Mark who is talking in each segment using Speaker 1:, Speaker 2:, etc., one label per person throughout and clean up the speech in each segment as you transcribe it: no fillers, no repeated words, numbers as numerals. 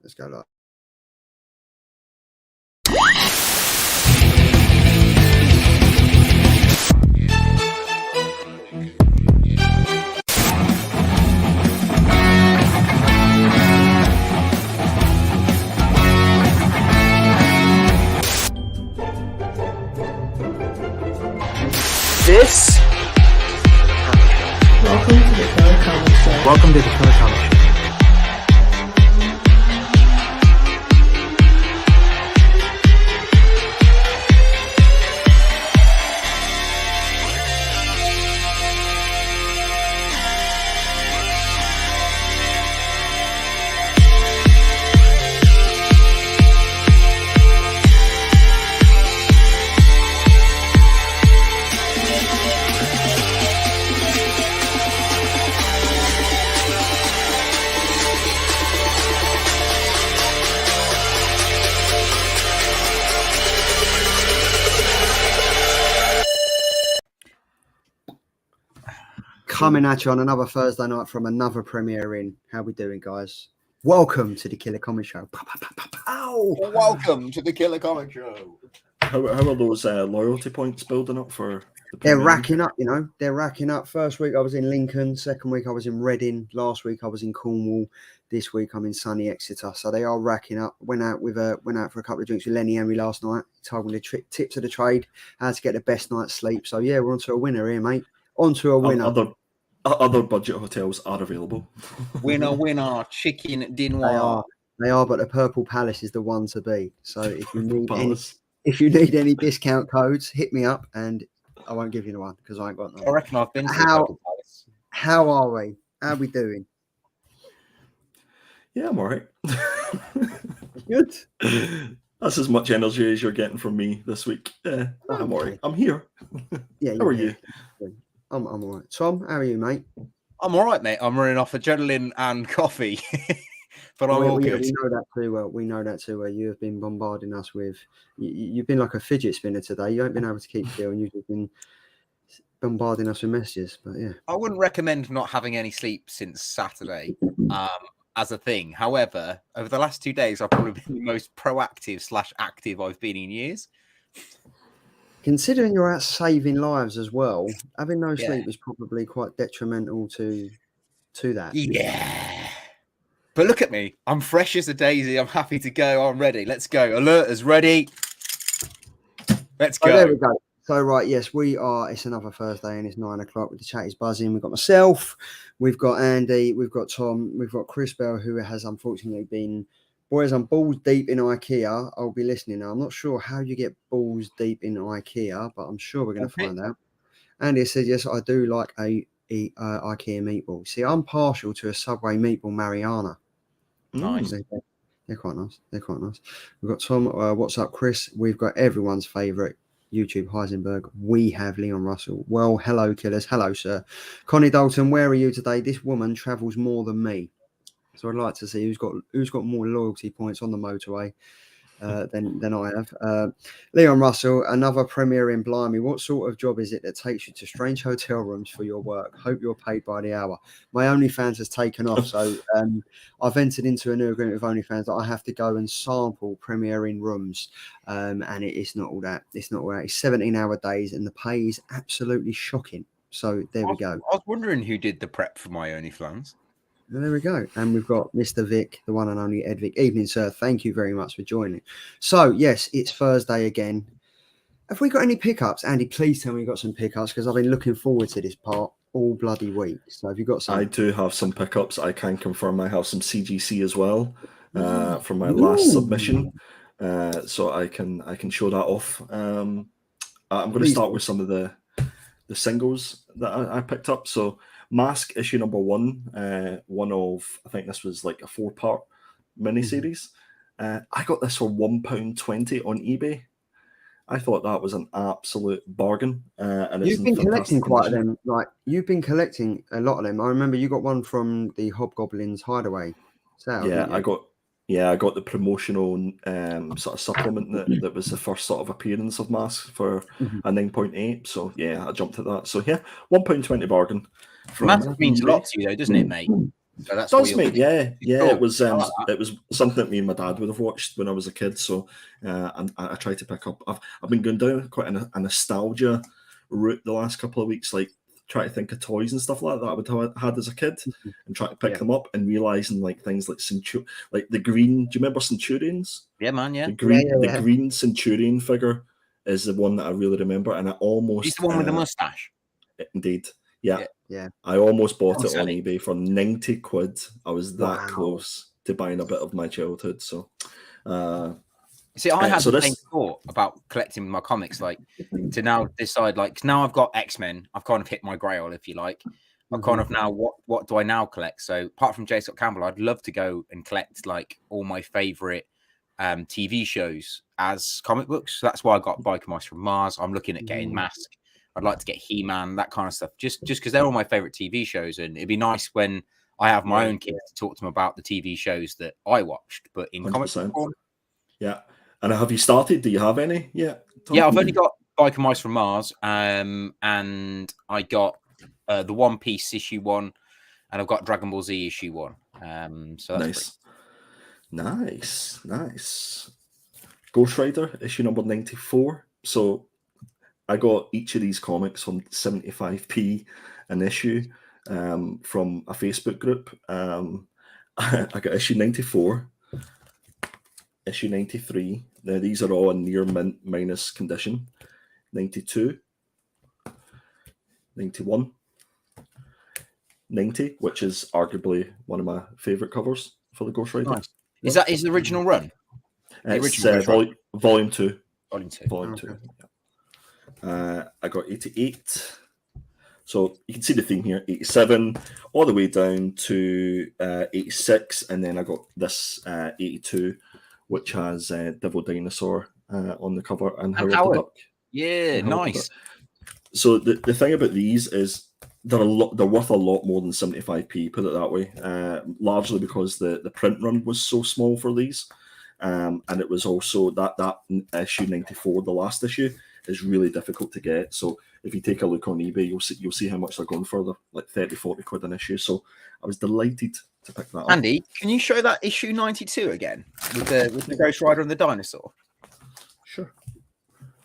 Speaker 1: Let's go live.
Speaker 2: This.
Speaker 3: Welcome to the Killer Comic Show.
Speaker 2: Welcome to the Killer Comic Show.
Speaker 1: Coming at you on another Thursday night from another premiere in. How we doing, guys? Welcome to the Killer Comic Show.
Speaker 2: Ow! Welcome to the Killer Comic Show.
Speaker 4: How are those loyalty points building up for the
Speaker 1: They're
Speaker 4: premiere?
Speaker 1: racking up, you know. They're racking up. First week I was in Lincoln. Second week I was in Reading. Last week I was in Cornwall. This week I'm in sunny Exeter. So they are racking up. Went out for a couple of drinks with Lenny Henry last night. Told me the tips of the trade, how to get the best night's sleep. So yeah, we're on to a winner here, mate. On to a winner.
Speaker 4: Other budget hotels are available.
Speaker 2: Winner, chicken dinner.
Speaker 1: They are, but the Purple Palace is the one to be. So if you need any discount codes, hit me up, and I won't give you the one because I ain't got none.
Speaker 2: I reckon I've been to the Purple Palace.
Speaker 1: How are we? How are we doing?
Speaker 4: Yeah, I'm all right.
Speaker 1: Good.
Speaker 4: That's as much energy as you're getting from me this week. I'm all right. I'm here.
Speaker 1: Yeah.
Speaker 4: How are you?
Speaker 1: I'm all right. Tom, how are you, mate?
Speaker 2: I'm all right, mate. I'm running off adrenaline and coffee, but I'm all good.
Speaker 1: We know that too well. We know that too well. You have been bombarding us with. You've been like a fidget spinner today. You haven't been able to keep still, and you've just been bombarding us with messages. But yeah,
Speaker 2: I wouldn't recommend not having any sleep since Saturday as a thing. However, over the last 2 days, I've probably been the most proactive / active I've been in years.
Speaker 1: Considering you're out saving lives as well, having no sleep is probably quite detrimental to that.
Speaker 2: Yeah. But look at me. I'm fresh as a daisy. I'm happy to go. I'm ready. Let's go. Alert is ready. Let's go.
Speaker 1: Oh, there we go. So, right, yes, we are. It's another Thursday and it's 9 o'clock. The chat is buzzing. We've got myself, we've got Andy, we've got Tom, we've got Chris Bell, who has unfortunately been... Boys, I'm balls deep in IKEA. I'll be listening now. I'm not sure how you get balls deep in IKEA, but I'm sure we're going to find out. Andy said, yes, I do like a IKEA meatball. See, I'm partial to a Subway meatball Mariana.
Speaker 2: Nice.
Speaker 1: They're quite nice. They're quite nice. We've got Tom. What's up, Chris? We've got everyone's favourite YouTube Heisenberg. We have Leon Russell. Well, hello, killers. Hello, sir. Connie Dalton, where are you today? This woman travels more than me. So I'd like to see who's got more loyalty points on the motorway than I have. Leon Russell, another premiere in Blimey. What sort of job is it that takes you to strange hotel rooms for your work? Hope you're paid by the hour. My OnlyFans has taken off, so I've entered into a new agreement with OnlyFans that I have to go and sample premiere in rooms, and it's not all that. It's not all that. It's 17-hour days, and the pay is absolutely shocking. So there we go.
Speaker 2: I was wondering who did the prep for my OnlyFans.
Speaker 1: There we go. And we've got Mr. Vic, the one and only Ed Vic. Evening, sir. Thank you very much for joining. So, yes, it's Thursday again. Have we got any pickups? Andy, please tell me you've got some pickups because I've been looking forward to this part all bloody week. So have you got some?
Speaker 4: I do have some pickups. I can confirm I have some CGC as well from my last submission. So I can show that off. I'm going to start with some of the singles that I picked up. So Mask issue number 1, one of, I think this was like a 4-part miniseries. I got this for £1.20 on eBay. I thought that was an absolute bargain. And
Speaker 1: you've been collecting quite a them. Like you've been collecting a lot of them. I remember you got one from the Hobgoblins Hideaway sale.
Speaker 4: Yeah, I got the promotional sort of supplement that was the first sort of appearance of Mask for a 9.8. So yeah, I jumped at that. So yeah, £1.20 bargain.
Speaker 2: Mask means a lot to you, though, doesn't it, mate? So that's
Speaker 4: Does, mate. Yeah.
Speaker 2: Cool.
Speaker 4: It was
Speaker 2: I like that.
Speaker 4: it was something that me and my dad would have watched when I was a kid. So and I tried to pick up. I've been going down quite a nostalgia route the last couple of weeks, like trying to think of toys and stuff like that I would have had as a kid, and try to pick them up and realizing like things like like the green. Do you remember Centurions?
Speaker 2: Yeah, man. Yeah.
Speaker 4: The green Centurion figure is the one that I really remember, and I almost.
Speaker 2: He's the one with the mustache.
Speaker 4: Indeed. Yeah.
Speaker 1: Yeah.
Speaker 4: I almost bought it on
Speaker 2: Selling.
Speaker 4: eBay for 90 quid. I was that
Speaker 1: Wow.
Speaker 4: close to buying a bit of my childhood. So,
Speaker 2: See, I had
Speaker 4: so
Speaker 2: the
Speaker 4: this-
Speaker 2: same thought about collecting my comics, like to now decide, like, now I've got X-Men, I've kind of hit my grail, if you like. I kind of now, what do I now collect? So apart from J. Scott Campbell, I'd love to go and collect like all my favorite TV shows as comic books. So that's why I got Biker Mice from Mars. I'm looking at getting Mask. I'd like to get He-Man, that kind of stuff, just because they're all my favorite TV shows, and it'd be nice when I have my own kids to talk to them about the TV shows that I watched, but in comic
Speaker 4: 100%.
Speaker 2: form.
Speaker 4: Yeah. And have you started? Do you have any? Yeah.
Speaker 2: Yeah, I've only got Biker Mice from Mars, and I got the One Piece issue 1, and I've got Dragon Ball Z issue 1. So that's
Speaker 4: Nice. Ghost Rider issue number 94. So I got each of these comics from 75p an issue from a Facebook group. I got issue 94, issue 93. Now these are all in near mint minus condition. 92, 91, 90, which is arguably one of my favorite covers for the Ghost Rider.
Speaker 2: Nice. Is that his original run?
Speaker 4: It's
Speaker 2: original
Speaker 4: volume 2.
Speaker 2: Volume 2.
Speaker 4: Volume 2. I got 88. So you can see the theme here, 87, all the way down to 86, and then I got this 82, which has Devil Dinosaur on the cover and Howard the
Speaker 2: Howard.
Speaker 4: Duck.
Speaker 2: Yeah, nice.
Speaker 4: So the thing about these is they're worth a lot more than 75p, put it that way, largely because the print run was so small for these, and it was also that issue 94, the last issue, is really difficult to get. So if you take a look on eBay, you'll see how much they're going for. They're like 30-40 quid an issue. So I was delighted to pick that up.
Speaker 2: Andy, can you show that issue 92 again with the Ghost Rider and the dinosaur?
Speaker 4: Sure.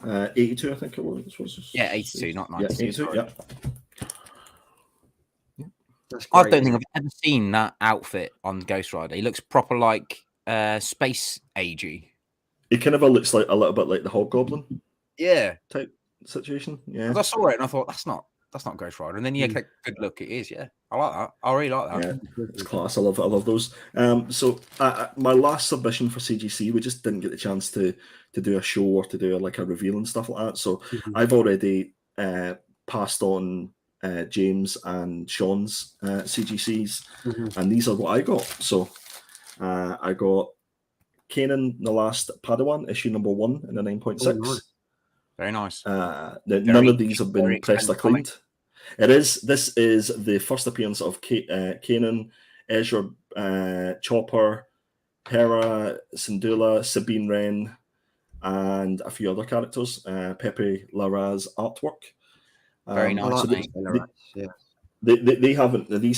Speaker 4: 82, I think it was.
Speaker 2: Yeah, 82, not 92.
Speaker 4: Yeah, 82,
Speaker 2: sorry.
Speaker 4: yeah.
Speaker 1: That's
Speaker 2: I
Speaker 1: great.
Speaker 2: don't think I've ever seen that outfit on Ghost Rider. He looks proper like space agey.
Speaker 4: It kind of looks like a little bit like the Hobgoblin
Speaker 2: Yeah.
Speaker 4: type situation. Yeah.
Speaker 2: Because I saw it and I thought that's not Ghost Rider. And then good look, it is. Yeah, I like that. I really like that.
Speaker 4: Yeah, it's class. I love those. So my last submission for CGC, we just didn't get the chance to do a show or to do a reveal and stuff like that. So I've already passed on James and Sean's CGCs, and these are what I got. So I got Kanan, the Last Padawan, issue number 1 in the 9.6.
Speaker 1: Oh, nice.
Speaker 2: Very nice.
Speaker 4: None of these have been pressed or cleaned. This is the first appearance of Kanan, Ezra, Chopper, Hera, Syndulla, Sabine Wren, and a few other characters. Pepe Larraz artwork.
Speaker 2: Very nice.
Speaker 1: Yeah.
Speaker 4: These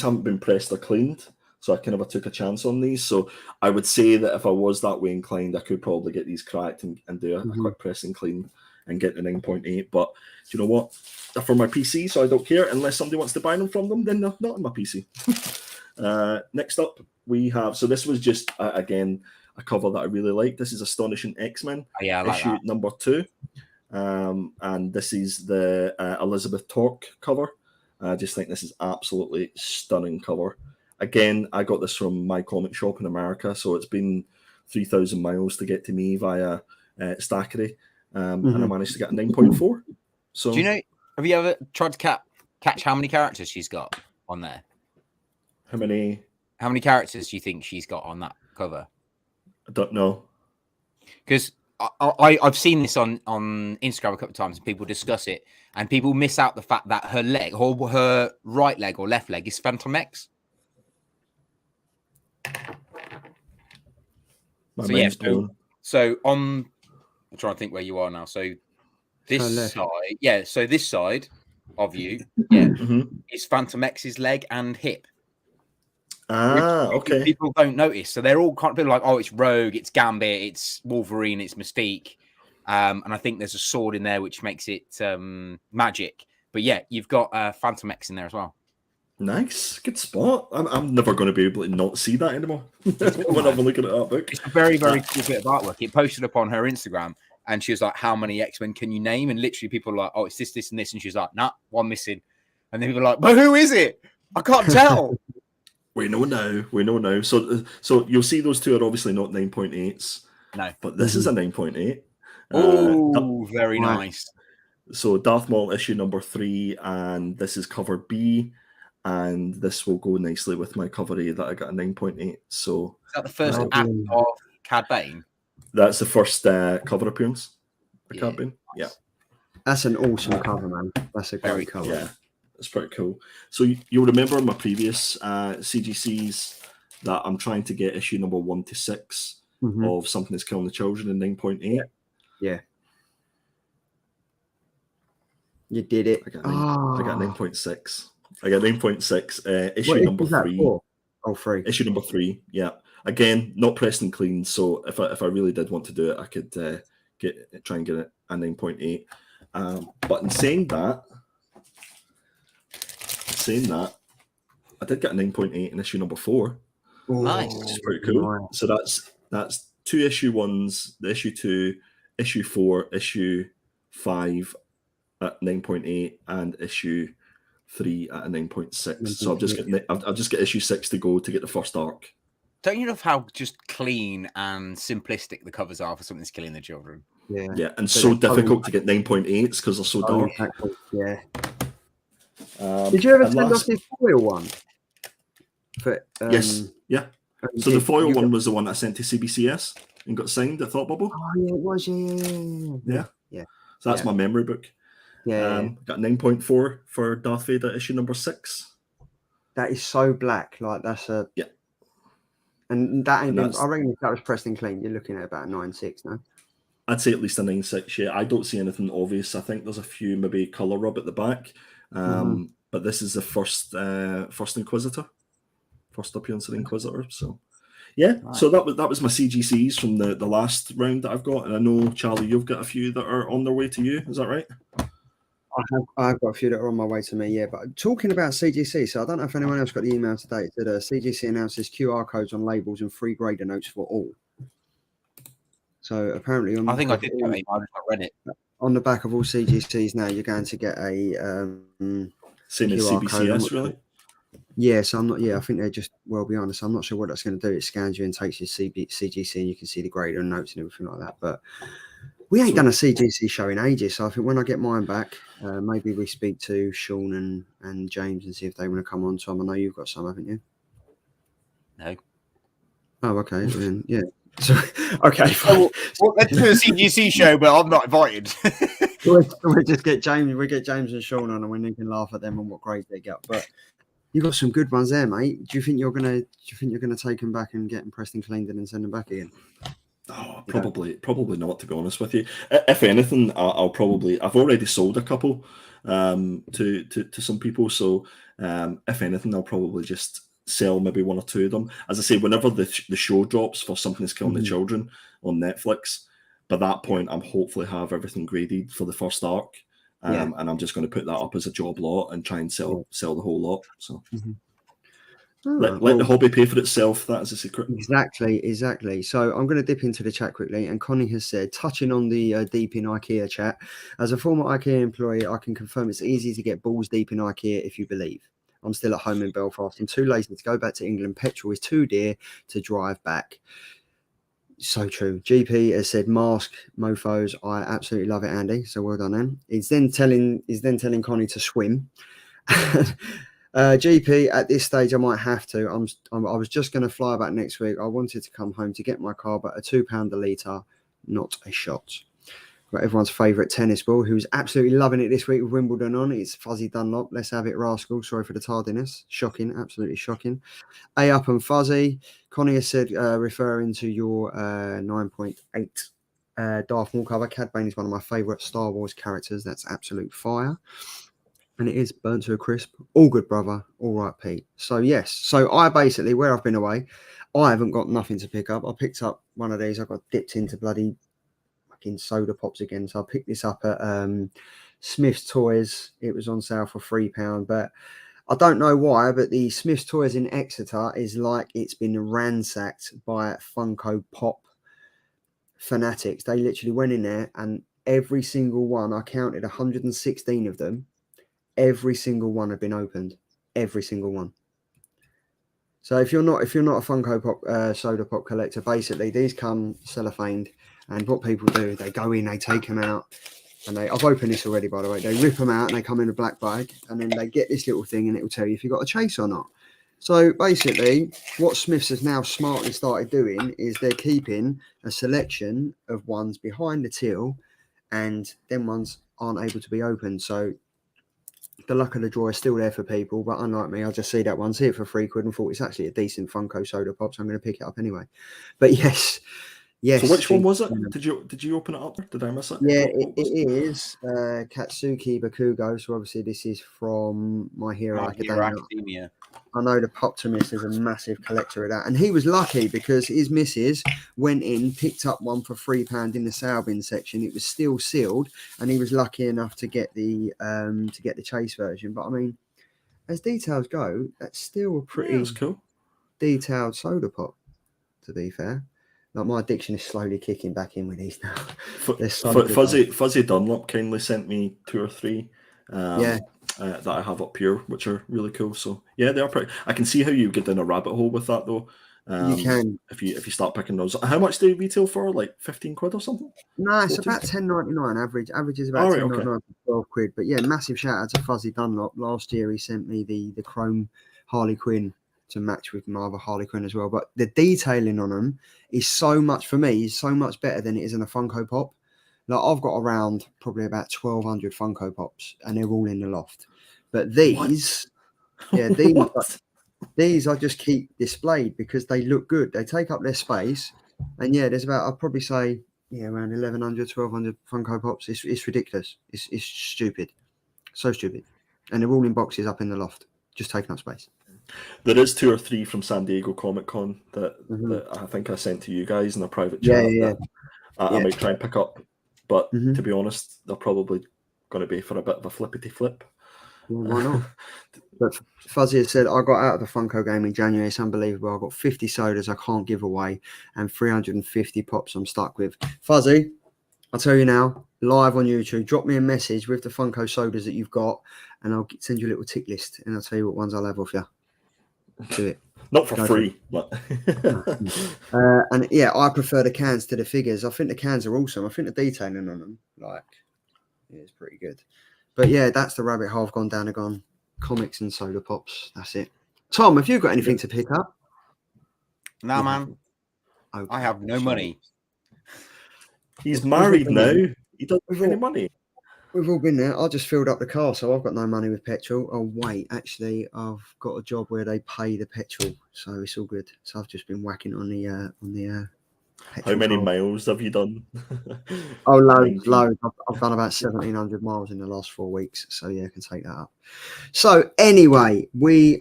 Speaker 4: haven't been pressed or cleaned, so I kind of took a chance on these. So I would say that if I was that way inclined, I could probably get these cracked and do a quick press and clean and get the 9.8. But do you know what? They're for my PC, so I don't care. Unless somebody wants to buy them from them, then they're not on my PC. Next up, we have, so this was just, again, a cover that I really like. This is Astonishing X-Men,
Speaker 2: Yeah, I like
Speaker 4: issue
Speaker 2: that.
Speaker 4: number 2. And this is the Elizabeth Torque cover. I just think this is absolutely stunning cover. Again, I got this from my comic shop in America, so it's been 3,000 miles to get to me via Stackery, and I managed to get a 9.4. So,
Speaker 2: Do you know? Have you ever tried to catch how many characters she's got on there?
Speaker 4: how many?
Speaker 2: How many characters do you think she's got on that cover?
Speaker 4: I don't know.
Speaker 2: Because I've seen this on Instagram a couple of times, and people discuss it, and people miss out the fact that her leg, or her right leg or left leg, is Phantom X.
Speaker 4: My
Speaker 2: So yeah,
Speaker 4: mind's blown.
Speaker 2: so I'm trying to think where you are now. So this side, so this side of you,
Speaker 4: Mhm.
Speaker 2: is Phantom X's leg and hip.
Speaker 4: Okay.
Speaker 2: People don't notice. So they're all kind of like, oh, it's Rogue, it's Gambit, it's Wolverine, it's Mystique. And I think there's a sword in there which makes it magic. But yeah, you've got Phantom X in there as well.
Speaker 4: Nice. Good spot. I'm never going to be able to not see that anymore when I'm looking at that book.
Speaker 2: It's a very, very cool bit of artwork. It posted up on her Instagram and she was like, how many X-Men can you name? And literally people were like, oh, it's this, this, and this. And she's like, nah, one missing. And then people are like, but who is it? I can't tell.
Speaker 4: We know now. So you'll see those two are obviously not 9.8s.
Speaker 2: No.
Speaker 4: But this is a 9.8.
Speaker 2: Oh, very nice.
Speaker 4: So Darth Maul issue number 3, and this is cover B, and this will go nicely with my cover A that I got a 9.8. So
Speaker 2: is that the first act of Cad Bane?
Speaker 4: That's the first cover appearance for Cad Bane. Yeah.
Speaker 1: That's an awesome cover, man. That's a great cover.
Speaker 4: Yeah, it's pretty cool. So you'll remember my previous CGCs that I'm trying to get issue number 1 to 6 of Something That's Killing the Children in 9.8.
Speaker 1: Yeah. You did it.
Speaker 4: I got 9.6. I got 9.6. Issue number 3.
Speaker 1: Oh, 3.
Speaker 4: Issue number 3. Yeah. Again, not pressed and clean. So if I really did want to do it, I could try and get it a 9.8. But in saying that, I did get a 9.8 in issue number 4.
Speaker 2: Nice.
Speaker 4: Which is pretty cool. Nice. So that's 2 issue 1s, the issue 2, issue 4, issue 5 at 9.8, and issue 3 at a 9.6. So I've just got issue 6 to go to get the first arc.
Speaker 2: Don't you love how just clean and simplistic the covers are for Something That's Killing the Children?
Speaker 4: Yeah, and so difficult to get 9.8s because they're so dark.
Speaker 1: Exactly. Yeah. Did you ever send us this foil one?
Speaker 4: Yes. Yeah. So the foil one was the one I sent to CBCS and got signed at Thought Bubble.
Speaker 1: Oh yeah, it was. Yeah.
Speaker 4: So that's my memory book. Got 9.4 for Darth Vader issue number 6.
Speaker 1: That is so black. Like that's a and that ain't. I reckon if that was pressed and clean, you're looking at about 9.6 now.
Speaker 4: I'd say at least a 9.6. Yeah, I don't see anything obvious. I think there's a few maybe color rub at the back, but this is the first Inquisitor, first appearance of the Inquisitor. So so that was my CGCs from the last round that I've got, and I know Charlie, you've got a few that are on their way to you. Is that right?
Speaker 1: I've got a few that are on my way to me, yeah. But talking about CGC, so I don't know if anyone else got the email today. It said CGC announces QR codes on labels and free grader notes for all. So apparently,
Speaker 2: I think I did get it. I just not read it.
Speaker 1: On the back of all CGCs now, you're going to get a
Speaker 4: same as CBCS, really.
Speaker 1: Yeah, so I'm not. Yeah, I think they're just. Well, be honest, I'm not sure what that's going to do. It scans you and takes your CGC, and you can see the grader and notes and everything like that. But we ain't done a CGC show in ages, so I think when I get mine back, maybe we speak to Sean and James and see if they want to come on. Tom, I know you've got some, haven't you?
Speaker 2: No.
Speaker 1: Oh, okay. Then, yeah. So, okay.
Speaker 2: Well, let's do a CGC show, but I'm not invited.
Speaker 1: we'll just get James. We get James and Sean on, and we can laugh at them and what grades they get. But you got some good ones there, mate. Do you think you're gonna take them back and get them pressed and cleaned and send them back again?
Speaker 4: Oh, probably not. To be honest with you, if anything, I've already sold a couple to some people. So if anything, I'll probably just sell maybe 1 or 2 of them. As I say, whenever the show drops for Something That's Killing the Children on Netflix, by that point, I'm hopefully have everything graded for the first arc. And I'm just going to put that up as a job lot and try and sell the whole lot. So let the hobby pay for itself. That is a secret.
Speaker 1: Exactly. So I'm going to dip into the chat quickly. And Connie has said, touching on the deep in IKEA chat, as a former IKEA employee, I can confirm it's easy to get balls deep in IKEA if you believe. I'm still at home in Belfast and too lazy to go back to England. Petrol is too dear to drive back. So true. GP has said mask mofos. I absolutely love it, Andy. So well done, then. He's then telling Connie to swim. GP, at this stage, I might have to. I was just going to fly back next week. I wanted to come home to get my car, but a £2 a litre, not a shot. Got everyone's favourite tennis ball, who's absolutely loving it this week with Wimbledon on. It's Fuzzy Dunlop. Let's have it, Rascal. Sorry for the tardiness. Shocking, absolutely shocking. A up and Fuzzy. Connie has said, referring to your 9.8 Darth Maul cover, Cad Bane is one of my favourite Star Wars characters. That's absolute fire. And it is burnt to a crisp. All good, brother. All right, Pete. So, yes. So, I basically, where I've been away, I haven't got nothing to pick up. I picked up one of these. I got dipped into bloody fucking soda pops again. So, I picked this up at Smith's Toys. It was on sale for £3. But I don't know why, but the Smith's Toys in Exeter is like it's been ransacked by Funko Pop fanatics. They literally went in there and every single one, I counted 116 of them. Every single one had been opened. Every single one. So if you're not a Funko Pop soda pop collector, basically these come cellophaned, and what people do, they go in, they take them out, and I've opened this already, by the way. They rip them out and they come in a black bag, and then they get this little thing, and it will tell you if you've got a chase or not. So basically, what Smiths has now smartly started doing is they're keeping a selection of ones behind the till, and them ones aren't able to be opened. So the luck of the draw is still there for people, but unlike me, I just see that one's here for £3 and thought it's actually a decent Funko soda pop, so I'm going to pick it up anyway. But yes.
Speaker 4: So which one was it? Did you open it up? Did I miss it?
Speaker 1: Yeah, it is Katsuki Bakugo. So obviously this is from My Hero Academia. I know the Poptimist is a massive collector of that, and he was lucky because his missus went in, picked up one for £3 in the sale bin section. It was still sealed, and he was lucky enough to get the chase version. But I mean, as details go, that's still a pretty
Speaker 4: cool,
Speaker 1: detailed soda pop. To be fair, like my addiction is slowly kicking back in with these now.
Speaker 4: Fuzzy Dunlop kindly sent me 2 or 3. That I have up here, which are really cool. So yeah, they are pretty. I can see how you get down a rabbit hole with that though.
Speaker 1: You can
Speaker 4: if you start picking those. How much do they retail for? Like £15 or something?
Speaker 1: No, it's about £10.99 average. Average is about £10.99 for £12. But yeah, massive shout out to Fuzzy Dunlop. Last year he sent me the Chrome Harley Quinn to match with my other Harley Quinn as well. But the detailing on them is so much better than it is in a Funko Pop. Like I've got around probably about 1,200 Funko Pops, and they're all in the loft. But these, these I just keep displayed because they look good. They take up their space, and yeah, there's about I'd probably say around 1,100, 1,200 Funko Pops. It's ridiculous. It's stupid, so stupid, and they're all in boxes up in the loft, just taking up space.
Speaker 4: There is 2 or 3 from San Diego Comic Con that I think I sent to you guys in a private chat. I might try and pick up. But to be honest, they're probably going to be for a bit of a flippity flip.
Speaker 1: Well, why not? But Fuzzy has said, I got out of the Funko game in January. It's unbelievable. I've got 50 sodas I can't give away and 350 pops I'm stuck with. Fuzzy, I'll tell you now, live on YouTube, drop me a message with the Funko sodas that you've got, and I'll send you a little tick list, and I'll tell you what ones I'll have off you. Do it.
Speaker 4: Not for free.
Speaker 1: And yeah, I prefer the cans to the figures. I think the cans are awesome. I think the detailing on them, it's pretty good. But yeah, that's the rabbit hole I've gone down and gone. Comics and soda pops. That's it. Tom, have you got anything to pick up?
Speaker 2: No, man. Okay. I have no money.
Speaker 4: He's married now. He doesn't have any money.
Speaker 1: We've all been there. I just filled up the car, so I've got no money with petrol. Oh, wait, actually, I've got a job where they pay the petrol, so it's all good. So I've just been whacking on the petrol.
Speaker 4: How many miles have you done?
Speaker 1: Oh, loads. I've done about 1,700 miles in the last 4 weeks, so yeah, I can take that up. So anyway, we're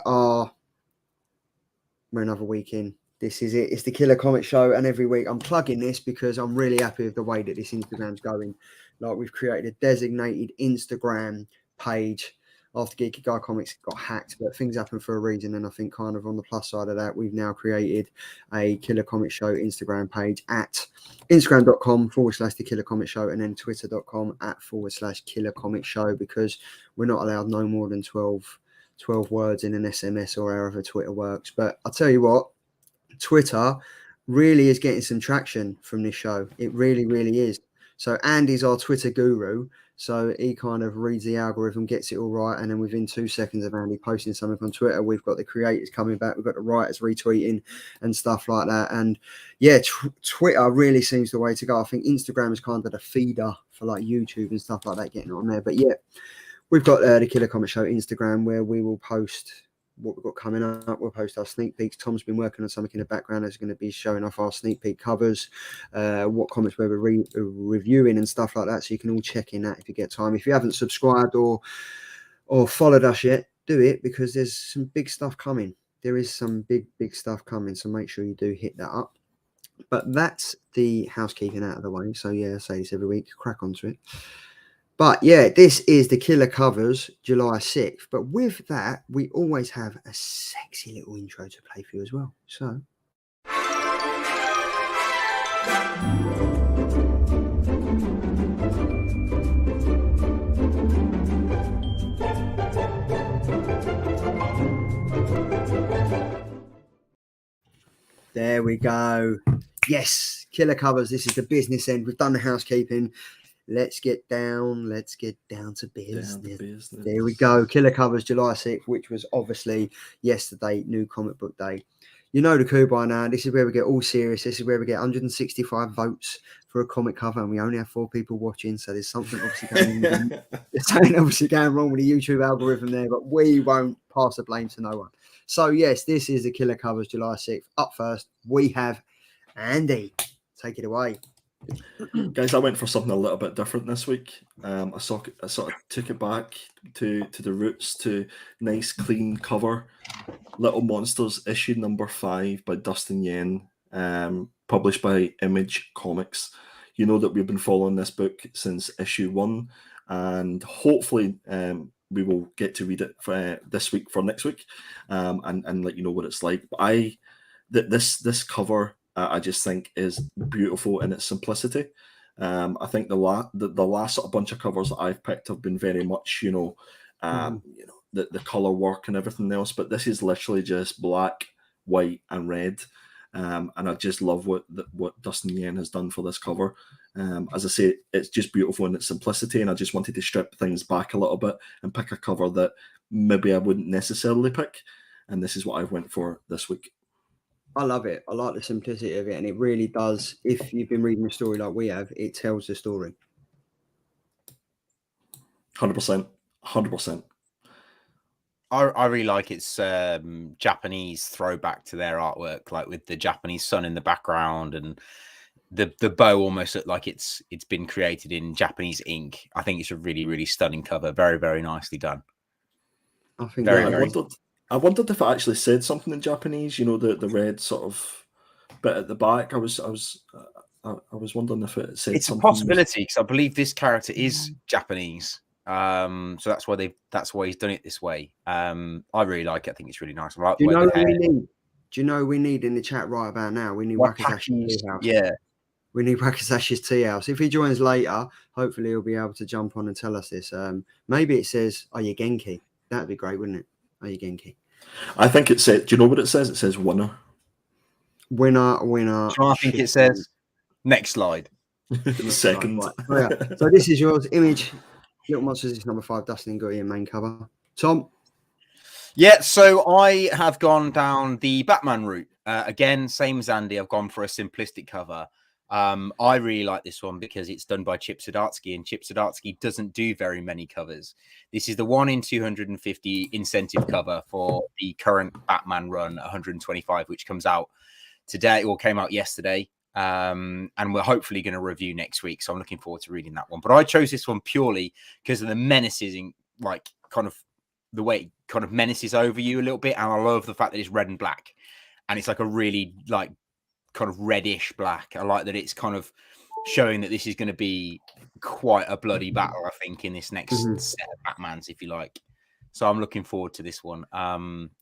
Speaker 1: another week in. This is it. It's the Killer Comic Show, and every week I'm plugging this because I'm really happy with the way that this Instagram's going. Like we've created a designated Instagram page after Geeky Guy Comics got hacked, but things happen for a reason. And I think kind of on the plus side of that, we've now created a Killer Comic Show Instagram page at instagram.com/the Killer Comic Show and then twitter.com/Killer Comic Show, because we're not allowed no more than 12 words in an SMS or however Twitter works. But I'll tell you what, Twitter really is getting some traction from this show. It really, really is. So Andy's our Twitter guru. So he kind of reads the algorithm, gets it all right. And then within 2 seconds of Andy posting something on Twitter, we've got the creators coming back. We've got the writers retweeting and stuff like that. And yeah, Twitter really seems the way to go. I think Instagram is kind of the feeder for like YouTube and stuff like that, getting on there. But yeah, we've got the Killer Comic Show Instagram where we will post what we've got coming up. We'll post our sneak peeks. Tom's been working on something in the background that's going to be showing off our sneak peek covers, what comics we're reviewing and stuff like that. So you can all check in that if you get time. If you haven't subscribed or or followed us yet, do it, because there's some big stuff coming. There is some big stuff coming, so make sure you do hit that up. But that's the housekeeping out of the way. So yeah, I say this every week, crack onto it. But yeah, this is the Killer Covers, July 6th. But with that, we always have a sexy little intro to play for you as well. So there we go. Yes, Killer Covers. This is the business end. We've done the housekeeping. Let's get down to business. There we go. Killer Covers, July 6th, which was obviously yesterday, New Comic Book Day. You know the coup by now. This is where we get all serious. This is where we get 165 votes for a comic cover, and we only have 4 people watching. So there's something obviously going wrong with the YouTube algorithm there, but we won't pass the blame to no one. So yes, this is the Killer Covers, July 6th. Up first, we have Andy. Take it away.
Speaker 4: Guys, I went for something a little bit different this week. I sort of took it back to the roots, to nice, clean cover. Little Monsters, issue number 5 by Dustin Yen, published by Image Comics. You know that we've been following this book since issue 1, and hopefully we will get to read it for, this week for next week, and let you know what it's like. But this cover, I just think is beautiful in its simplicity. I think the last sort of bunch of covers that I've picked have been very much, the color work and everything else, but this is literally just black, white, and red. And I just love what Dustin Yen has done for this cover. As I say, it's just beautiful in its simplicity, and I just wanted to strip things back a little bit and pick a cover that maybe I wouldn't necessarily pick. And this is what I went for this week.
Speaker 1: I love it. I like the simplicity of it, and it really does. If you've been reading the story like we have, it tells the story.
Speaker 4: 100%. 100%.
Speaker 2: I really like its Japanese throwback to their artwork, like with the Japanese sun in the background, and the bow almost looked like it's been created in Japanese ink. I think it's a really, really stunning cover. Very, very nicely done.
Speaker 1: I think
Speaker 4: I wondered if it actually said something in Japanese. You know, the red sort of bit at the back. I was wondering if it said
Speaker 2: it's
Speaker 4: something.
Speaker 2: A possibility, because I believe this character is Japanese. So that's why he's done it this way. I really like it. I think it's really nice. I like
Speaker 1: Do you know we need in the chat right about now? We need Wakazashi's tea house.
Speaker 2: Yeah.
Speaker 1: We need Wakazashi's tea house. If he joins later, hopefully he'll be able to jump on and tell us this. Maybe it says, "Are you Genki?" That'd be great, wouldn't it? Are you Genki?
Speaker 4: I think it said. Do you know what it says? It says winner.
Speaker 1: Winner.
Speaker 2: So I think it says next slide.
Speaker 4: Second.
Speaker 1: Right. Oh, yeah. So this is yours. Image. Little Monsters is number 5. Dustin Goellner main cover. Tom.
Speaker 2: Yeah, so I have gone down the Batman route. Again, same as Andy, I've gone for a simplistic cover. I really like this one because it's done by Chip Zdarsky, and Chip Zdarsky doesn't do very many covers. This is the 1 in 250 incentive cover for the current Batman run 125, which comes out today, or came out yesterday. And we're hopefully going to review next week, so I'm looking forward to reading that one. But I chose this one purely because of the menaces, in like kind of the way it kind of menaces over you a little bit, and I love the fact that it's red and black, and it's like a really like kind of reddish black. I like that it's kind of showing that this is going to be quite a bloody battle, I think, in this next set of Batmans, if you like. So I'm looking forward to this one.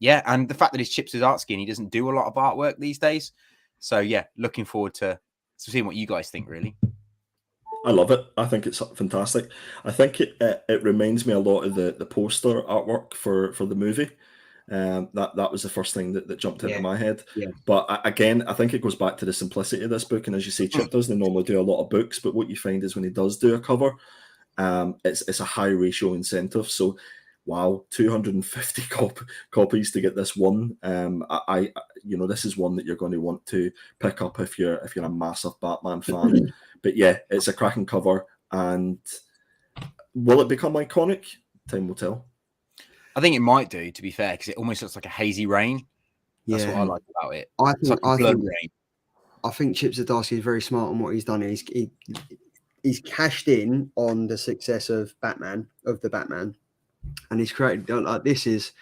Speaker 2: Yeah, and the fact that it's Chip Zdarsky and he doesn't do a lot of artwork these days. So yeah, looking forward to seeing what you guys think, really.
Speaker 4: I love it. I think it's fantastic. I think it reminds me a lot of the poster artwork for the movie. That was the first thing that jumped into my head. Yeah. But again, I think it goes back to the simplicity of this book. And as you say, Chip doesn't normally do a lot of books, but what you find is when he does do a cover, it's a high ratio incentive. So wow, 250 copies to get this one. This is one that you're going to want to pick up if you're a massive Batman fan. But yeah, it's a cracking cover, and will it become iconic? Time will tell.
Speaker 2: I think it might do, to be fair, because it almost looks like a hazy rain. That's what I like about it.
Speaker 1: I think Chip Zdarsky is very smart on what he's done. He's cashed in on the success of the Batman, and he's created like this is.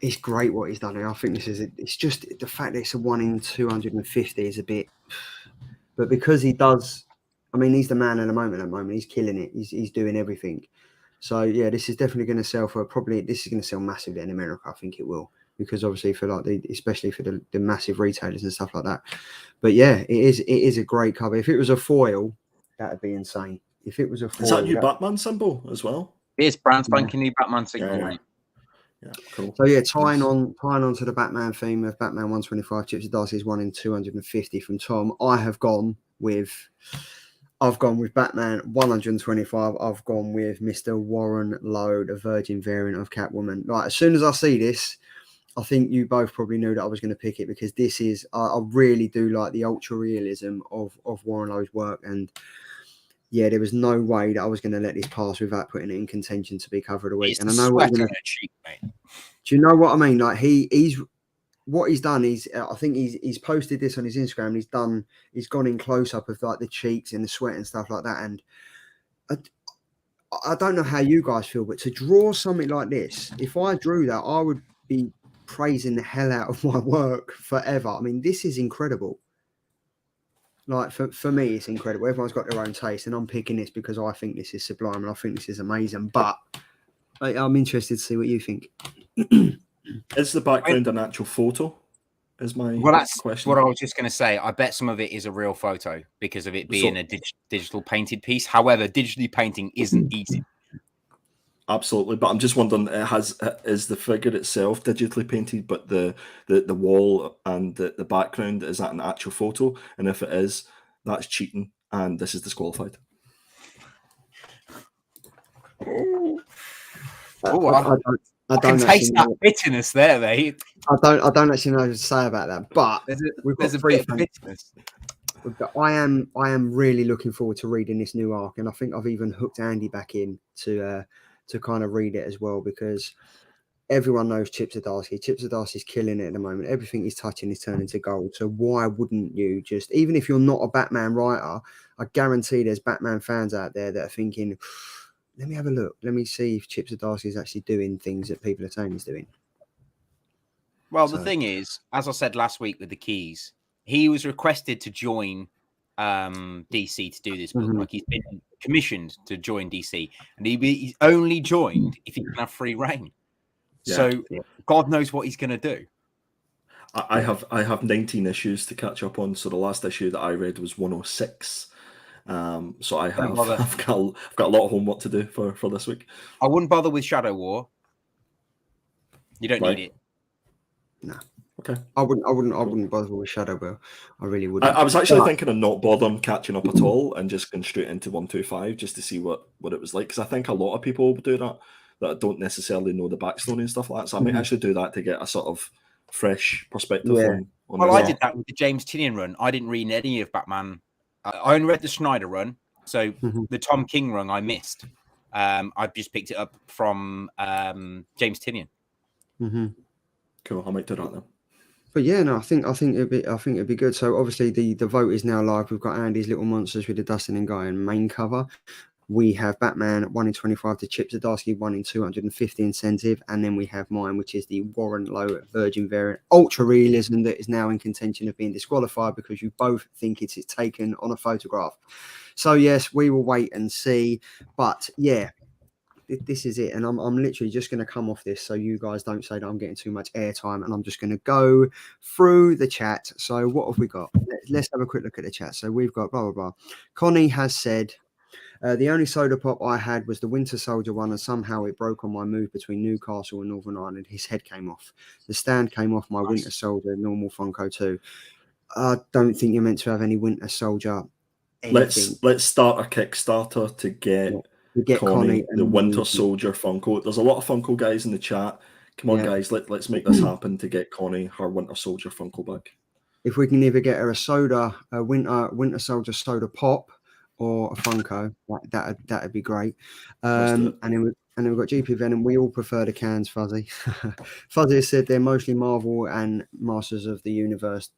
Speaker 1: It's great what he's done here. I think this is. It's just the fact that it's a 1 in 250 is a bit, but because he does. I mean, he's the man at the moment. At the moment, he's killing it. He's doing everything. So yeah, this is definitely going to sell for probably. This is going to sell massively in America. I think it will, because obviously for like especially for the massive retailers and stuff like that. But yeah, it is a great cover. If it was a foil, that'd be insane. If it was a foil,
Speaker 4: Is that your Batman symbol as well?
Speaker 2: It's brand spanking new Batman signal, mate.
Speaker 4: Yeah, cool.
Speaker 1: So yeah, tying on to the Batman theme of Batman 125 Chips Zdarsky's 1 in 250 from Tom. I've gone with Batman 125. I've gone with Mr. Warren Lowe, the Virgin variant of Catwoman. Like, as soon as I see this, I think you both probably knew that I was going to pick it, because this is I really do like the ultra realism of Warren Lowe's work, and yeah, there was no way that I was going to let this pass without putting it in contention to be cover of the week.
Speaker 2: It's
Speaker 1: and I know what
Speaker 2: sweating a cheek, mate.
Speaker 1: Do you know what I mean? Like he's what he's done is I think he's posted this on his Instagram. He's gone in close up of like the cheeks and the sweat and stuff like that. And I don't know how you guys feel, but to draw something like this, if I drew that, I would be praising the hell out of my work forever. I mean, this is incredible. Like for me, it's incredible. Everyone's got their own taste, and I'm picking this because I think this is sublime and I think this is amazing. But I'm interested to see what you think.
Speaker 4: Is the background an actual photo? Is my
Speaker 2: that's
Speaker 4: question.
Speaker 2: What I was just going to say. I bet some of it is a real photo because of it being a digital painted piece. However, digitally painting isn't easy.
Speaker 4: Absolutely, but I'm just wondering, is the figure itself digitally painted, but the wall and the background, is that an actual photo? And if it is, that's cheating, and this is disqualified.
Speaker 2: I can taste that bitterness there, mate.
Speaker 1: I don't actually know what to say about that, but
Speaker 2: there's a bit of bitterness.
Speaker 1: I am really looking forward to reading this new arc, and I think I've even hooked Andy back in to kind of read it as well, because everyone knows Chip Zdarsky. Chip Zdarsky's killing it at the moment. Everything he's touching is turning to gold. So why wouldn't you just, even if you're not a Batman writer, I guarantee there's Batman fans out there that are thinking, let me have a look. Let me see if Chip Zdarsky is actually doing things that people are saying he's doing.
Speaker 2: Well, the thing is, as I said last week with the keys, he was requested to join DC to do this book. Like, he's been commissioned to join DC, and he's only joined if he can have free reign. Yeah. So God knows what he's going to do.
Speaker 4: I have 19 issues to catch up on. So the last issue that I read was 106. So I've got a lot of homework to do for this week.
Speaker 2: I wouldn't bother with Shadow War. You don't need it.
Speaker 1: No.
Speaker 4: Okay.
Speaker 1: I wouldn't bother with Shadow War. I really wouldn't.
Speaker 4: I was actually thinking of not bothering catching up at all and just going straight into 125 just to see what it was like, because I think a lot of people do that don't necessarily know the backstory and stuff like that. So I might actually do that to get a sort of fresh perspective on
Speaker 2: well, I did that with the James Tynion run. I didn't read any of Batman. I only read the Snyder run, so the Tom King run I missed. I just picked it up from James Tynion.
Speaker 4: Cool. I might do that then.
Speaker 1: But yeah, no, I think it'd be good. So obviously the vote is now live. We've got Andy's Little Monsters with the Dustin and Guy and main cover. We have Batman 1 in 25 to Chip Zdarsky 1 in 250 incentive, and then we have mine, which is the Warren Lowe Virgin variant ultra realism that is now in contention of being disqualified because you both think it's taken on a photograph. So yes, we will wait and see. But yeah, this is it, and I'm literally just going to come off this so you guys don't say that I'm getting too much airtime, and I'm just going to go through the chat. So what have we got? Let's have a quick look at the chat. So we've got blah blah blah. Connie has said, the only soda pop I had was the Winter Soldier one, and somehow it broke on my move between Newcastle and Northern Ireland. His head came off. The stand came off my Winter Soldier normal Funko too. I don't think you're meant to have any Winter Soldier anything.
Speaker 4: Let's start a Kickstarter to get Connie the Winter Soldier Funko. There's a lot of Funko guys in the chat. Come on, guys, let's make this happen to get Connie her Winter Soldier Funko back. If
Speaker 1: we can either get her a Winter Soldier soda pop or a Funko, that'd be great. And then we've got GP Venom. We all prefer the cans, Fuzzy. Fuzzy has said they're mostly Marvel and Masters of the Universe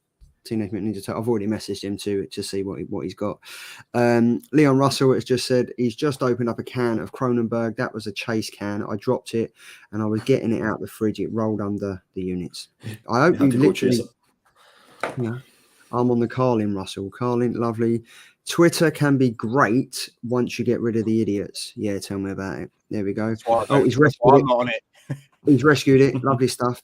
Speaker 1: Teenage Mutant Ninja Turtle. I've already messaged him to see what he's got. Leon Russell has just said he's just opened up a can of Kronenberg. That was a Chase can. I dropped it and I was getting it out the fridge. It rolled under the units. I hope you literally. Yeah, I'm on the Carlin, Russell. Carlin, lovely. Twitter can be great once you get rid of the idiots. Yeah, tell me about it. There we go. Oh, he's rescued it.
Speaker 2: I'm not on it.
Speaker 1: He's rescued it. Lovely stuff.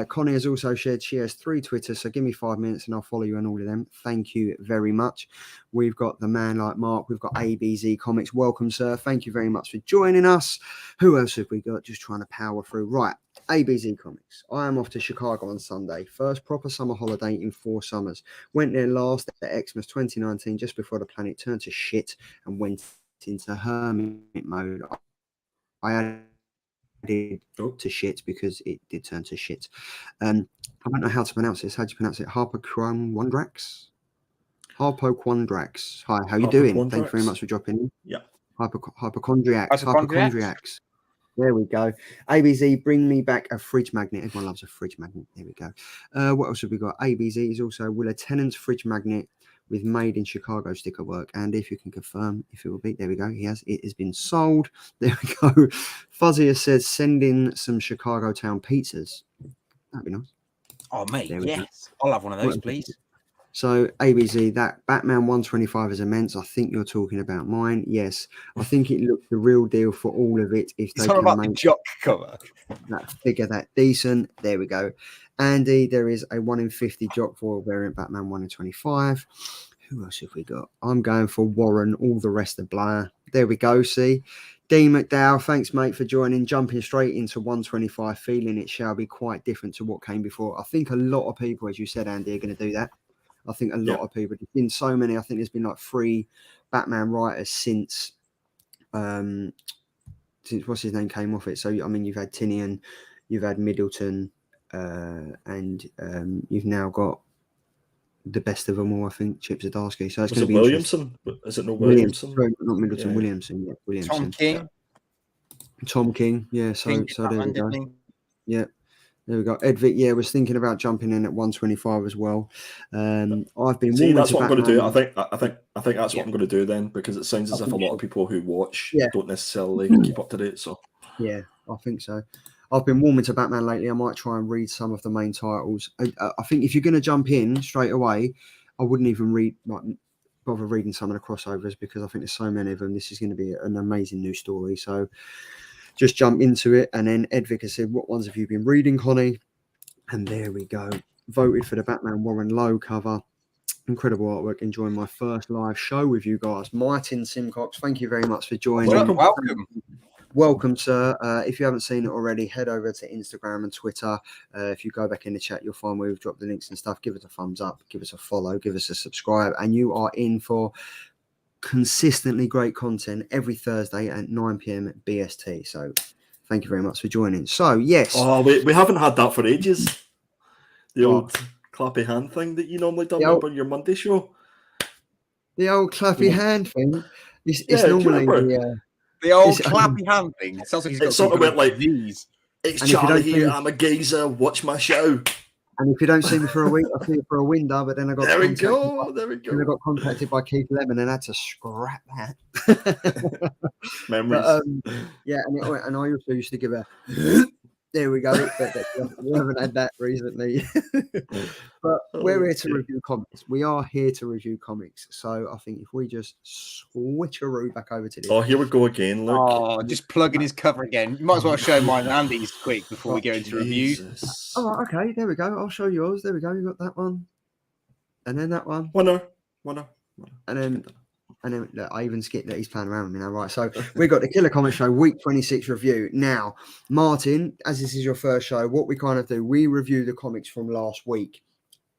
Speaker 1: Connie has also shared she has 3 Twitters, so give me 5 minutes and I'll follow you on all of them. Thank you very much. We've got the man like Mark. We've got ABZ Comics. Welcome, sir. Thank you very much for joining us. Who else have we got? Just trying to power through. Right. ABZ Comics. I am off to Chicago on Sunday. First proper summer holiday in 4 summers. Went there last at Xmas 2019, just before the planet turned to shit and went into hermit mode. I added to shit because it did turn to shit. I don't know how to pronounce this. How do you pronounce it? Harpoquandrax? Harpoquandrax. Hi, how you doing? Thank you very much for dropping in.
Speaker 4: Yeah.
Speaker 1: Hypochondriacs. There we go. ABZ, bring me back a fridge magnet. Everyone loves a fridge magnet. There we go. What else have we got? ABZ is also Will a Tennant's fridge magnet with made in Chicago sticker work. And if you can confirm if it will be, there we go. It has been sold. There we go. Fuzzy has said, send in some Chicago town pizzas. That'd be nice.
Speaker 2: Oh, mate, yes. I'll have one of those, please.
Speaker 1: So, ABZ, that Batman 125 is immense. I think you're talking about mine. Yes. I think it looks the real deal for all of it. If they can make
Speaker 2: the jock cover.
Speaker 1: That figure that decent. There we go. Andy, there is a 1 in 50 jock foil variant Batman 1 in 25. Who else have we got? I'm going for Warren. All the rest are Blair. There we go. See? Dean McDowell, thanks, mate, for joining. Jumping straight into 125, feeling it shall be quite different to what came before. I think a lot of people, as you said, Andy, are going to do that. I think a lot of people. There's been so many. I think there's been like 3 Batman writers since what's his name came off it. So I mean, you've had Tinian, you've had Middleton, and you've now got the best of them all. I think Chip Zdarsky. So it's going to be
Speaker 4: Williamson. Is it not Williamson?
Speaker 1: Not Middleton. Yeah. Williamson. Yeah, Williamson.
Speaker 2: Tom King.
Speaker 1: Tom King. Yeah. So there we go. Yeah. There we go. Edvic, yeah, was thinking about jumping in at 125 as well. I've been.
Speaker 4: See, that's what I'm going to do. I think that's what I'm going to do then, because it sounds as if a lot of people who watch don't necessarily keep up to date. So
Speaker 1: yeah, I think so. I've been warming to Batman lately. I might try and read some of the main titles. I think if you're going to jump in straight away, I wouldn't even bother reading some of the crossovers, because I think there's so many of them. This is going to be an amazing new story. So just jump into it. And then Edvic has said, what ones have you been reading, Connie? And there we go. Voted for the Batman Warren Lowe cover. Incredible artwork. Enjoying my first live show with you guys. Martin Simcox, thank you very much for joining. Welcome, sir. If you haven't seen it already, head over to Instagram and Twitter. If you go back in the chat, you'll find where we've dropped the links and stuff. Give us a thumbs up, give us a follow, give us a subscribe, and you are in for consistently great content every Thursday at 9 p.m. BST. So thank you very much for joining. So yes.
Speaker 4: Oh, we haven't had that for ages. The old clappy hand thing that you normally do on your Monday show.
Speaker 1: The old clappy hand thing. It's normally
Speaker 2: the old clappy hand thing. It sounds like
Speaker 4: it's sort of went like these. It's Charlie here. I'm a geezer. Watch my show.
Speaker 1: And if you don't see me for a week, I'll see you for a window. But then I got
Speaker 4: there we go.
Speaker 1: Then I got contacted by Keith Lemon and had to scrap that.
Speaker 4: Memories.
Speaker 1: But, yeah, and I also used to give a. There we go. We haven't had that recently. But we're here to review comics. We are here to review comics. So I think if we just switcheroo back over to this.
Speaker 4: Oh, here we go again. Look.
Speaker 2: Oh, just plugging his cover again. You might as well show mine and Andy's quick before we go into reviews.
Speaker 1: Oh, okay. There we go. I'll show yours. There we go. You got that one. And then that one.
Speaker 4: Winner.
Speaker 1: And then look, I even skipped that he's playing around with me now. Right, so we got the Killer Comic Show week 26 review. Now, Martin, as this is your first show, what we kind of do, we review the comics from last week,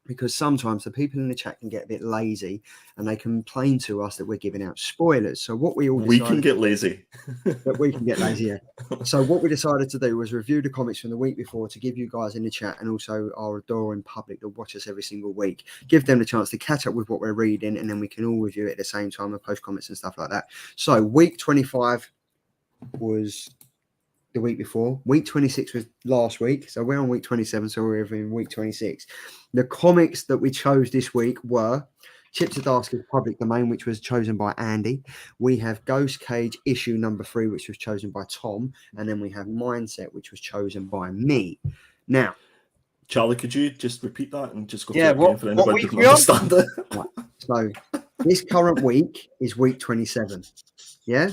Speaker 1: because sometimes the people in the chat can get a bit lazy and they complain to us that we're giving out spoilers. So what we
Speaker 4: can get lazy.
Speaker 1: But we can get lazy, yeah. So what we decided to do was review the comics from the week before to give you guys in the chat, and also our adoring public that watch us every single week, give them the chance to catch up with what we're reading, and then we can all review it at the same time and post comments and stuff like that. So week 25 was the week before. Week 26 was last week. So we're on week 27. So we're in week 26. The comics that we chose this week were Chip Zdarsky's Public Domain, which was chosen by Andy. We have Ghost Cage issue number 3, which was chosen by Tom. And then we have Mindset, which was chosen by me. Now,
Speaker 4: Charlie, could you just repeat that and just go
Speaker 2: Yeah,
Speaker 4: through it again for anybody
Speaker 2: week
Speaker 4: who doesn't
Speaker 2: we on?
Speaker 4: understand it?
Speaker 1: right, so this current week is week 27. Yeah?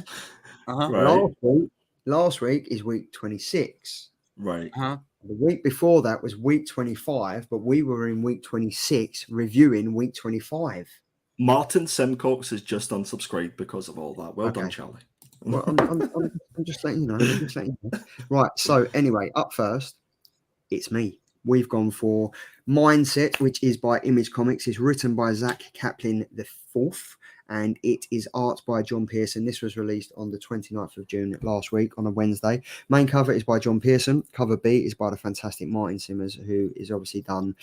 Speaker 2: Uh-huh.
Speaker 4: Right.
Speaker 1: Last week is week 26.
Speaker 4: Right.
Speaker 2: Uh-huh.
Speaker 1: The week before that was week 25, but we were in week 26 reviewing week 25.
Speaker 4: Martin Simcox has just unsubscribed because of all that. Well done,
Speaker 1: Okay.
Speaker 4: Charlie.
Speaker 1: Well, I'm just letting you know. I'm just letting you know. Right. So anyway, up first, it's me. We've gone for Mindset, which is by Image Comics. It's written by Zack Kaplan IV, and it is art by John Pearson. This was released on the 29th of June last week on a Wednesday. Main cover is by John Pearson. Cover B is by the fantastic Martin Simmers, who is obviously done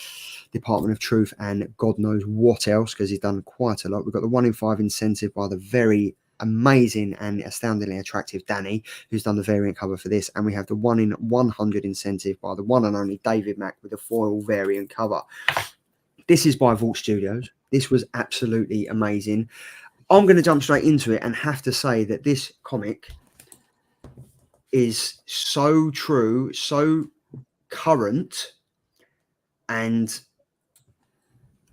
Speaker 1: Department of Truth and God knows what else, because he's done quite a lot. We've got the 1 in 5 incentive by the very amazing and astoundingly attractive Danny, who's done the variant cover for this, and we have the 1 in 100 incentive by the one and only David Mack with the foil variant cover. This is by Vault Studios. This was absolutely amazing. I'm going to jump straight into it and have to say that this comic is so true, so current, and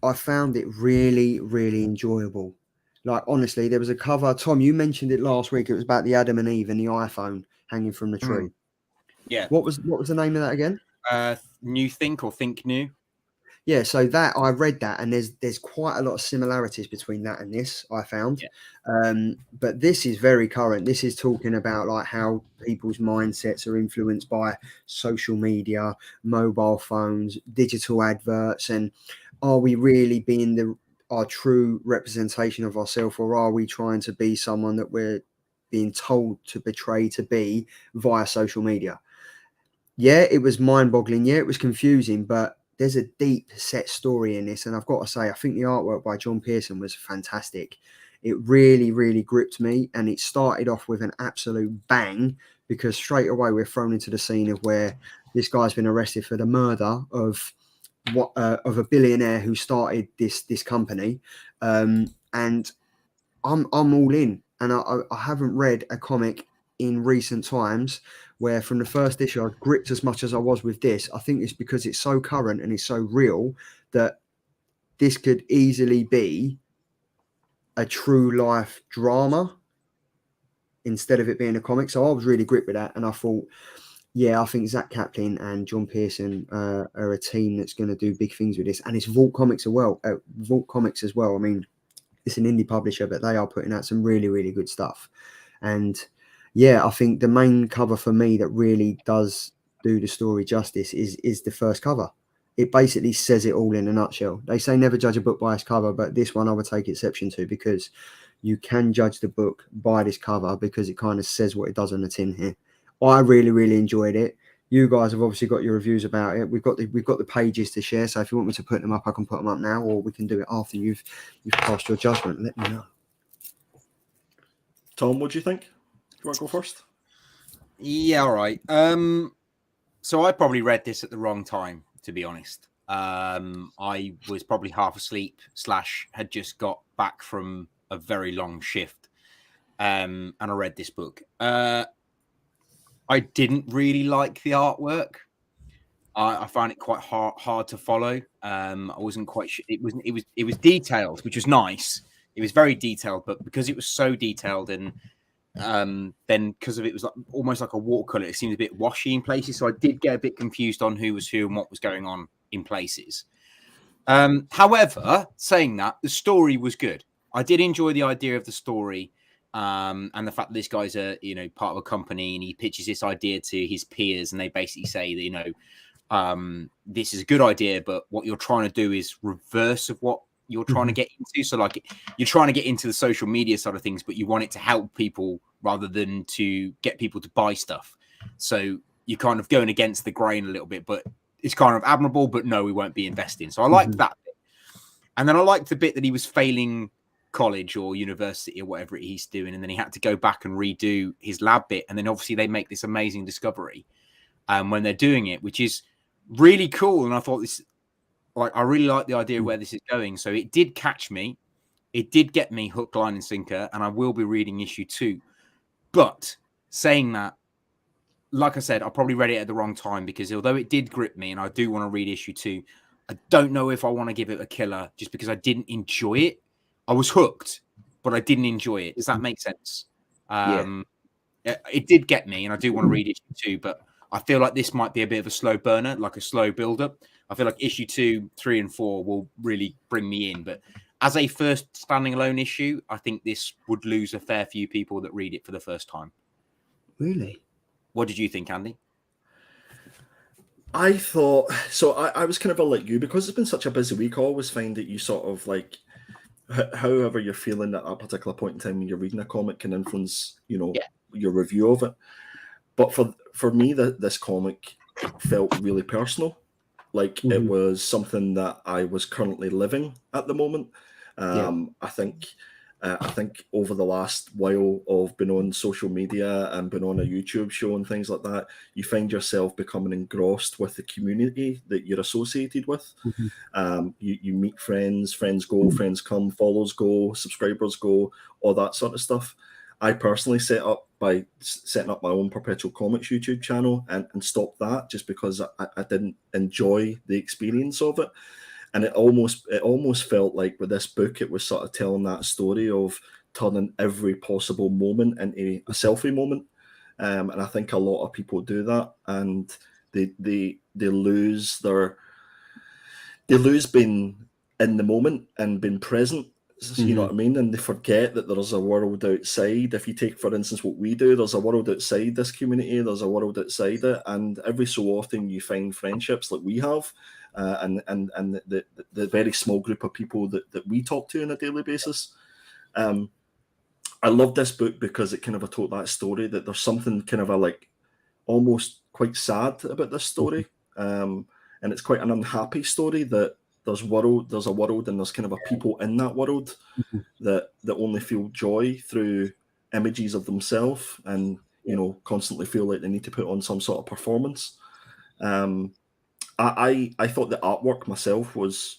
Speaker 1: I found it really, really enjoyable. Like, honestly, there was a cover. Tom, you mentioned it last week. It was about the Adam and Eve and the iPhone hanging from the tree.
Speaker 2: Yeah.
Speaker 1: What was the name of that again?
Speaker 2: New Think or Think New.
Speaker 1: Yeah, so that I read that, and there's quite a lot of similarities between that and this, I found.
Speaker 2: Yeah.
Speaker 1: But this is very current. This is talking about like how people's mindsets are influenced by social media, mobile phones, digital adverts, and are we really being our true representation of ourselves, or are we trying to be someone that we're being told to betray to be via social media? Yeah, it was mind-boggling. Yeah, it was confusing, but there's a deep set story in this, and I've got to say, I think the artwork by John Pearson was fantastic. It really, really gripped me, and it started off with an absolute bang, because straight away we're thrown into the scene of where this guy's been arrested for the murder of a billionaire who started this company, and I'm all in. And I haven't read a comic in recent times where from the first issue I gripped as much as I was with this. I think it's because it's so current and it's so real that this could easily be a true life drama instead of it being a comic. So I was really gripped with that, and I thought, yeah, I think Zack Kaplan and John Pearson are a team that's going to do big things with this. And it's Vault Comics as well. I mean, it's an indie publisher, but they are putting out some really, really good stuff. And yeah, I think the main cover for me that really does do the story justice is the first cover. It basically says it all in a nutshell. They say never judge a book by its cover, but this one I would take exception to, because you can judge the book by this cover because it kind of says what it does on the tin here. I really, really enjoyed it. You guys have obviously got your reviews about it. We've got the pages to share. So if you want me to put them up, I can put them up now, or we can do it after you've passed your judgment. Let me know.
Speaker 4: Tom, what do you think? Do you want to go first?
Speaker 2: Yeah, all right. So I probably read this at the wrong time, to be honest. I was probably half asleep / had just got back from a very long shift, and I read this book. I didn't really like the artwork. I found it quite hard to follow. I wasn't quite sure. It was detailed, which was nice. It was very detailed, but because it was so detailed, and then because of it was like almost like a watercolor, it seemed a bit washy in places. So I did get a bit confused on who was who and what was going on in places. However, saying that, the story was good. I did enjoy the idea of the story. And the fact that this guy's part of a company, and he pitches this idea to his peers, and they basically say that, this is a good idea, but what you're trying to do is reverse of what you're trying to get into. So like you're trying to get into the social media side of things, but you want it to help people rather than to get people to buy stuff. So you're kind of going against the grain a little bit, but it's kind of admirable, but no, we won't be investing. So I liked that bit. And then I liked the bit that he was failing college or university or whatever he's doing, and then he had to go back and redo his lab bit, and then obviously they make this amazing discovery when they're doing it, which is really cool. And I thought this, like, I really like the idea of where this is going. So it did catch me, it did get me hook, line, and sinker, and I will be reading issue 2. But saying that, like I said, I probably read it at the wrong time, because although it did grip me and I do want to read issue 2, I don't know if I want to give it a killer just because I didn't enjoy it. I was hooked, but I didn't enjoy it. Does that make sense? It did get me, and I do want to read issue 2, but I feel like this might be a bit of a slow burner, like a slow build-up. I feel like issue 2, 3, and 4 will really bring me in. But as a first standing alone issue, I think this would lose a fair few people that read it for the first time.
Speaker 1: Really?
Speaker 2: What did you think, Andy?
Speaker 4: I thought, so I was kind of like you, because it's been such a busy week. I always find that you sort of like, however you're feeling at a particular point in time when you're reading a comic can influence, your review of it. But for me, this comic felt really personal. Like it was something that I was currently living at the moment. I think over the last while of being on social media and being on a YouTube show and things like that, you find yourself becoming engrossed with the community that you're associated with. You meet friends go, friends come, follows go, subscribers go, all that sort of stuff. I personally set up by setting up my own Perpetual Comics YouTube channel and stopped that just because I didn't enjoy the experience of it. And it almost felt like with this book, it was sort of telling that story of turning every possible moment into a selfie moment. And I think a lot of people do that, and they lose being in the moment and being present. You know what I mean? And they forget that there's a world outside. If you take, for instance, what we do, there's a world outside this community, there's a world outside it. And every so often you find friendships like we have, and the very small group of people that we talk to on a daily basis. I love this book because it kind of told that story, that there's something kind of almost quite sad about this story. And it's quite an unhappy story that there's a world and there's kind of a people in that world that only feel joy through images of themselves and, constantly feel like they need to put on some sort of performance. I thought the artwork myself was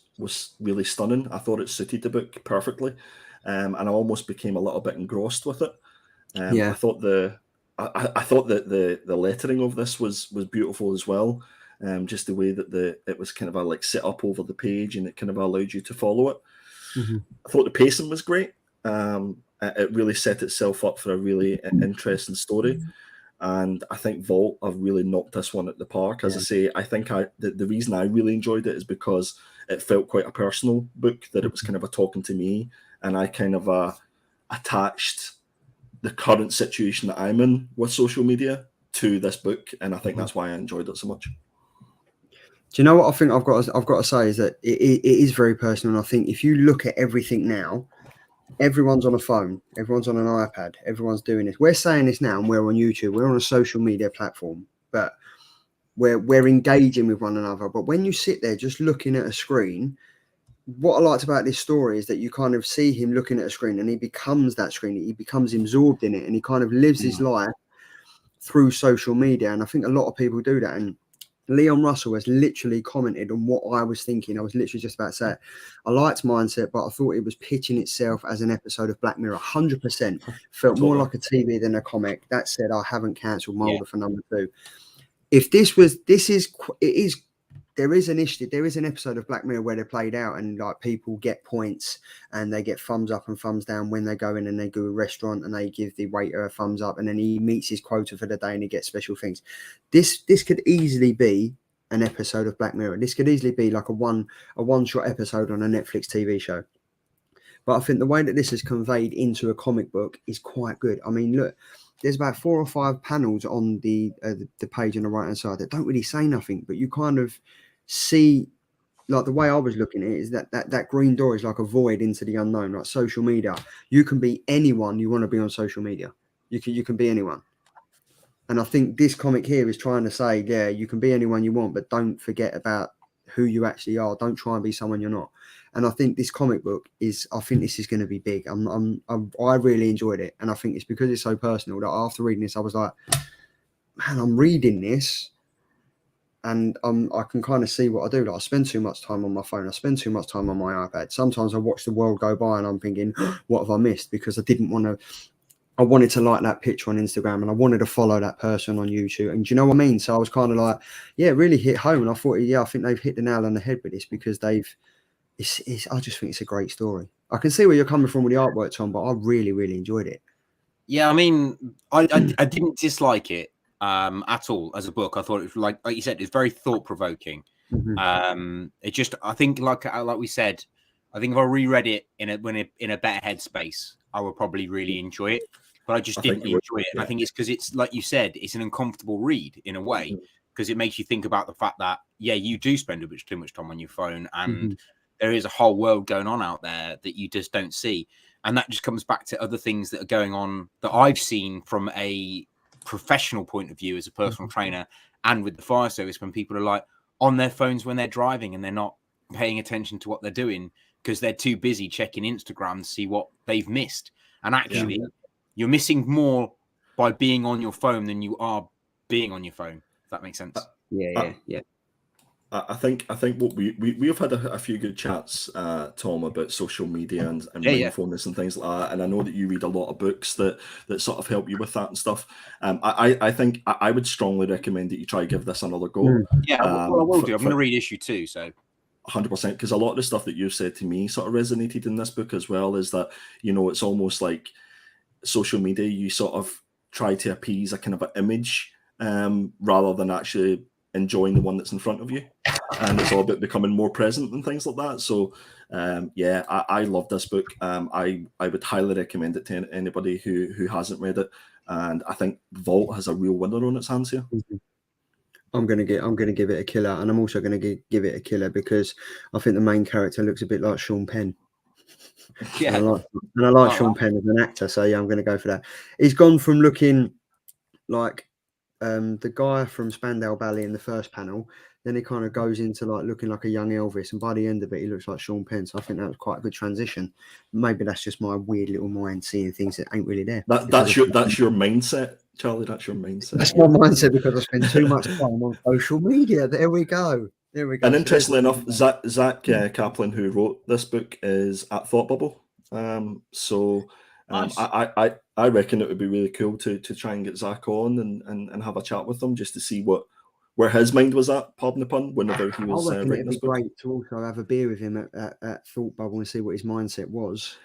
Speaker 4: really stunning. I thought it suited the book perfectly. And I almost became a little bit engrossed with it. I thought I thought that the lettering of this was beautiful as well. Just the way that it was kind of set up over the page, and it kind of allowed you to follow it. I thought the pacing was great. It really set itself up for a really interesting story. And I think Vault have really knocked this one at the park. As I say, I think the reason I really enjoyed it is because it felt quite a personal book, that it was kind of talking to me, and I kind of attached the current situation that I'm in with social media to this book, and I think that's why I enjoyed it so much.
Speaker 1: Do you know what I think I've got to say is that it is very personal. And I think if you look at everything now, everyone's on a phone, everyone's on an iPad, everyone's doing this. We're saying this now, and we're on YouTube, we're on a social media platform, but we're engaging with one another. But when you sit there just looking at a screen, what I liked about this story is that you kind of see him looking at a screen, and he becomes that screen. He becomes absorbed in it, and he kind of lives his life through social media. And I think a lot of people do that. And Leon Russell has literally commented on what I was thinking. I was literally just about to say it. I liked Mindset, but I thought it was pitching itself as an episode of Black Mirror. 100% felt more like a TV than a comic. That said, I haven't cancelled Mulder for number 2. If there is an episode of Black Mirror where they're played out, and people get points and they get thumbs up and thumbs down when they go in and they go to a restaurant and they give the waiter a thumbs up, and then he meets his quota for the day and he gets special things. This could easily be an episode of Black Mirror. This could easily be like a one-shot episode on a Netflix TV show. But I think the way that this is conveyed into a comic book is quite good. I mean, look, there's about 4 or 5 panels on the page on the right-hand side that don't really say nothing, but you kind of see, like, the way I was looking at it is that green door is like a void into the unknown, like social media. You can be anyone you want to be on social media. You can be anyone. And I think this comic here is trying to say, yeah, you can be anyone you want, but don't forget about who you actually are. Don't try and be someone you're not. And I think this comic book I think this is going to be big. I really enjoyed it. And I think it's because it's so personal that after reading this, I was like, man, I'm reading this and I can kind of see what I do. Like, I spend too much time on my phone. I spend too much time on my iPad. Sometimes I watch the world go by and I'm thinking, what have I missed? Because I wanted to like that picture on Instagram and I wanted to follow that person on YouTube. And do you know what I mean? So I was kind of like, yeah, it really hit home. And I thought, yeah, I think they've hit the nail on the head with this because I just think it's a great story. I can see where you're coming from with the artwork, Tom, but I really, really enjoyed it.
Speaker 2: Yeah, I mean, I didn't dislike it at all as a book. I thought it was like you said, it's very thought provoking. It just, I think, like we said, I think if I reread it in a better headspace, I would probably really enjoy it. But I just didn't enjoy it, and I think it's because it's like you said, it's an uncomfortable read in a way because it makes you think about the fact that you do spend a bit too much time on your phone, and there is a whole world going on out there that you just don't see. And that just comes back to other things that are going on that I've seen from a professional point of view as a personal trainer and with the fire service, when people are like on their phones when they're driving and they're not paying attention to what they're doing because they're too busy checking Instagram to see what they've missed. And actually, you're missing more by being on your phone than you are being on your phone. If that makes sense.
Speaker 1: Yeah.
Speaker 4: I think what we've had a few good chats, Tom, about social media and mindfulness and things like that. And I know that you read a lot of books that sort of help you with that and stuff. I think I would strongly recommend that you try to give this another go.
Speaker 2: Yeah, well, I will do. I'm going to read issue 2, so
Speaker 4: 100%, because a lot of the stuff that you've said to me sort of resonated in this book as well. Is that, you know, it's almost like social media. You sort of try to appease a kind of an image rather than actually enjoying the one that's in front of you, and it's all about becoming more present and things like that. So I love this book. I would highly recommend it to anybody who hasn't read it, and I think Vault has a real winner on its hands here.
Speaker 1: I'm gonna give it a killer, and I'm also gonna give it a killer because I think the main character looks a bit like Sean Penn.
Speaker 2: yeah,
Speaker 1: and I like Sean Penn as an actor, so yeah, I'm gonna go for that. He's gone from looking like the guy from Spandau Ballet in the first panel, then he kind of goes into like looking like a young Elvis, and by the end of it he looks like Sean Penn. So I think that was quite a good transition. Maybe that's just my weird little mind seeing things that ain't really there.
Speaker 4: That's your mindset, Charlie. That's your mindset.
Speaker 1: That's my mindset because I spend too much time on social media. There we go.
Speaker 4: And interestingly enough, Zack Kaplan, who wrote this book, is at Thought Bubble.
Speaker 2: Nice.
Speaker 4: I reckon it would be really cool to try and get Zack on and have a chat with him just to see where his mind was at, pardon the pun, whenever he was writing this book.
Speaker 1: Great to also have a beer with him at Thought Bubble and see what his mindset was.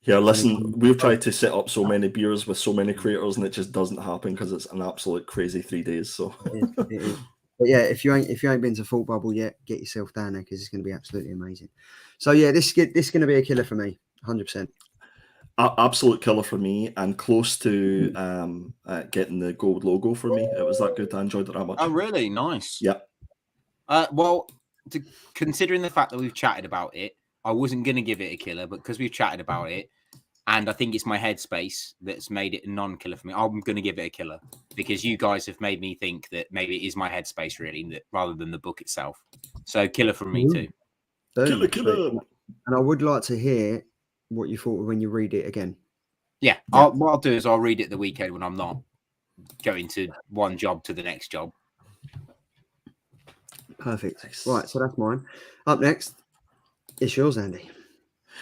Speaker 4: Yeah, listen, we've tried to set up so many beers with so many creators, and it just doesn't happen because it's an absolute crazy 3 days. So,
Speaker 1: it is. But yeah, if you ain't been to Thought Bubble yet, get yourself down there because it's going to be absolutely amazing. So yeah, this is going to be a killer for me, 100%.
Speaker 4: Absolute killer for me, and close to getting the gold logo for me. It was that good. I enjoyed it that much.
Speaker 2: Oh, really? Nice.
Speaker 4: Yeah.
Speaker 2: Well, considering the fact that we've chatted about it, I wasn't going to give it a killer, but because we've chatted about it, and I think it's my headspace that's made it a non-killer for me, I'm going to give it a killer because you guys have made me think that maybe it is my headspace really, rather than the book itself. So killer from me too.
Speaker 4: Killer.
Speaker 1: And I would like to hear what you thought when you read it again.
Speaker 2: Yeah. What I'll do is I'll read it the weekend when I'm not going to one job to the next job.
Speaker 1: Perfect. Right, so that's mine. Up next, it's yours, Andy.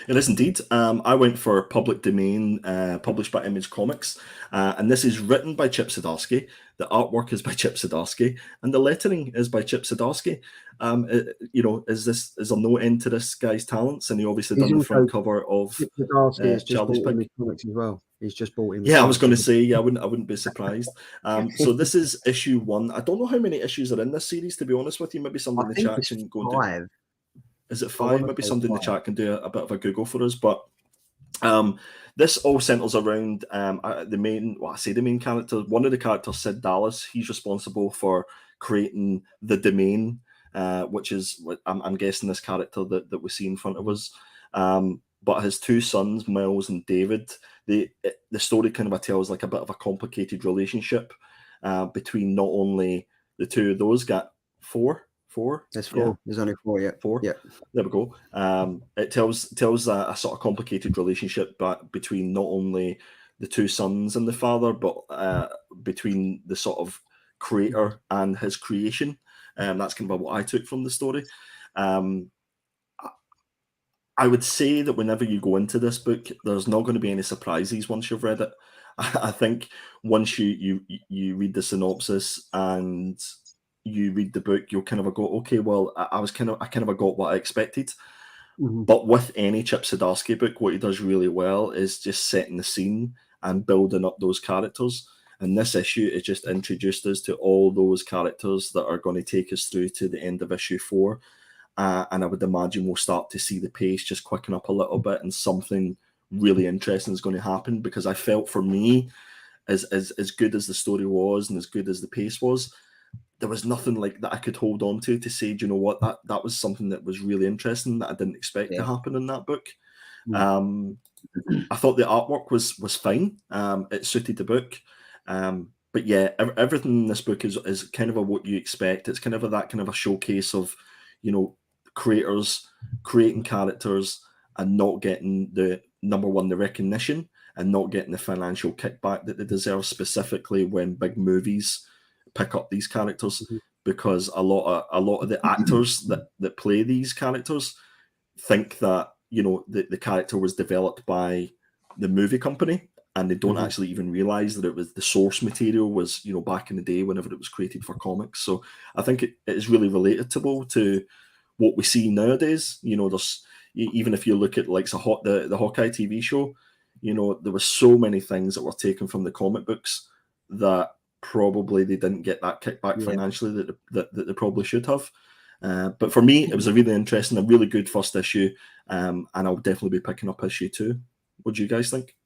Speaker 4: It is indeed. I went for Public Domain, published by Image Comics, and this is written by Chip Zdarsky. The artwork is by Chip Zdarsky, and the lettering is by Chip Zdarsky. Is there no end to this guy's talents? And he obviously done the front cover of
Speaker 1: Chip Zdarsky has just
Speaker 4: Charlie's
Speaker 1: bought
Speaker 4: Pig.
Speaker 1: Image Comics as well. He's just bought him.
Speaker 4: Yeah, I was going to say, I wouldn't be surprised. So this is issue 1. I don't know how many issues are in this series, to be honest with you. Maybe somebody in the chat can go do. Is it 5? Maybe somebody in the chat can do a bit of a Google for us. But this all centers around the main character. One of the characters, Sid Dallas. He's responsible for creating the domain, which is I'm guessing this character that we see in front of us. But his 2 sons, Miles and David, the story kind of tells like a bit of a complicated relationship between not only the 2 of those, got 4 4.
Speaker 1: There's 4.
Speaker 4: Yeah.
Speaker 1: There's only 4 yet.
Speaker 4: 4.
Speaker 1: Yeah.
Speaker 4: There we go. It tells a sort of complicated relationship between not only the two sons and the father, but between the sort of creator and his creation. That's kind of what I took from the story. I would say that whenever you go into this book, there's not going to be any surprises once you've read it. I think once you read the synopsis and you read the book, you'll kind of go, okay, well, I kind of got what I expected.
Speaker 1: Mm-hmm.
Speaker 4: But with any Chip Zdarsky book, what he does really well is just setting the scene and building up those characters. And this issue is just introduced us to all those characters that are going to take us through to the end of issue 4. And I would imagine we'll start to see the pace just quicken up a little bit, and something really interesting is going to happen, because I felt, for me, as good as the story was and as good as the pace was, there was nothing like that I could hold on to say, do you know what, that was something that was really interesting that I didn't expect to happen in that book. I thought the artwork was fine. It suited the book. But yeah, everything in this book is kind of what you expect. It's kind of that kind of a showcase of, creators creating characters and not getting the recognition and not getting the financial kickback that they deserve, specifically when big movies pick up these characters, because a lot of the actors that play these characters think that the character was developed by the movie company, and they don't actually even realize that it was the source material was back in the day whenever it was created for comics. So I think it is really relatable to what we see nowadays. There's, even if you look at like the Hawkeye TV show, there were so many things that were taken from the comic books that probably they didn't get that kickback financially that they probably should have. But for me, it was a really interesting, a really good first issue, and I'll definitely be picking up issue 2. What do you guys think?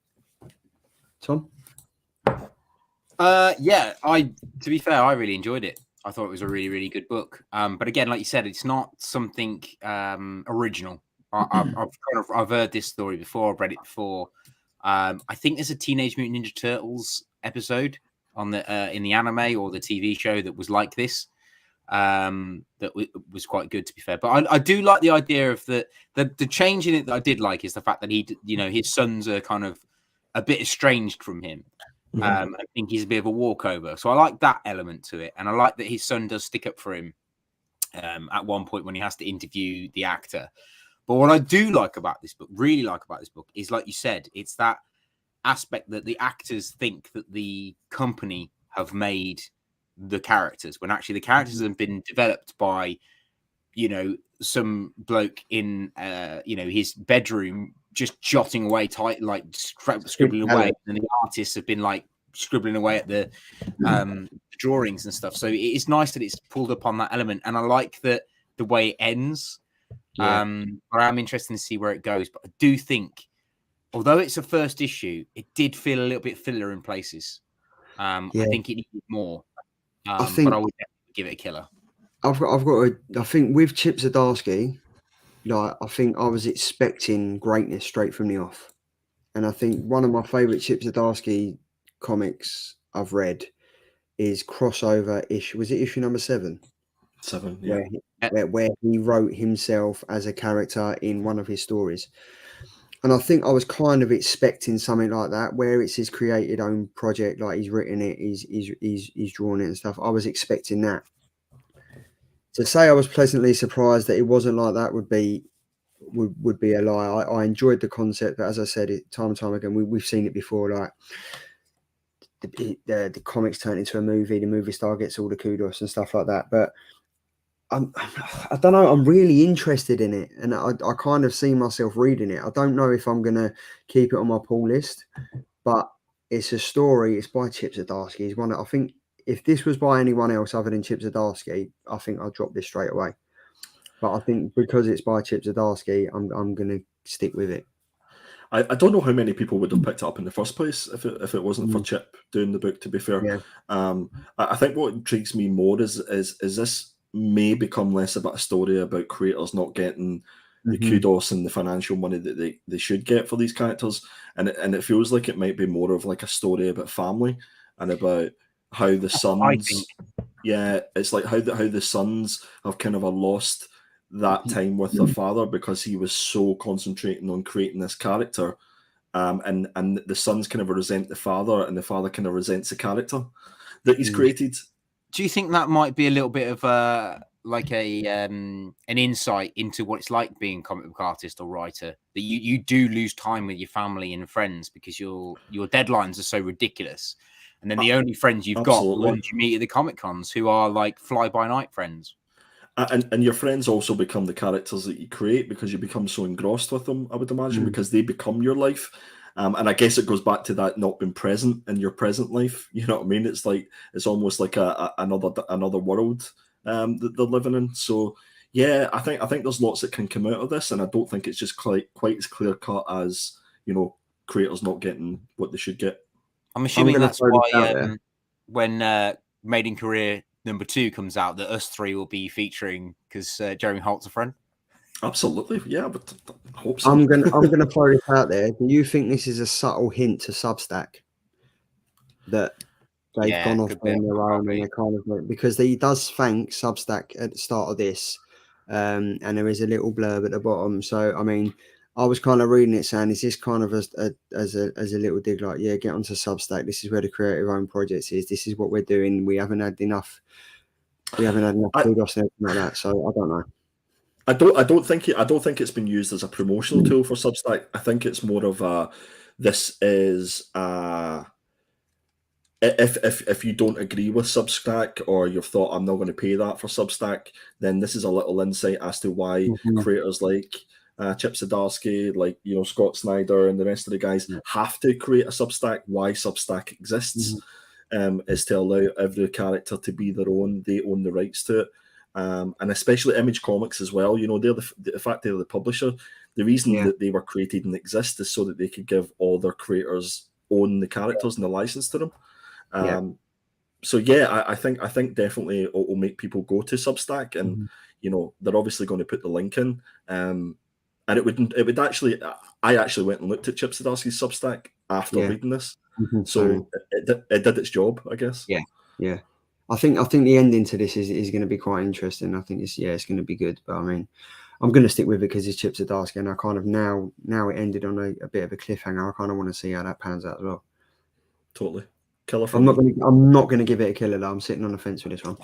Speaker 1: Tom?
Speaker 2: Yeah, to be fair, I really enjoyed it. I thought it was a really, really good book. But again, like you said, it's not something original. I've heard this story before. I've read it before. I think there's a Teenage Mutant Ninja Turtles episode on the in the anime or the TV show that was like this. That was quite good, to be fair. But I do like the idea of the change in it that I did like is the fact that his sons are kind of a bit estranged from him. I think he's a bit of a walkover. So I like that element to it. And I like that his son does stick up for him at one point when he has to interview the actor. But what I do like about this book, really like about this book, is, like you said, it's that aspect that the actors think that the company have made the characters, when actually the characters have been developed by, some bloke in, his bedroom just jotting away, like scribbling away, and the artists have been like scribbling away at the drawings and stuff. So it's nice that it's pulled up on that element, and I like that the way it ends. But I'm interested to see where it goes. But I do think, although it's a first issue, it did feel a little bit filler in places. I think it needed more. But I would definitely give it a killer.
Speaker 1: I think with Chip Zdarsky, like, I think I was expecting greatness straight from the off. And I think one of my favourite Chip Zdarsky comics I've read is crossover issue. Was it issue number 7?
Speaker 4: 7, yeah.
Speaker 1: Where he wrote himself as a character in one of his stories. And I think I was kind of expecting something like that, where it's his created own project, like he's written it, he's drawn it and stuff. I was expecting that. To say I was pleasantly surprised that it wasn't like that would be a lie. I enjoyed the concept, but as I said, time and time again, we've seen it before. Like the comics turn into a movie, the movie star gets all the kudos and stuff like that. But I don't know. I'm really interested in it, and I kind of see myself reading it. I don't know if I'm gonna keep it on my pull list, but it's a story. It's by Chip Zdarsky. He's one. I think if this was by anyone else other than Chip Zdarsky, I think I'd drop this straight away. But I think because it's by Chip Zdarsky, I'm gonna stick with it.
Speaker 4: I don't know how many people would have picked it up in the first place if it wasn't for Chip doing the book. To be fair, I think what intrigues me more is this may become less about a story about creators not getting the kudos and the financial money that they should get for these characters, and it feels like it might be more of like a story about family and about how the sons Yeah, it's like how the sons have kind of lost that time with their father because he was so concentrating on creating this character, and the sons kind of resent the father, and the father kind of resents the character that he's created.
Speaker 2: Do you think that might be a little bit of an insight into what it's like being a comic book artist or writer? That you do lose time with your family and friends because your deadlines are so ridiculous, and then the only friends you've got are the ones you meet at the Comic Cons who are like fly by night friends.
Speaker 4: And your friends also become the characters that you create because you become so engrossed with them, I would imagine, because they become your life. And I guess it goes back to that not being present in your present life. You know what I mean? It's like it's almost like another world that they're living in. So yeah, I think there's lots that can come out of this, and I don't think it's just quite as clear cut as, you know, creators not getting what they should get.
Speaker 2: I'm assuming that's why when Made in Korea #2 comes out, that us three will be featuring because Jeremy Holt's a friend.
Speaker 4: Absolutely, yeah, but I hope so.
Speaker 1: I'm gonna throw this out there. Do you think this is a subtle hint to Substack that they've gone off on their own and they're kind of, because he does thank Substack at the start of this, and there is a little blurb at the bottom. So I mean, I was kind of reading it saying, is this kind of as a little dig, like, yeah, get onto Substack. This is where the creative own projects is. This is what we're doing. We haven't had enough kudos and everything like that. So I don't know.
Speaker 4: I don't think it's been used as a promotional tool for Substack. I think it's more of a, this is if you don't agree with Substack, or you've thought, I'm not going to pay that for Substack, then this is a little insight as to why creators like Chip Zdarsky, like, you know, Scott Snyder and the rest of the guys have to create a Substack. Why Substack exists is to allow every character to be their own. They own the rights to it. And especially Image Comics as well. You know, they're the fact they're the publisher. The reason that they were created and exist is so that they could give all their creators own the characters and the license to them. So yeah, I think definitely it will make people go to Substack, and you know, they're obviously going to put the link in. And it would actually, I actually went and looked at Chip Zdarsky's Substack after reading this, so it did its job, I guess.
Speaker 1: Yeah. I think the ending to this is going to be quite interesting. I think it's going to be good. But I mean, I'm going to stick with it because it's Chip Zdarsky, and I kind of now it ended on a bit of a cliffhanger. I kind of want to see how that pans out as well.
Speaker 4: Totally. Killer for
Speaker 1: I'm not going to give it a killer though. I'm sitting on the fence with this one.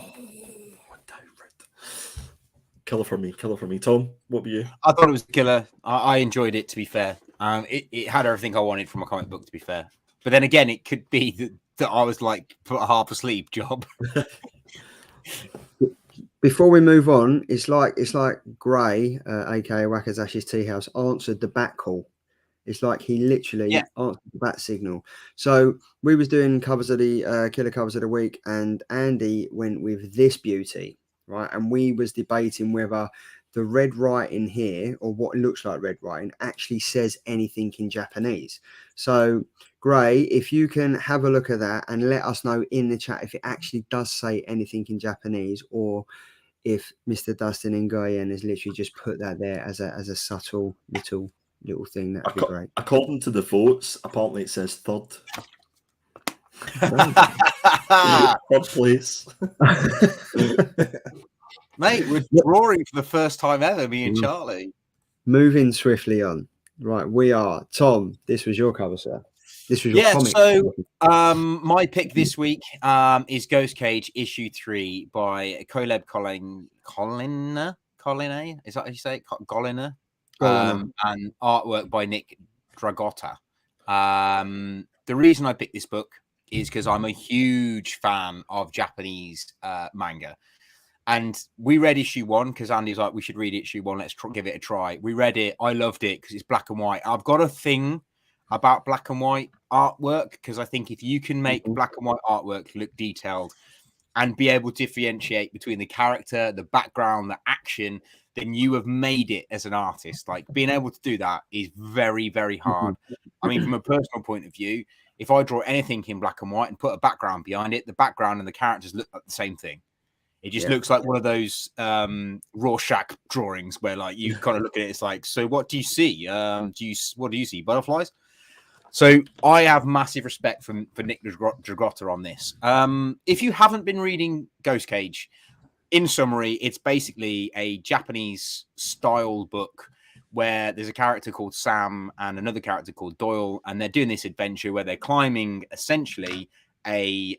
Speaker 4: Killer for me. Tom, what were you?
Speaker 2: I thought it was a killer. I enjoyed it, to be fair. It had everything I wanted from a comic book, to be fair. But then again, it could be that I was like put half asleep job.
Speaker 1: Before we move on, it's like Gray, aka Wakazashi's Tea House, answered the bat call. It's like he literally answered the bat signal. So we was doing covers of the killer covers of the week, and Andy went with this beauty, right? And we was debating whether the red writing here, or what looks like red writing, actually says anything in Japanese. So Gray, if you can have a look at that and let us know in the chat if it actually does say anything in Japanese, or if Mr. Dustin Nguyen has literally just put that there as a subtle little thing, that'd be great.
Speaker 4: According to the votes, apparently it says third. Third place.
Speaker 2: Mate, we're roaring for the first time ever, me and Charlie.
Speaker 1: Moving swiftly on. Right, we are. Tom, this was your cover, sir. This was your comic.
Speaker 2: So my pick this week is Ghost Cage issue 3 by Caleb Goellner. Is that how you say it? Goellner. And artwork by Nick Dragotta. The reason I picked this book is because I'm a huge fan of Japanese manga. And we read issue 1 because Andy's like, we should read issue 1. Let's give it a try. We read it. I loved it because it's black and white. I've got a thing about black and white artwork because I think if you can make black and white artwork look detailed and be able to differentiate between the character, the background, the action, then you have made it as an artist. Like, being able to do that is very, very hard. I mean, from a personal point of view, if I draw anything in black and white and put a background behind it, the background and the characters look like the same thing. It just looks like one of those Rorschach drawings where, like, you kind of look at it, it's like, so what do you see? What do you see? Butterflies? So I have massive respect for Nick Dragotta on this. If you haven't been reading Ghost Cage, in summary, it's basically a Japanese style book where there's a character called Sam and another character called Doyle, and they're doing this adventure where they're climbing essentially a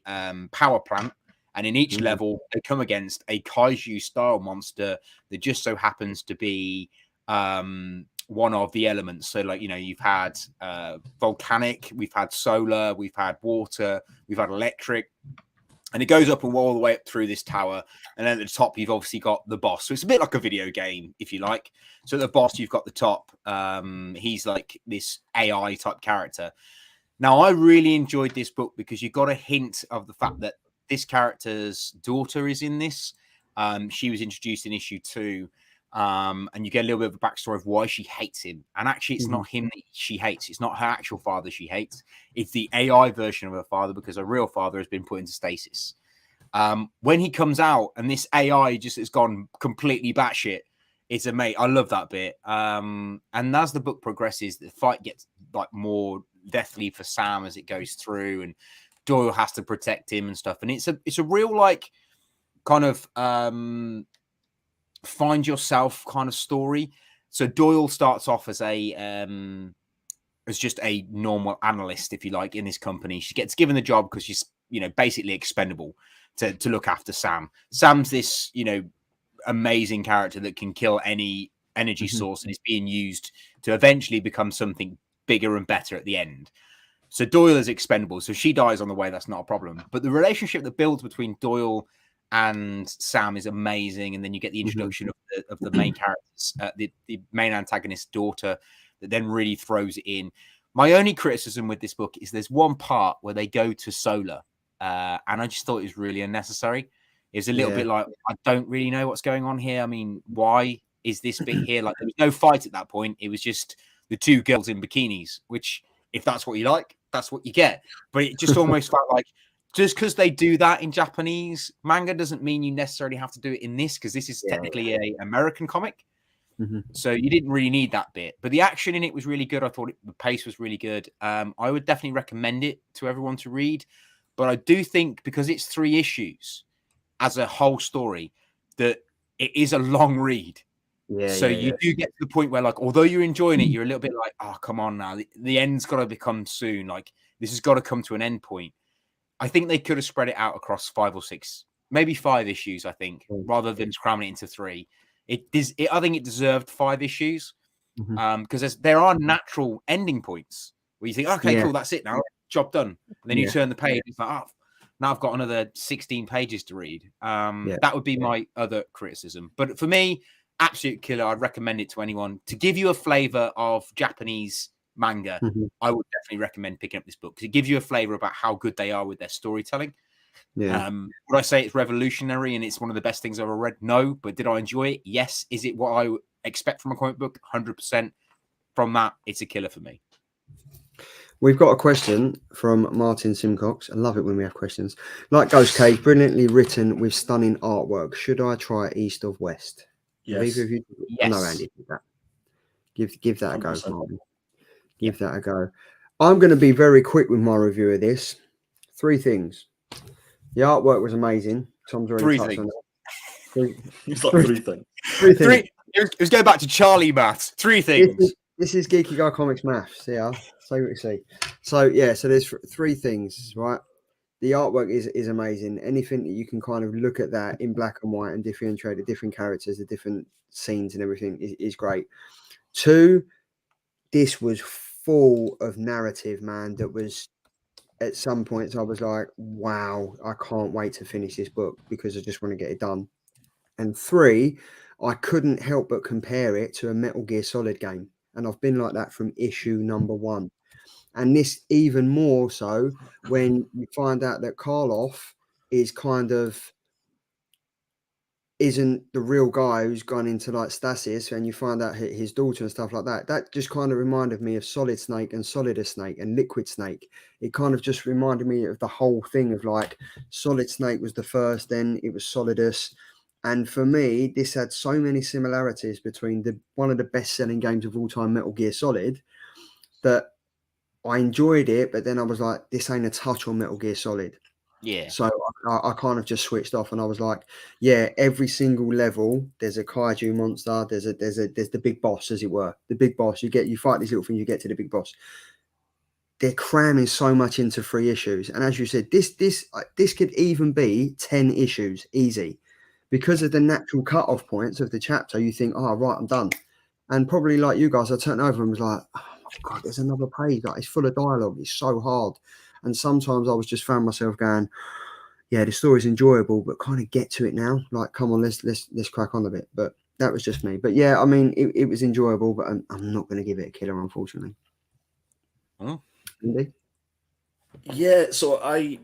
Speaker 2: power plant. And in each level, they come against a kaiju-style monster that just so happens to be one of the elements. So, like, you know, you've had volcanic, we've had solar, we've had water, we've had electric. And it goes up and all the way up through this tower. And then at the top, you've obviously got the boss. So it's a bit like a video game, if you like. So at the boss, you've got the top. He's like this AI type character. Now, I really enjoyed this book because you got a hint of the fact that this character's daughter is in this. She was introduced in issue 2. And you get a little bit of a backstory of why she hates him. And actually, it's not him that she hates. It's not her actual father she hates. It's the AI version of her father, because her real father has been put into stasis. When he comes out and this AI just has gone completely batshit, it's amazing. I love that bit. And as the book progresses, the fight gets like more deathly for Sam as it goes through, and Doyle has to protect him and stuff. And it's a real like kind of find yourself kind of story. So Doyle starts off as just a normal analyst, if you like, in this company. She gets given the job because she's, you know, basically expendable to look after Sam. Sam's this, you know, amazing character that can kill any energy source and is being used to eventually become something bigger and better at the end. So Doyle is expendable. So she dies on the way. That's not a problem. But the relationship that builds between Doyle and Sam is amazing. And then you get the introduction of the main characters, the main antagonist's daughter, that then really throws it in. My only criticism with this book is there's one part where they go to solar, and I just thought it was really unnecessary. It's a little bit like, I don't really know what's going on here. I mean, why is this bit here? Like, there was no fight at that point. It was just the two girls in bikinis, which, if that's what you like, that's what you get. But it just almost felt like, just because they do that in Japanese manga doesn't mean you necessarily have to do it in this, because this is technically an American comic. So you didn't really need that bit. But the action in it was really good. I thought the pace was really good. I would definitely recommend it to everyone to read. But I do think, because it's 3 issues as a whole story, that it is a long read. So you do get to the point where, like, although you're enjoying it, you're a little bit like, oh, come on now. The end's got to become soon. Like, this has got to come to an end point. I think they could have spread it out across 5 or 6, maybe 5 issues, I think, rather than cramming it into 3. I think it deserved 5 issues, because there are natural ending points where you think, okay, cool, that's it now, job done. And then you turn the page, it's like, oh, now I've got another 16 pages to read. That would be my other criticism. But for me, absolute killer. I'd recommend it to anyone. To give you a flavor of Japanese manga, I would definitely recommend picking up this book, because it gives you a flavor about how good they are with their storytelling. Would I say it's revolutionary and it's one of the best things I've ever read? No. But did I enjoy it? Yes. Is it what I expect from a comic book? 100%. From that, it's a killer for me.
Speaker 1: We've got a question from Martin Simcox. I love it when we have questions. Like Ghost Cage, brilliantly written with stunning artwork. Should I try East of West?
Speaker 4: Yes.
Speaker 1: Yes. No, Andy, did that. Give that a go,
Speaker 4: 100%.
Speaker 1: Martin. Give that a go. I'm going to be very quick with my review of this. 3 things. The artwork was amazing. Tom's already touched on that.
Speaker 4: It's like 3 things.
Speaker 1: 3 things.
Speaker 2: Let's go back to Charlie maths. 3 things.
Speaker 1: This is Geeky Guy Comics maths. Yeah, say what you see. So so there's 3 things, right? The artwork is amazing. Anything that you can kind of look at that in black and white and differentiate the different characters, the different scenes and everything is great. 2, this was full of narrative, man. That was, at some points I was like, wow, I can't wait to finish this book because I just want to get it done. And 3, I couldn't help but compare it to a Metal Gear Solid game. And I've been like that from issue number 1. And this even more so when you find out that Karloff is kind of isn't the real guy who's gone into like stasis, and you find out his daughter and stuff like that. That just kind of reminded me of Solid Snake and Solidus Snake and Liquid Snake. It kind of just reminded me of the whole thing of like Solid Snake was the first, then it was Solidus. And for me, this had so many similarities between one of the best-selling games of all time, Metal Gear Solid, that I enjoyed it, but then I was like, this ain't a touch on Metal Gear Solid.
Speaker 2: Yeah.
Speaker 1: So I kind of just switched off, and I was like, yeah, every single level there's a kaiju monster, there's the big boss, as it were. The big boss, you fight these little things, you get to the big boss. They're cramming so much into 3 issues. And as you said, this could even be 10 issues easy. Because of the natural cut-off points of the chapter, you think, oh, right, I'm done. And probably like you guys, I turned over and was like, oh my God, there's another page. Like, it's full of dialogue. It's so hard. And sometimes I was just found myself going, yeah, the story's enjoyable, but kind of get to it now. Like, come on, let's crack on a bit. But that was just me. But yeah, I mean, it was enjoyable, but I'm not going to give it a killer, unfortunately.
Speaker 2: Oh.
Speaker 1: Andy?
Speaker 4: Yeah, so I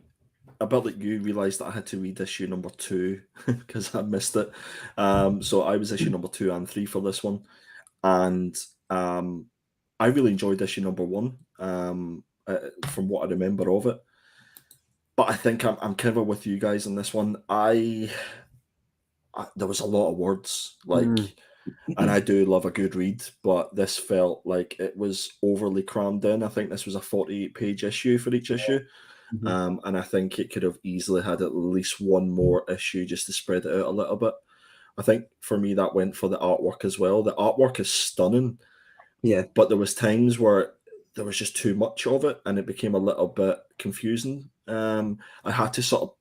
Speaker 4: bet that you realised that I had to read issue number 2 because I missed it. So I was issue number 2 and 3 for this one, and I really enjoyed issue number 1 from what I remember of it. But I think I'm kind of with you guys on this one. I there was a lot of words, like, and I do love a good read, but this felt like it was overly crammed in. I think this was a 48-page issue for each issue. And I think it could have easily had at least one more issue just to spread it out a little bit. I think for me that went for the artwork as well. The artwork is stunning,
Speaker 1: Yeah,
Speaker 4: but there was times where there was just too much of it and it became a little bit confusing. I had to sort of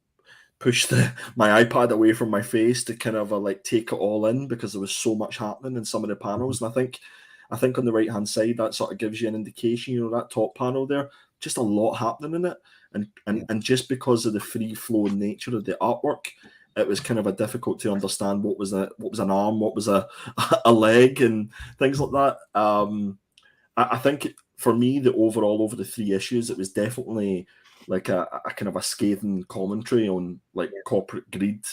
Speaker 4: push my iPad away from my face to kind of like take it all in because there was so much happening in some of the panels. And I think on the right hand side that sort of gives you an indication, you know, that top panel there, just a lot happening in it. And just because of the free flowing nature of the artwork, it was kind of difficult to understand what was an arm, what was a leg, and things like that. I think for me, the overall over the 3 issues, it was definitely like a kind of a scathing commentary on like corporate greed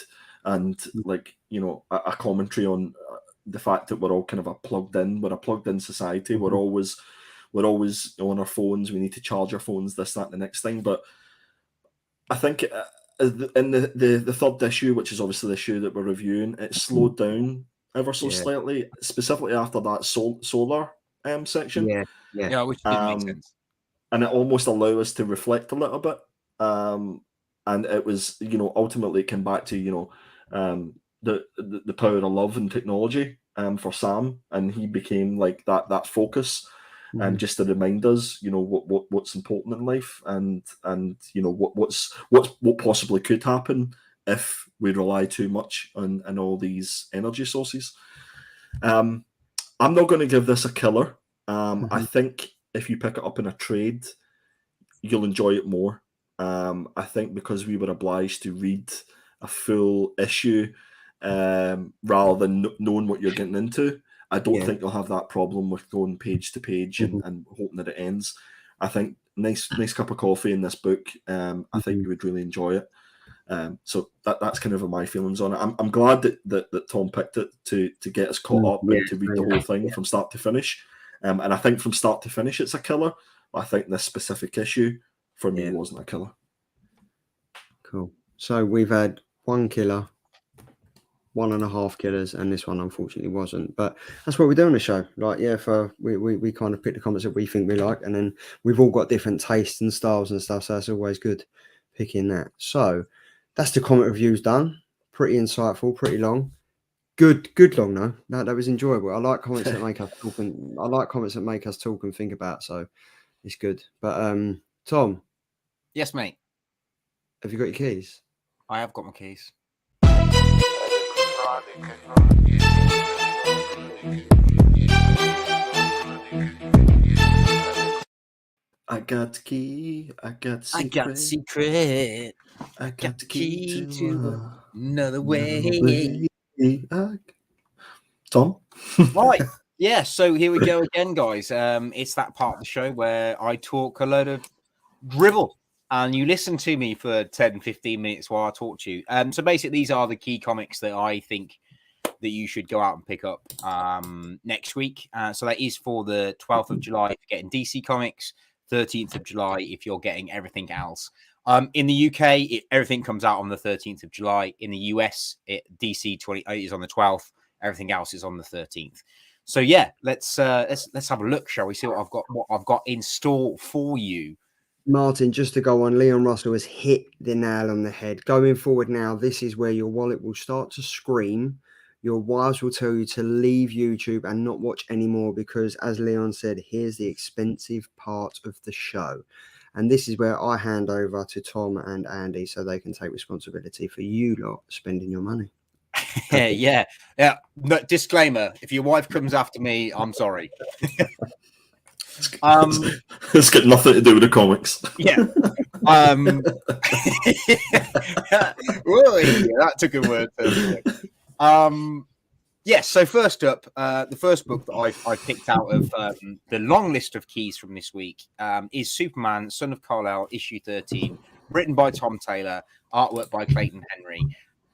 Speaker 4: and like, you know, a commentary on the fact that we're all kind of we're a plugged in society. We're always on our phones. We need to charge our phones, this, that, and the next thing. But I think in the third issue, which is obviously the issue that we're reviewing, it slowed down ever so slightly, specifically after that solar section.
Speaker 2: Yeah, which did make sense.
Speaker 4: And it almost allowed us to reflect a little bit. And it was, you know, ultimately it came back to, you know, the power of love and technology for Sam, and he became like that focus. And just to remind us, you know, what's important in life, and you know what possibly could happen if we rely too much on all these energy sources. I'm not going to give this a killer. I think if you pick it up in a trade, you'll enjoy it more. I think because we were obliged to read a full issue rather than knowing what you're getting into, I don't think you'll have that problem with going page to page and hoping that it ends. I think nice cup of coffee in this book. I think you would really enjoy it. So that's kind of my feelings on it. I'm glad that Tom picked it to get us caught up and to read the whole thing from start to finish. And I think from start to finish it's a killer. But I think this specific issue for me wasn't a killer. Cool.
Speaker 1: So we've had 1 killer, 1.5 killers, and this one unfortunately wasn't. But that's what we do on the show. Like, we kind of pick the comments that we think we like, and then we've all got different tastes and styles and stuff. So it's always good picking that. So that's the comment reviews done. Pretty insightful, pretty long. Good long though. No, that was enjoyable. I like comments that make us talk, and I like comments that make us talk and think about. So it's good. But Tom.
Speaker 2: Yes, mate.
Speaker 1: Have you got your keys?
Speaker 2: I have got my keys.
Speaker 4: I got the key. I got secret.
Speaker 2: I got secret.
Speaker 4: I got the key to
Speaker 2: another way.
Speaker 4: Tom?
Speaker 2: Right. Yeah, so here we go again, guys. It's that part of the show where I talk a load of drivel and you listen to me for 10, 15 minutes while I talk to you. So basically, these are the key comics that I think that you should go out and pick up next week. So that is for the 12th of July if you're getting DC Comics, 13th of July if you're getting everything else. In the UK, everything comes out on the 13th of July. In the US, DC 20 is on the 12th. Everything else is on the 13th. So yeah, let's have a look, shall we? See what I've got in store for you.
Speaker 1: Martin, just to go on, Leon Russell has hit the nail on the head. Going forward now, this is where your wallet will start to scream. Your wives will tell you to leave YouTube and not watch anymore because, as Leon said, here's the expensive part of the show. And this is where I hand over to Tom and Andy so they can take responsibility for you lot spending your money.
Speaker 2: Yeah. No, disclaimer: if your wife comes after me, I'm sorry.
Speaker 4: It's got nothing to do with the comics.
Speaker 2: Yeah. Whoa, that took a word. Yes. So first up, the first book that I picked out of the long list of keys from this week is Superman, Son of Kal-El, issue 13, written by Tom Taylor, artwork by Clayton Henry.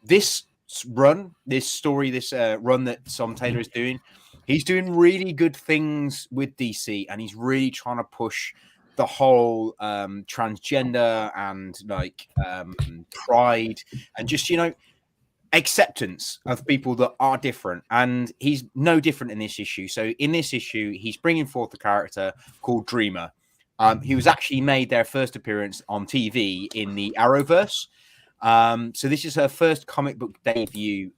Speaker 2: This run that Tom Taylor is doing, he's doing really good things with DC, and he's really trying to push the whole transgender and like pride and just, you know, acceptance of people that are different. And he's no different in this issue. So in this issue, he's bringing forth a character called Dreamer. He was actually made their first appearance on TV in the Arrowverse. So this is her first comic book debut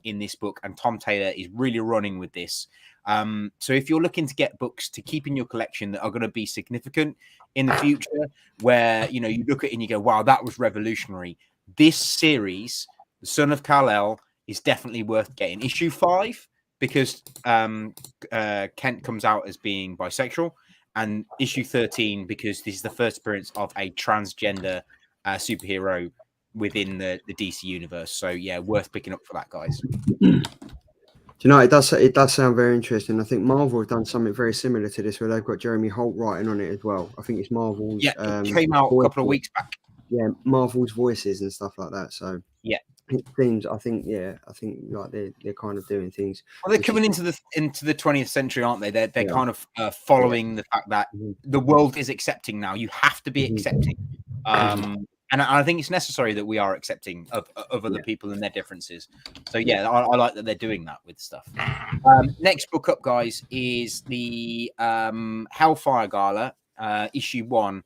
Speaker 2: in this book, and Tom Taylor is really running with this. So if you're looking to get books to keep in your collection that are going to be significant in the future, where, you know, you look at it and you go, wow, that was revolutionary. This series, The Son of Kal-El, is definitely worth getting. Issue 5, because Kent comes out as being bisexual, and issue 13, because this is the first appearance of a transgender superhero within the DC universe. So yeah, worth picking up for that, guys.
Speaker 1: Do you know, it does sound very interesting. I think Marvel have done something very similar to this, where they've got Jeremy Holt writing on it as well. I think it's Marvel's.
Speaker 2: Yeah, it came out a couple of weeks back.
Speaker 1: Yeah, Marvel's voices and stuff like that. So
Speaker 2: yeah,
Speaker 1: it seems. I think like they're kind of doing things.
Speaker 2: Well, they're coming into the 20th century, aren't they? They're kind of following the fact that the world is accepting now. You have to be accepting. And I think it's necessary that we are accepting of other people and their differences. So yeah, I like that they're doing that with stuff. Next book up, guys, is the Hellfire Gala, issue 1.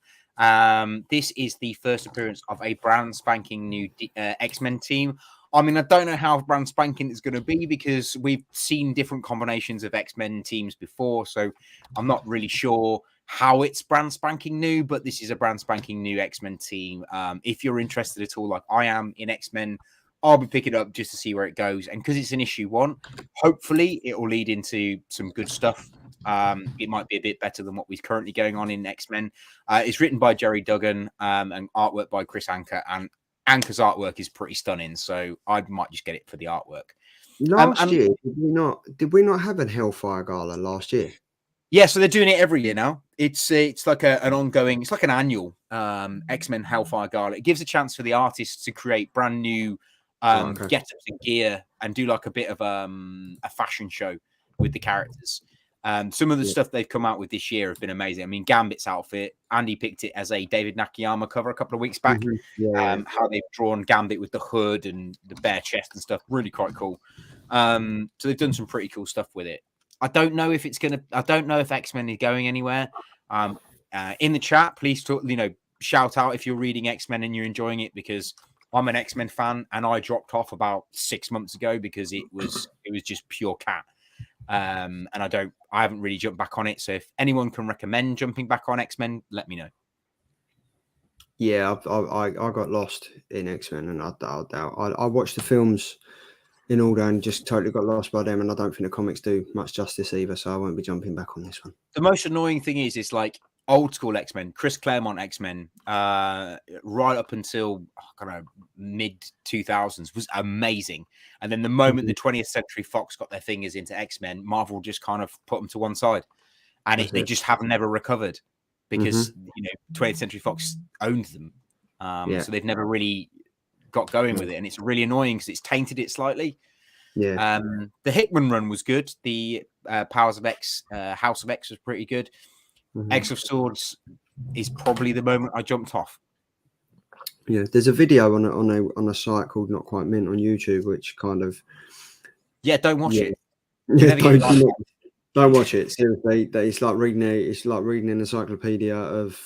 Speaker 2: This is the first appearance of a brand spanking new X-Men team. I mean, I don't know how brand spanking is going to be, because we've seen different combinations of X-Men teams before. So I'm not really sure how it's brand spanking new, but this is a brand spanking new X-Men team. If you're interested at all, like I am, in X-Men, I'll be picking it up just to see where it goes. And because it's an issue 1, hopefully it will lead into some good stuff. It might be a bit better than what we're currently going on in X-Men. It's written by Jerry Duggan and artwork by Chris Anker, and Anker's artwork is pretty stunning, so I might just get it for the artwork.
Speaker 1: Last year, did we not have a Hellfire Gala last year?
Speaker 2: Yeah, so they're doing it every year now. It's like an ongoing, it's like an annual X-Men Hellfire Gala. It gives a chance for the artists to create brand new get-ups and gear and do like a bit of a fashion show with the characters. Some of the stuff they've come out with this year have been amazing. I mean, Gambit's outfit, Andy picked it as a David Nakayama cover a couple of weeks back. How they've drawn Gambit with the hood and the bare chest and stuff, really quite cool. So they've done some pretty cool stuff with it. I don't know if X-Men is going anywhere. In the chat, please talk, shout out if you're reading X-Men and you're enjoying it, because I'm an X-Men fan and I dropped off about 6 months ago because it was just pure cat. And I haven't really jumped back on it. So if anyone can recommend jumping back on X-Men, let me know.
Speaker 1: Yeah, I got lost in X-Men, and I watched the films in order and just totally got lost by them, and I don't think the comics do much justice either, so I won't be jumping back on this one.
Speaker 2: The most annoying thing is it's like old school X-Men, Chris Claremont X-Men, right up until mid 2000s was amazing, and then the moment the 20th Century Fox got their fingers into X-Men, Marvel just kind of put them to one side, and they just have never recovered because 20th Century Fox owned them, so they've never really got going with it, and it's really annoying because it's tainted it slightly. The Hickman run was good. The Powers of X, House of X was pretty good. X of Swords is probably the moment I jumped off.
Speaker 1: Yeah, there's a video on a site called Not Quite Mint on YouTube, which kind of
Speaker 2: don't watch it.
Speaker 1: Don't watch it. Seriously, it's like reading an encyclopedia of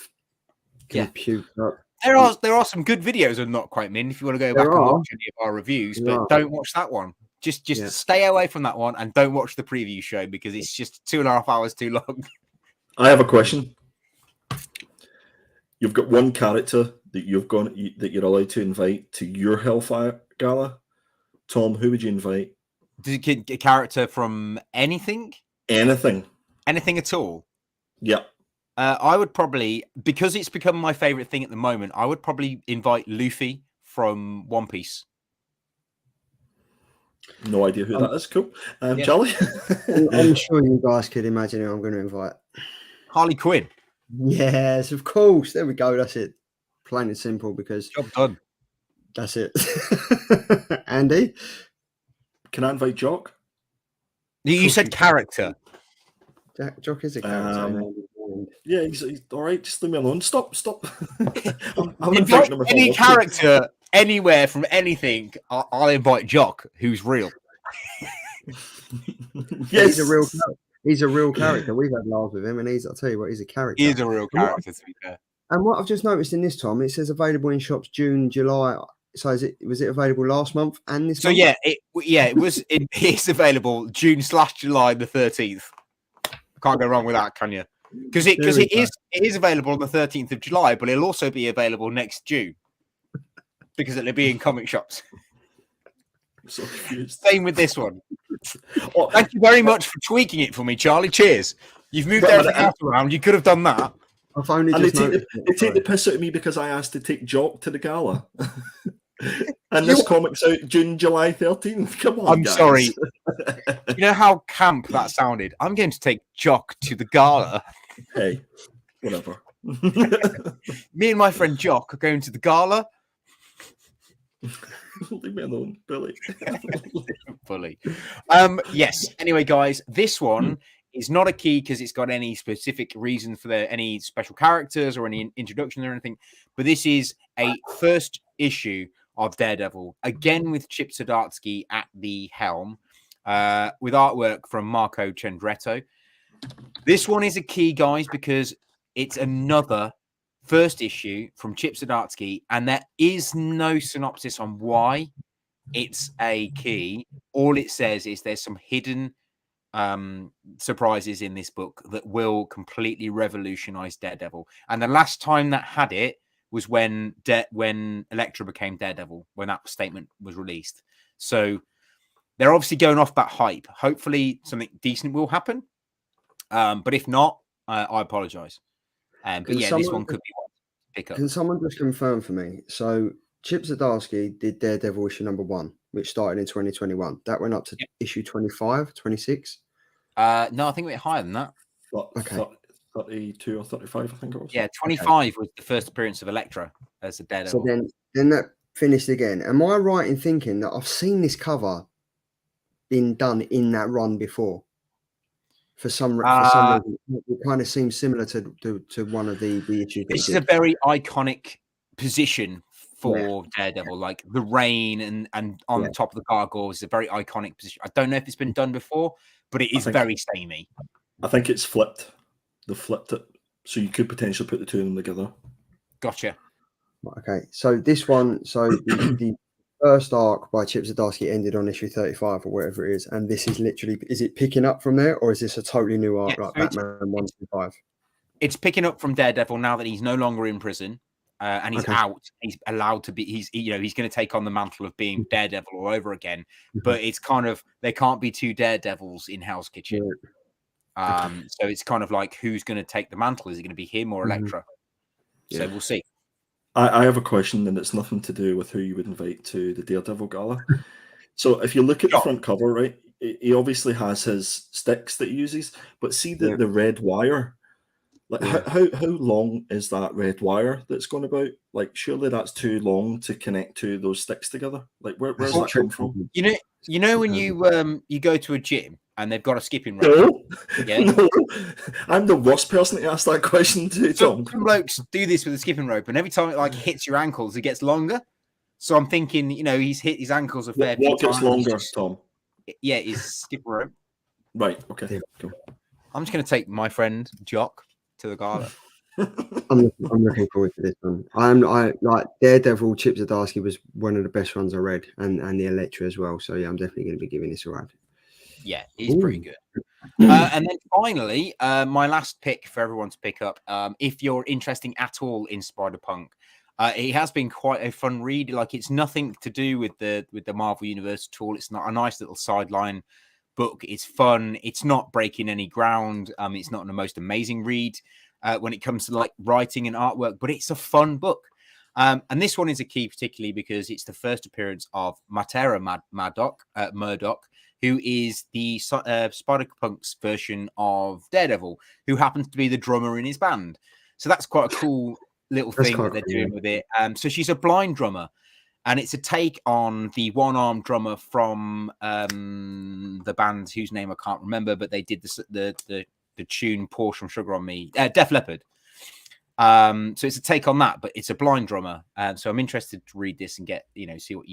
Speaker 1: computer.
Speaker 2: There are some good videos of Not Quite Min if you want to go back and watch any of our reviews, but don't watch that one. Just stay away from that one and don't watch the preview show because it's just 2.5 hours too long.
Speaker 4: I have a question. You've got one character that you're allowed to invite to your Hellfire Gala. Tom, who would you invite?
Speaker 2: A character from anything?
Speaker 4: Anything
Speaker 2: at all?
Speaker 4: Yeah.
Speaker 2: I would probably, because it's become my favorite thing at the moment, I would probably invite Luffy from One Piece.
Speaker 4: No idea who that is. Cool. Charlie?
Speaker 1: I'm sure you guys could imagine who I'm going to invite.
Speaker 2: Harley Quinn.
Speaker 1: Yes, of course. There we go. That's it. Plain and simple because...
Speaker 2: Job done.
Speaker 1: That's it. Andy?
Speaker 4: Can I invite Jock?
Speaker 2: You said character.
Speaker 1: Jock is a character.
Speaker 4: Yeah, he's all right. Just leave me alone. Stop. I'm
Speaker 2: invite any character anywhere from anything. I'll invite Jock, who's real.
Speaker 4: Yes,
Speaker 1: he's a real character. We've had laughs with him, and I'll tell you what, he's a character.
Speaker 2: He's a real character, to be fair.
Speaker 1: And what I've just noticed in this, Tom, it says available in shops June, July. So was it available last month and this month?
Speaker 2: So it's available June/July the 13th. Can't go wrong with that, can you? Because it is available on the 13th of July, but it'll also be available next June because it'll be in comic shops.
Speaker 4: I'm so confused.
Speaker 2: Same with this one. Thank you very much for tweaking it for me, Charlie. Cheers. You've moved everything else around. You could have done that.
Speaker 1: I've only just
Speaker 4: they take the piss out of me because I asked to take Jock to the gala. And this comic's out June, July 13th. Come on, guys.
Speaker 2: Sorry. You know how camp that sounded? I'm going to take Jock to the gala.
Speaker 4: Hey, whatever.
Speaker 2: Me and my friend Jock are going to the gala.
Speaker 4: Leave me alone, Billy.
Speaker 2: Fully. Yes. Anyway, guys, this one is not a key because it's got any specific reason for any special characters or any introduction or anything. But this is a first issue of Daredevil, again with Chip Zdarsky at the helm, with artwork from Marco Cendretto. This one is a key, guys, because it's another first issue from Chip Zdarsky, and there is no synopsis on why it's a key. All it says is there's some hidden surprises in this book that will completely revolutionize Daredevil. And the last time that had it was when Elektra became Daredevil, when that statement was released. So they're obviously going off that hype. Hopefully something decent will happen. But if not, I apologize. But yeah, this one could be one to pick up.
Speaker 1: Can someone just confirm for me? So Chip Zdarsky did Daredevil issue number 1, which started in 2021. That went up to issue 25, 26?
Speaker 2: No, I think it went higher than that.
Speaker 1: Okay.
Speaker 4: 32 or 35, I think it was.
Speaker 2: Yeah, 25 was the first appearance of Elektra as a Daredevil.
Speaker 1: So then that finished again. Am I right in thinking that I've seen this cover been done in that run before? For some reason, it kind of seems similar to one of the issues.
Speaker 2: This is a very iconic position for Daredevil, like the rain and on the top of the gargoyle is a very iconic position. I don't know if it's been done before, but it is very samey.
Speaker 4: I think it's flipped. They flipped it, so you could potentially put the two of them together.
Speaker 2: Gotcha.
Speaker 1: Okay, so this one, the first arc by Chip Zdarsky ended on issue 35 or whatever it is, and this is literally, is it picking up from there, or is this a totally new arc like Batman 125?
Speaker 2: It's picking up from Daredevil now that he's no longer in prison. And he's out. He's allowed to be. He's going to take on the mantle of being Daredevil all over again. But it's kind of there can't be two Daredevils in Hell's Kitchen. So it's kind of like who's going to take the mantle? Is it going to be him or Elektra? So we'll see.
Speaker 4: I have a question, and it's nothing to do with who you would invite to the Daredevil Gala. So if you look at the front cover, right, he obviously has his sticks that he uses, but see the red wire. Like how long is that red wire that's going about? Like surely that's too long to connect to those sticks together. Like where's that come from?
Speaker 2: You know when you go to a gym and they've got a skipping rope.
Speaker 4: No, I'm the worst person to ask that question to. Tom.
Speaker 2: Some blokes do this with a skipping rope, and every time it hits your ankles, it gets longer. So I'm thinking, he's hit his ankles a fair few times.
Speaker 4: What gets longer, Tom?
Speaker 2: Yeah, his skipping rope.
Speaker 4: Right. Okay. Cool.
Speaker 2: I'm just going to take my friend Jock to the gala.
Speaker 1: I'm looking forward to this one. I like Daredevil. Chip Zdarsky was one of the best ones I read, and the Elektra as well. So yeah, I'm definitely going to be giving this a ride.
Speaker 2: Yeah, he's pretty good. And then finally, my last pick for everyone to pick up, if you're interested at all in Spider-Punk, it has been quite a fun read. Like, it's nothing to do with the Marvel Universe at all. It's not a nice little sideline book. It's fun. It's not breaking any ground. It's not the most amazing read when it comes to like writing and artwork, but it's a fun book. And this one is a key, particularly because it's the first appearance of Matera Murdoch, who is the Spider-Punk's version of Daredevil, who happens to be the drummer in his band. So that's quite a cool little thing that they're doing with it. So she's a blind drummer, and it's a take on the one-armed drummer from the band whose name I can't remember, but they did the tune "Pour Some Sugar on Me," Def Leppard. So it's a take on that, but it's a blind drummer. So I'm interested to read this and get, see what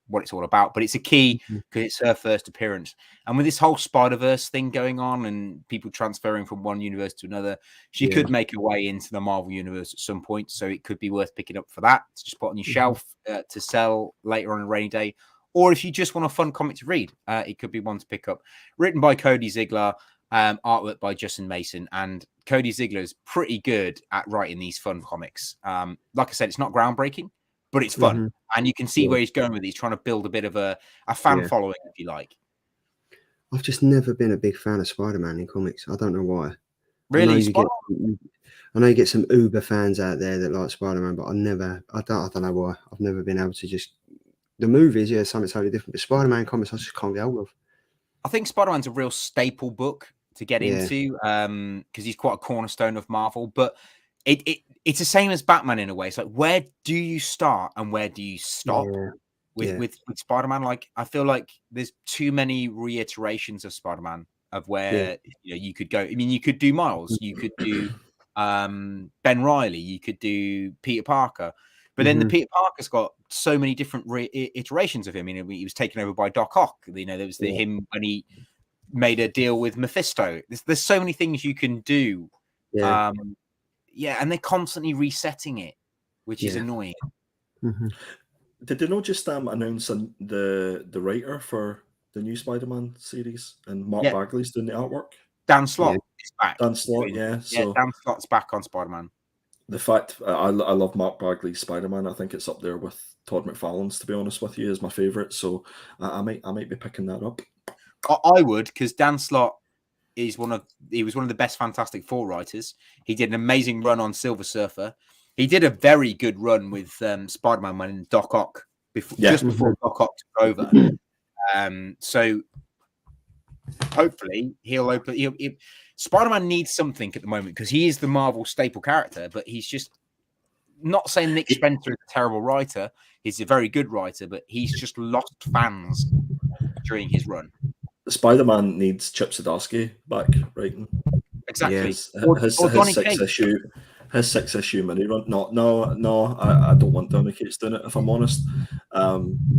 Speaker 2: what it's all about. But it's a key because it's her first appearance. And with this whole Spider-Verse thing going on and people transferring from one universe to another, she could make her way into the Marvel universe at some point. So it could be worth picking up for that, to just put on your shelf to sell later on a rainy day. Or if you just want a fun comic to read, it could be one to pick up. Written by Cody Ziegler. Artwork by Justin Mason, and Cody Ziegler is pretty good at writing these fun comics. Like I said, it's not groundbreaking, but it's fun, and you can see where he's going with it. He's trying to build a bit of a fan following, if you like.
Speaker 1: I've just never been a big fan of Spider-Man in comics. I don't know why.
Speaker 2: Really,
Speaker 1: I know you get some uber fans out there that like Spider-Man, but I don't know why. I've never been able to just. The movies, something totally different, but Spider-Man comics, I just can't get hold of.
Speaker 2: I think Spider-Man's a real staple book to get into because he's quite a cornerstone of Marvel, but it's the same as Batman in a way. It's like, where do you start and where do you stop with Spider-Man? Like, I feel like there's too many reiterations of Spider-Man of where you could go. I mean, you could do Miles, you could do Ben Reilly, you could do Peter Parker, but then the Peter Parker's got so many different iterations of him. He was taken over by Doc Ock. There was him when he made a deal with Mephisto. There's so many things you can do. And they're constantly resetting it, which is annoying.
Speaker 4: Did they not just announce the writer for the new Spider-Man series, and Mark Bagley's doing the artwork?
Speaker 2: Dan Slott is back.
Speaker 4: Dan Slott, so
Speaker 2: Dan Slott's back on Spider-Man.
Speaker 4: The fact I love Mark Bagley's Spider-Man. I think it's up there with Todd McFarlane's, to be honest with you, is my favorite. So I might be picking that up.
Speaker 2: I would, because Dan Slott is one of the best Fantastic Four writers. He did an amazing run on Silver Surfer. He did a very good run with Spider-Man when Doc Ock just before Doc Ock took over. So hopefully he'll open. Spider-Man needs something at the moment because he is the Marvel staple character, but he's just not saying Nick Spencer is a terrible writer. He's a very good writer, but he's just lost fans during his run.
Speaker 4: Spider-Man needs Chip Zdarsky back writing.
Speaker 2: Exactly.
Speaker 4: His six issue mini run. No, I don't want Donny Cates doing it, if I'm honest.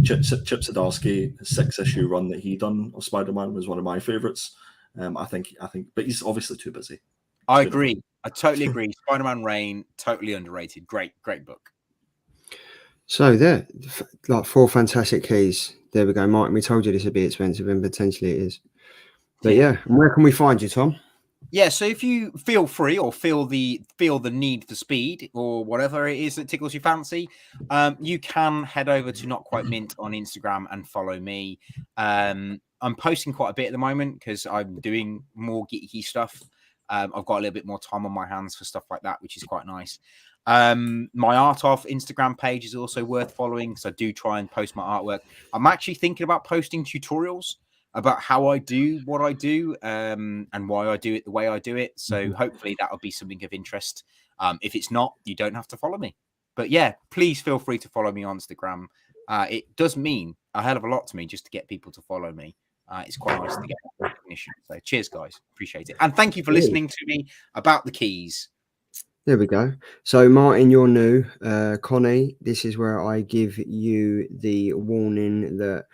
Speaker 4: Chip Zdarsky, his 6-issue run that he done of Spider-Man was one of my favorites. I think, but he's obviously too busy.
Speaker 2: I agree. I totally agree. Spider-Man Reign, totally underrated. Great book.
Speaker 1: So there, like 4 fantastic keys. There we go, Martin. We told you this would be expensive, and potentially it is. But and where can we find you, Tom?
Speaker 2: Yeah, so if you feel free or feel the need for speed or whatever it is that tickles your fancy, you can head over to Not Quite Mint on Instagram and follow me. I'm posting quite a bit at the moment because I'm doing more geeky stuff. I've got a little bit more time on my hands for stuff like that, which is quite nice. My Art Off Instagram page is also worth following because I do try and post my artwork. I'm actually thinking about posting tutorials about how I do what I do and why I do it the way I do it. So hopefully that'll be something of interest. If it's not, you don't have to follow me. But yeah, please feel free to follow me on Instagram. It does mean a hell of a lot to me just to get people to follow me. It's quite nice to get recognition. So cheers, guys. Appreciate it. And thank you for listening to me about the keys.
Speaker 1: There we go. So Martin, you're new. Connie, this is where I give you the warning that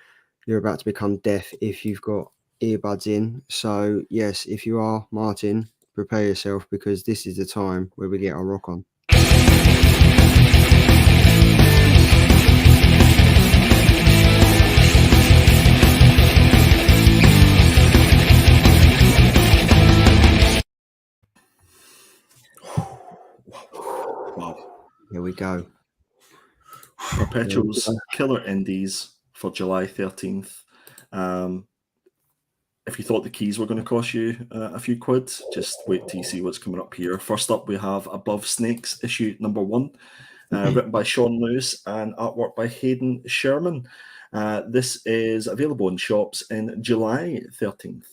Speaker 1: you're about to become deaf if you've got earbuds in. So yes, if you are Martin, prepare yourself because this is the time where we get our rock on.
Speaker 4: Wow.
Speaker 1: Here we go.
Speaker 4: Perpetual's Killer Indies for July 13th. If you thought the keys were going to cost you a few quid, just wait till you see what's coming up here. First up, we have Above Snakes, issue number 1, written by Sean Lewis and artwork by Hayden Sherman. This is available in shops in July 13th.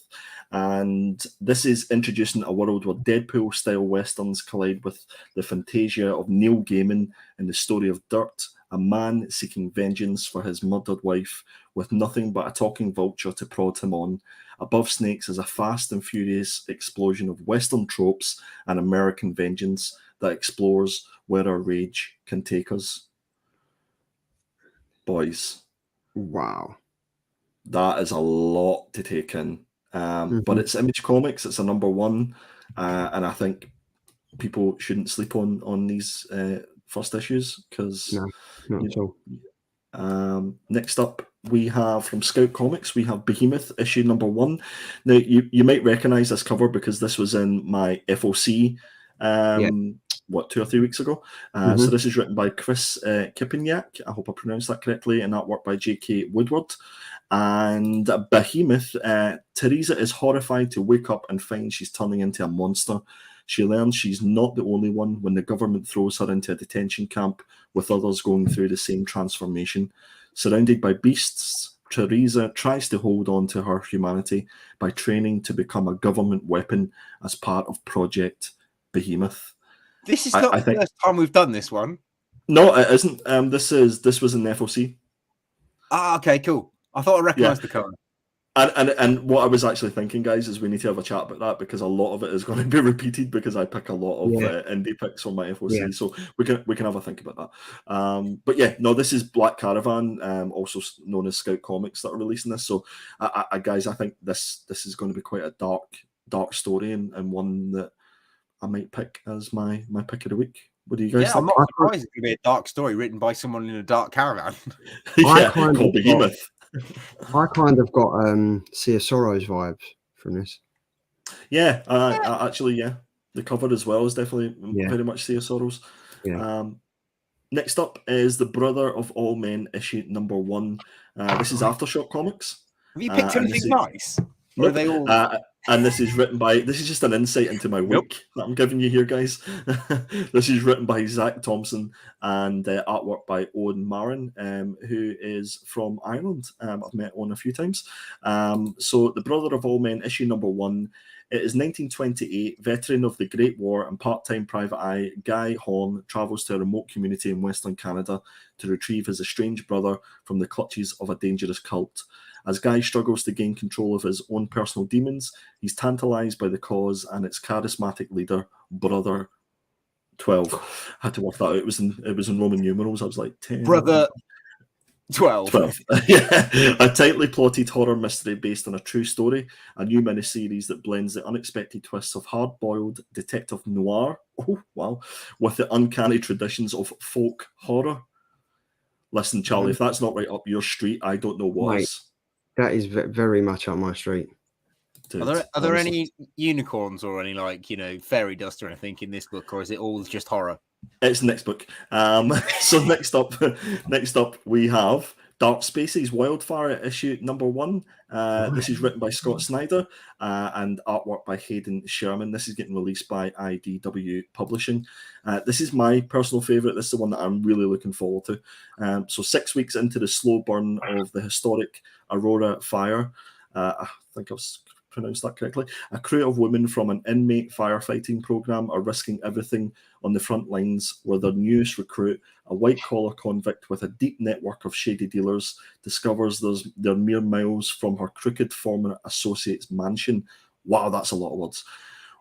Speaker 4: And this is introducing a world where Deadpool-style westerns collide with the fantasia of Neil Gaiman in the story of Dirt, a man seeking vengeance for his murdered wife with nothing but a talking vulture to prod him on. Above Snakes is a fast and furious explosion of Western tropes and American vengeance that explores where our rage can take us. Boys.
Speaker 1: Wow.
Speaker 4: That is a lot to take in. But it's Image Comics. It's a number 1. And I think people shouldn't sleep on these first issues because...
Speaker 1: No, not at all.
Speaker 4: Next up, we have from Scout Comics, we have Behemoth issue number 1. Now, you might recognize this cover because this was in my FOC, 2 or 3 weeks ago. So this is written by Chris Kipniak. I hope I pronounced that correctly, and artwork by J.K. Woodward. And Behemoth, Teresa is horrified to wake up and find she's turning into a monster. She learns she's not the only one when the government throws her into a detention camp with others going through the same transformation. Surrounded by beasts, Teresa tries to hold on to her humanity by training to become a government weapon as part of Project Behemoth.
Speaker 2: This is not the first time we've done this one.
Speaker 4: No, it isn't. This was in the FOC.
Speaker 2: Ah, okay, cool. I thought I recognised the cover.
Speaker 4: And what I was actually thinking, guys, is we need to have a chat about that because a lot of it is going to be repeated because I pick a lot of indie picks from my FOC, so we can have a think about that. But yeah, no, this is Black Caravan, also known as Scout Comics, that are releasing this. So, guys, I think this is going to be quite a dark story and one that I might pick as my pick of the week. What do you guys think?
Speaker 2: I'm not surprised it's going to be a dark story written by someone in a dark caravan.
Speaker 4: Called Behemoth.
Speaker 1: I kind of got Sea of Sorrows vibes from this.
Speaker 4: Yeah, actually, the cover as well is definitely very much Sea of Sorrows.
Speaker 1: Yeah.
Speaker 4: Next up is The Brother of All Men, issue number 1. This is Aftershock Comics.
Speaker 2: Have you picked anything nice? Or are they all...
Speaker 4: and this is written by... This is just an insight into my week that I'm giving you here, guys. This is written by Zach Thompson and artwork by Owen Marin, who is from Ireland. I've met Owen a few times. So The Brother of All Men, issue number 1. It is 1928. Veteran of the Great War and part-time private eye, Guy Horn travels to a remote community in Western Canada to retrieve his estranged brother from the clutches of a dangerous cult. As Guy struggles to gain control of his own personal demons, he's tantalized by the cause and its charismatic leader, Brother 12. I had to work that out. It was in Roman numerals. I was like 10.
Speaker 2: Brother 12.
Speaker 4: Yeah. A tightly plotted horror mystery based on a true story, a new miniseries that blends the unexpected twists of hard-boiled detective noir, with the uncanny traditions of folk horror. Listen, Charlie, if that's not right up your street, I don't know what is.
Speaker 1: That is very much up my street.
Speaker 4: Dude,
Speaker 2: are there any unicorns or any fairy dust or anything in this book, or is it all just horror?
Speaker 4: It's the next book. So next up we have Dark Spaces Wildfire issue number 1. This is written by Scott Snyder and artwork by Hayden Sherman. This is getting released by IDW Publishing. This is my personal favourite. This is the one that I'm really looking forward to. So 6 weeks into the slow burn of the historic Aurora fire, I think I've pronounced that correctly, a crew of women from an inmate firefighting program are risking everything on the front lines where their newest recruit, a white-collar convict with a deep network of shady dealers, discovers they're mere miles from her crooked former associate's mansion. Wow, that's a lot of words.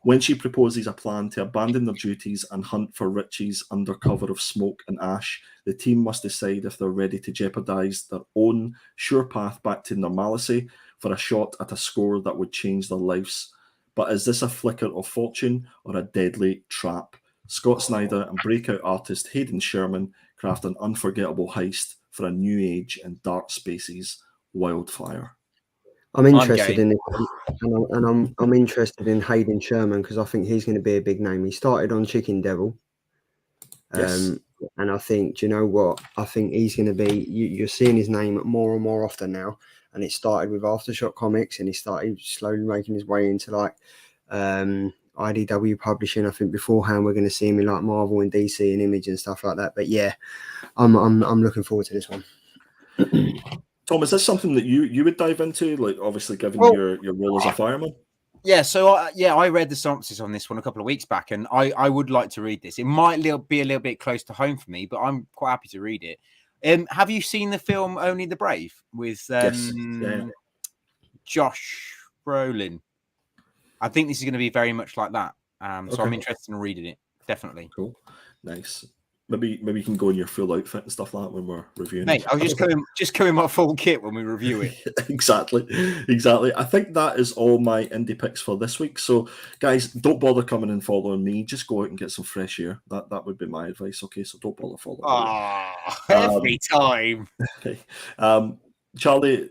Speaker 4: When she proposes a plan to abandon their duties and hunt for riches under cover of smoke and ash, the team must decide if they're ready to jeopardize their own sure path back to normalcy for a shot at a score that would change their lives. But is this a flicker of fortune or a deadly trap? Scott Snyder and breakout artist Hayden Sherman craft an unforgettable heist for a new age in dark spaces. Wildfire.
Speaker 1: I'm interested
Speaker 2: game.
Speaker 1: in it, and I'm interested in Hayden Sherman because I think he's going to be a big name. He started on Chicken Devil,
Speaker 4: Yes.
Speaker 1: and I think, do you know what? I think he's going to be. You're seeing his name more and more often now, and it started with Aftershock Comics, and he started slowly making his way into like IDW publishing. I think beforehand we're going to see him in like Marvel and DC and Image and stuff like that. But yeah, I'm looking forward to this one.
Speaker 4: Tom, is this something that you would dive into? Like, obviously, given your role as a fireman.
Speaker 2: Yeah, so I read the synopsis on this one a couple of weeks back, and I would like to read this. It might be a little bit close to home for me, but I'm quite happy to read it. Have you seen the film Only the Brave with
Speaker 4: Yes. Yeah.
Speaker 2: Josh Brolin? I think this is going to be very much like that. So I'm interested in reading it. Definitely.
Speaker 4: Cool. Nice. Maybe you can go in your full outfit and stuff like that when we're reviewing.
Speaker 2: Mate, I'll just come in my full kit when we review it.
Speaker 4: Exactly. I think that is all my indie picks for this week. So, guys, don't bother coming and following me. Just go out and get some fresh air. That would be my advice. Okay, so don't bother following me.
Speaker 2: Every time.
Speaker 4: Okay. Charlie,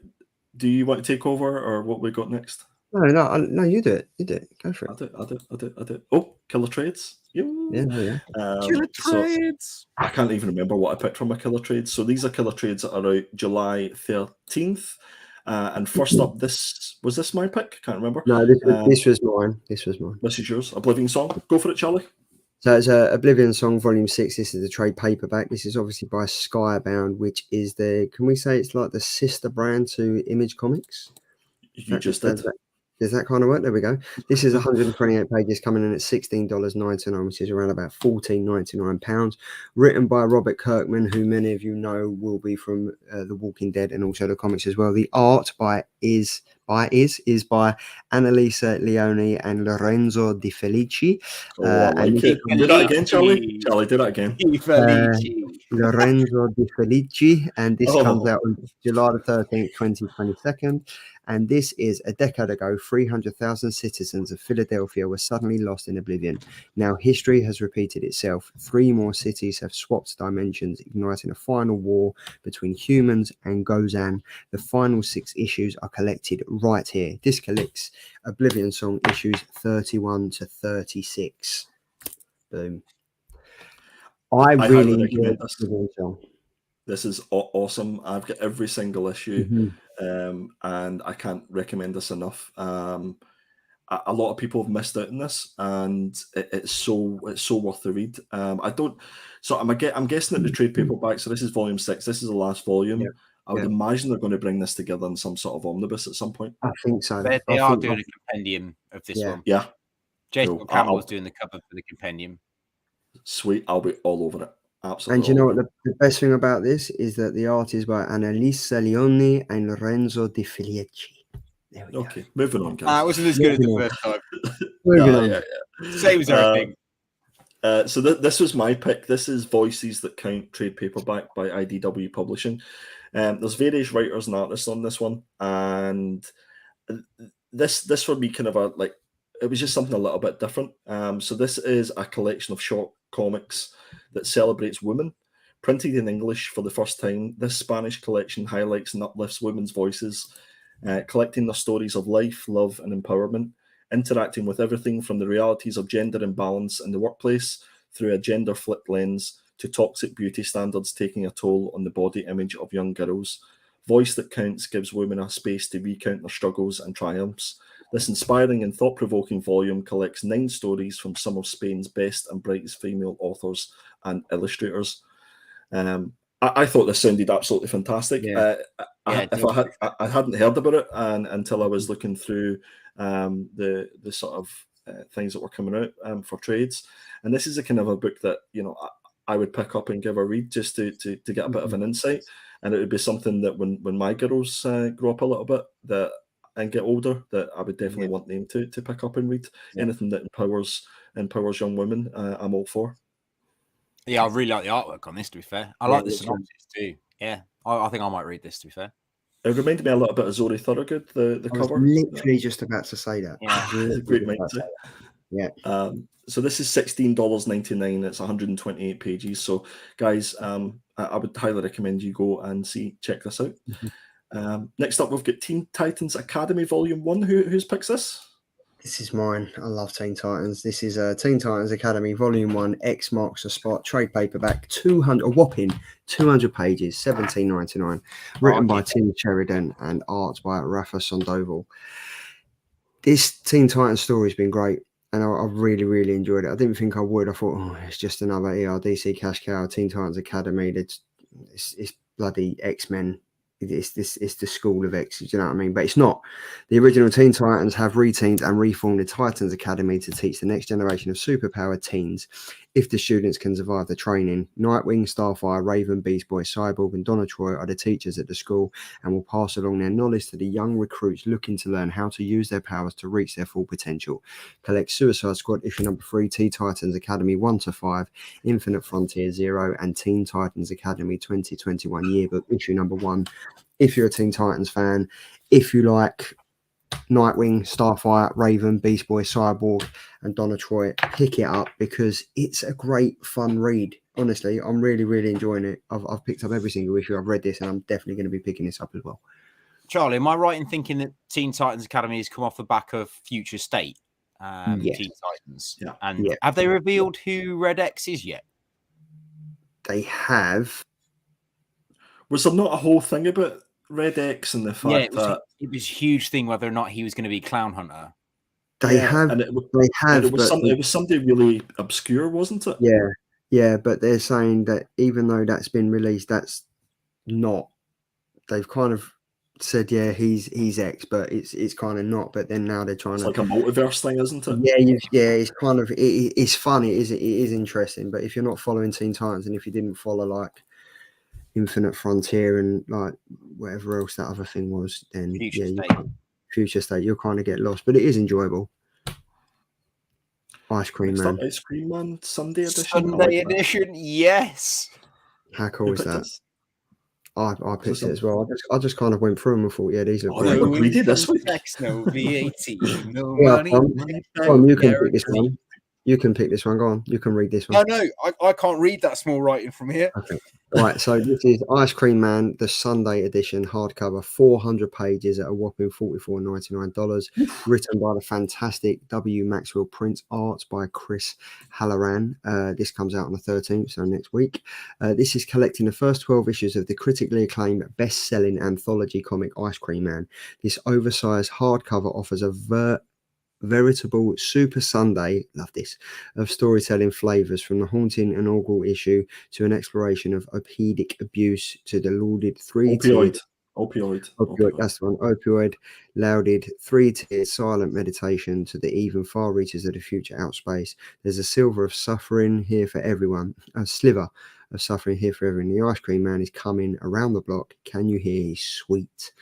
Speaker 4: do you want to take over, or what we got next?
Speaker 1: No, you do it. You do it. Go for it.
Speaker 4: I do. Oh, Killer Trades.
Speaker 1: Yeah.
Speaker 2: Killer Trades.
Speaker 4: I can't even remember what I picked from my Killer Trades. So these are Killer Trades that are out July 13th. And first up, this my pick? Can't remember.
Speaker 1: No, this was mine. This
Speaker 4: is yours. Oblivion Song. Go for it, Charlie.
Speaker 1: So it's Oblivion Song Volume 6. This is the trade paperback. This is obviously by Skybound, which is can we say it's like the sister brand to Image Comics?
Speaker 4: You just did.
Speaker 1: Does that kind of work? There we go. This is 128 pages, coming in at $16.99, which is around about £14.99. Written by Robert Kirkman, who many of you know will be from The Walking Dead and also the comics as well. The art is by Annalisa Leone and Lorenzo Di Felici.
Speaker 4: Do that again, Charlie. Charlie, do that again.
Speaker 1: Lorenzo Di Felici, and this comes out on July the 13th, 2022. And this is a decade ago, 300,000 citizens of Philadelphia were suddenly lost in oblivion. Now history has repeated itself. 3 more cities have swapped dimensions, igniting a final war between humans and Gozan. The final 6 issues are collected right here. This collects Oblivion Song issues 31 to 36. Boom. I really enjoyed Oblivion Song.
Speaker 4: This is awesome. I've got every single issue, and I can't recommend this enough. A lot of people have missed out on this, and it's so worth the read. I'm guessing that the trade paperback. So this is volume 6. This is the last volume. Yeah. I would imagine they're going to bring this together in some sort of omnibus at some point.
Speaker 1: I think so.
Speaker 2: They are doing a compendium of this one.
Speaker 4: Yeah.
Speaker 2: Jason Campbell's doing the cover for the compendium.
Speaker 4: Sweet. I'll be all over it. Absolutely.
Speaker 1: And you know what the best thing about this is that the art is by Annalisa Leone and Lorenzo Di Felici. There we go.
Speaker 4: Moving on, guys.
Speaker 2: It wasn't as good as the first time.
Speaker 1: Moving on.
Speaker 2: Yeah. Same as everything.
Speaker 4: So this was my pick. This is Voices That Count, trade paperback by IDW Publishing. There's various writers and artists on this one, and this would be kind of it was just something a little bit different. So this is a collection of short comics that celebrates women. Printed in English for the first time, this Spanish collection highlights and uplifts women's voices, collecting their stories of life, love, and empowerment, interacting with everything from the realities of gender imbalance in the workplace through a gender-flipped lens to toxic beauty standards taking a toll on the body image of young girls. Voice That Counts gives women a space to recount their struggles and triumphs. This inspiring and thought-provoking volume collects 9 stories from some of Spain's best and brightest female authors and illustrators. I thought this sounded absolutely fantastic.
Speaker 1: Yeah.
Speaker 4: I hadn't heard about it until I was looking through the sort of things that were coming out for trades, and this is a kind of a book that I would pick up and give a read just to get a bit of an insight, and it would be something that when my girls grow up a little bit and get older, that I would definitely want them to pick up and read. Anything that empowers young women, I'm all for.
Speaker 2: Yeah, I really like the artwork on this, to be fair. I like the synopsis too. Yeah, I think I might read this, to be fair.
Speaker 4: It reminded me a little bit of Zori Thorogood, the
Speaker 1: I was
Speaker 4: cover.
Speaker 1: literally just about to say that.
Speaker 2: Yeah.
Speaker 4: Great mind.
Speaker 1: Yeah.
Speaker 4: So this is $16.99. It's 128 pages. So guys, I would highly recommend you go and check this out. Next up, we've got Teen Titans Academy Volume 1. Who's picks this?
Speaker 1: This is mine. I love Teen Titans. This is Teen Titans Academy Volume 1, X marks the spot, trade paperback, a whopping 200 pages, $17.99. Written by Tim Sheridan and art by Rafa Sandoval. This Teen Titans story has been great, and I've really, really enjoyed it. I didn't think I would. I thought, it's just another ERDC cash cow, Teen Titans Academy. It's bloody X-Men. It's the school of X, do you know what I mean? But it's not. The original Teen Titans have reteamed and reformed the Titans Academy to teach the next generation of superpowered teens if the students can survive the training. Nightwing, Starfire, Raven, Beast Boy, Cyborg, and Donna Troy are the teachers at the school and will pass along their knowledge to the young recruits looking to learn how to use their powers to reach their full potential. Collect Suicide Squad issue number 3, Teen Titans Academy 1-5, Infinite Frontier 0, and Teen Titans Academy 2021 Yearbook issue number 1. If you're a Teen Titans fan, if you like Nightwing, Starfire, Raven, Beast Boy, Cyborg, and Donna Troy, pick it up because it's a great, fun read. Honestly, I'm really, really enjoying it. I've picked up every single issue. I've read this, and I'm definitely going to be picking this up as well.
Speaker 2: Charlie, am I right in thinking that Teen Titans Academy has come off the back of Future State?
Speaker 1: Yes.
Speaker 2: Teen Titans.
Speaker 4: Yeah.
Speaker 2: And have they revealed who Red X is yet?
Speaker 1: They have.
Speaker 4: Was there not a whole thing about Red X and the fact that
Speaker 2: it was a huge thing whether or not he was going to be Clown Hunter?
Speaker 1: They have.
Speaker 4: And it was somebody really obscure, wasn't it?
Speaker 1: Yeah, but they're saying that even though that's been released, that's not. They've kind of said, he's X, but it's kind of not. But then now they're trying
Speaker 4: it's
Speaker 1: to
Speaker 4: like a multiverse thing, isn't it?
Speaker 1: It's kind of it's fun. It is interesting. But if you're not following Teen Titans and if you didn't follow like Infinite Frontier and like whatever else that other thing was, then Future State, you'll kind of get lost. But it is enjoyable. Ice Cream Man.
Speaker 4: Ice Cream Man Sunday edition.
Speaker 2: Sunday edition, yes.
Speaker 1: How cool is that? I picked it as well. I just kind of went through them and thought, these look great.
Speaker 4: We did this week.
Speaker 2: No VAT, no money.
Speaker 1: You can pick this one. You can pick this one. Go on. You can read this one.
Speaker 2: Oh, no, I can't read that small writing from here.
Speaker 1: Okay. Right, so this is Ice Cream Man, the Sunday edition, hardcover, 400 pages at a whopping $44.99. Written by the fantastic W. Maxwell Prince, art by Chris Halloran. This comes out on the 13th, so next week. This is collecting the first 12 issues of the critically acclaimed best-selling anthology comic Ice Cream Man. This oversized hardcover offers a veritable super Sunday, love this, of storytelling flavors, from the haunting inaugural issue to an exploration of opioid abuse to the lauded opioid, that's the one, opioid lauded 3-tiered silent meditation to the even far reaches of the future outspace. There's a sliver of suffering here for everyone. The Ice Cream Man is coming around the block. Can you hear his sweet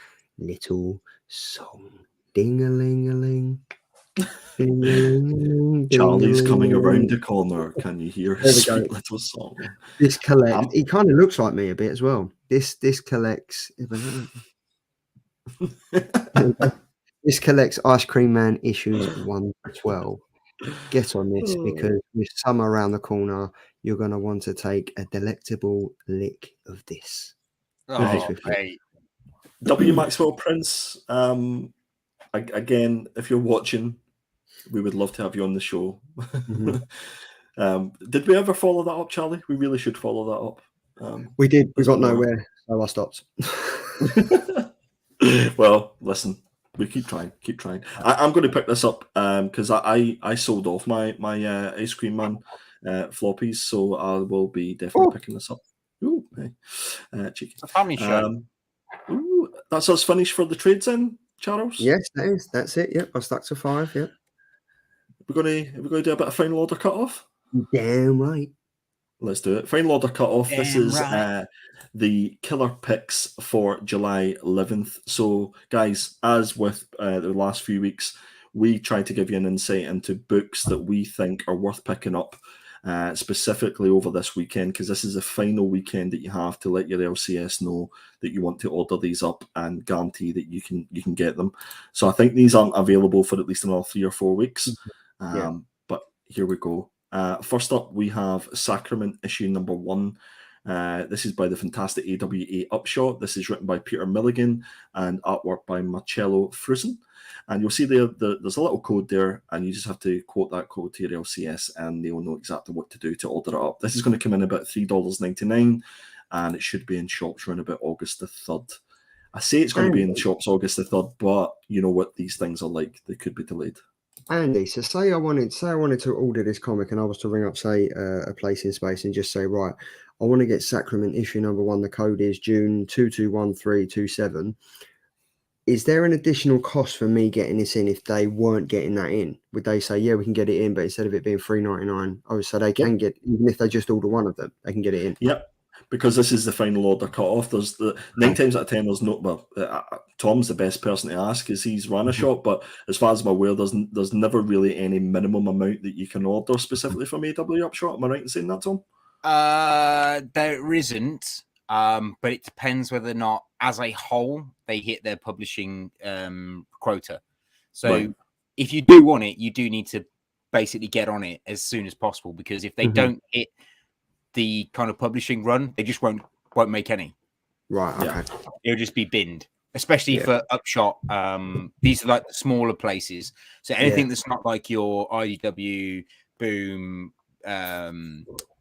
Speaker 1: little song? Ding-a-ling-a-ling.
Speaker 4: Charlie's coming around the corner. Can you hear his sweet little song?
Speaker 1: This collects. He kind of looks like me a bit as well. This collects. This collects Ice Cream Man issues 1-12. Get on this because with summer around the corner, you're going to want to take a delectable lick of this.
Speaker 4: W. Maxwell Prince. Again, if you're watching, we would love to have you on the show. Did we ever follow that up, Charlie? We really should follow that up.
Speaker 1: We did. We got nowhere, so I stopped.
Speaker 4: Well, listen, we keep trying. I'm going to pick this up because I sold off my Ice Cream Man floppies, so I will be definitely picking this up. Ooh, hey. Cheeky.
Speaker 2: It's a family show.
Speaker 4: That's us finished for the trades then, Charles?
Speaker 1: Yes, that is. That's it. Yep, I stuck to 5. Yep.
Speaker 4: We're going to do a bit of final order cut off.
Speaker 1: Damn right.
Speaker 4: Let's do it. Final order cut off. This is the killer picks for July 11th. So, guys, as with the last few weeks, we try to give you an insight into books that we think are worth picking up. specifically over this weekend, because this is the final weekend that you have to let your LCS know that you want to order these up and guarantee that you can get them. So I think these aren't available for at least another 3 or 4 weeks. But here we go. First up, we have Sacrament issue number 1. This is by the fantastic AWA Upshot. This is written by Peter Milligan and artwork by Marcello Frusen. And you'll see there's a little code there, and you just have to quote that code to your LCS, and they'll know exactly what to do to order it up. This is going to come in about $3.99, and it should be in shops around about August the 3rd. I say it's going to be in shops August the 3rd, but you know what these things are like. They could be delayed.
Speaker 1: Andy, so say I wanted to order this comic, and I was to ring up, say, a place in space and just say, right, I want to get Sacrament issue number 1. The code is June 221327. Is there an additional cost for me getting this in if they weren't getting that in? Would they say, yeah, we can get it in, but instead of it being $3.99, oh, so they can get, even if they just order one of them, they can get it in?
Speaker 4: Yep. Because this is the final order cut off. There's 9 times out of 10, there's no. Well, Tom's the best person to ask because he's run a shop. But as far as I'm aware, there's never really any minimum amount that you can order specifically from AW Upshot. Am I right in saying that, Tom?
Speaker 2: There isn't, but it depends whether or not, as a whole, they hit their publishing quota. So if you do want it, you do need to basically get on it as soon as possible, because if they don't hit the kind of publishing run, they just won't make any.
Speaker 1: Right. Okay.
Speaker 2: It'll just be binned, especially for Upshot. These are like the smaller places. So anything that's not like your IDW, Boom,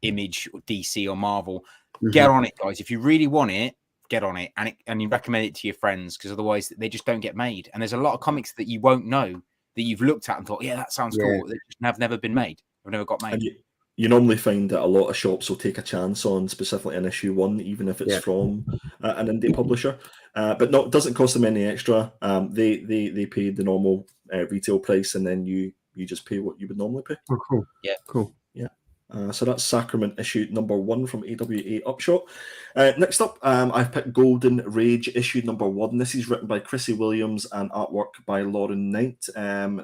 Speaker 2: Image, or DC, or Marvel, get on it, guys. If you really want it, get on it, and you recommend it to your friends, because otherwise they just don't get made. And there's a lot of comics that you won't know that you've looked at and thought, yeah, that sounds cool. They just have never been made. They've never got made.
Speaker 4: You normally find that a lot of shops will take a chance on specifically an issue 1, even if it's from an indie publisher. But no, it doesn't cost them any extra. They pay the normal retail price, and then you just pay what you would normally pay.
Speaker 1: Oh, cool.
Speaker 2: Yeah.
Speaker 1: Cool.
Speaker 4: Yeah. So that's Sacrament issue number 1 from AWA Upshot. Next up, I've picked Golden Rage issue number 1. This is written by Chrissy Williams and artwork by Lauren Knight.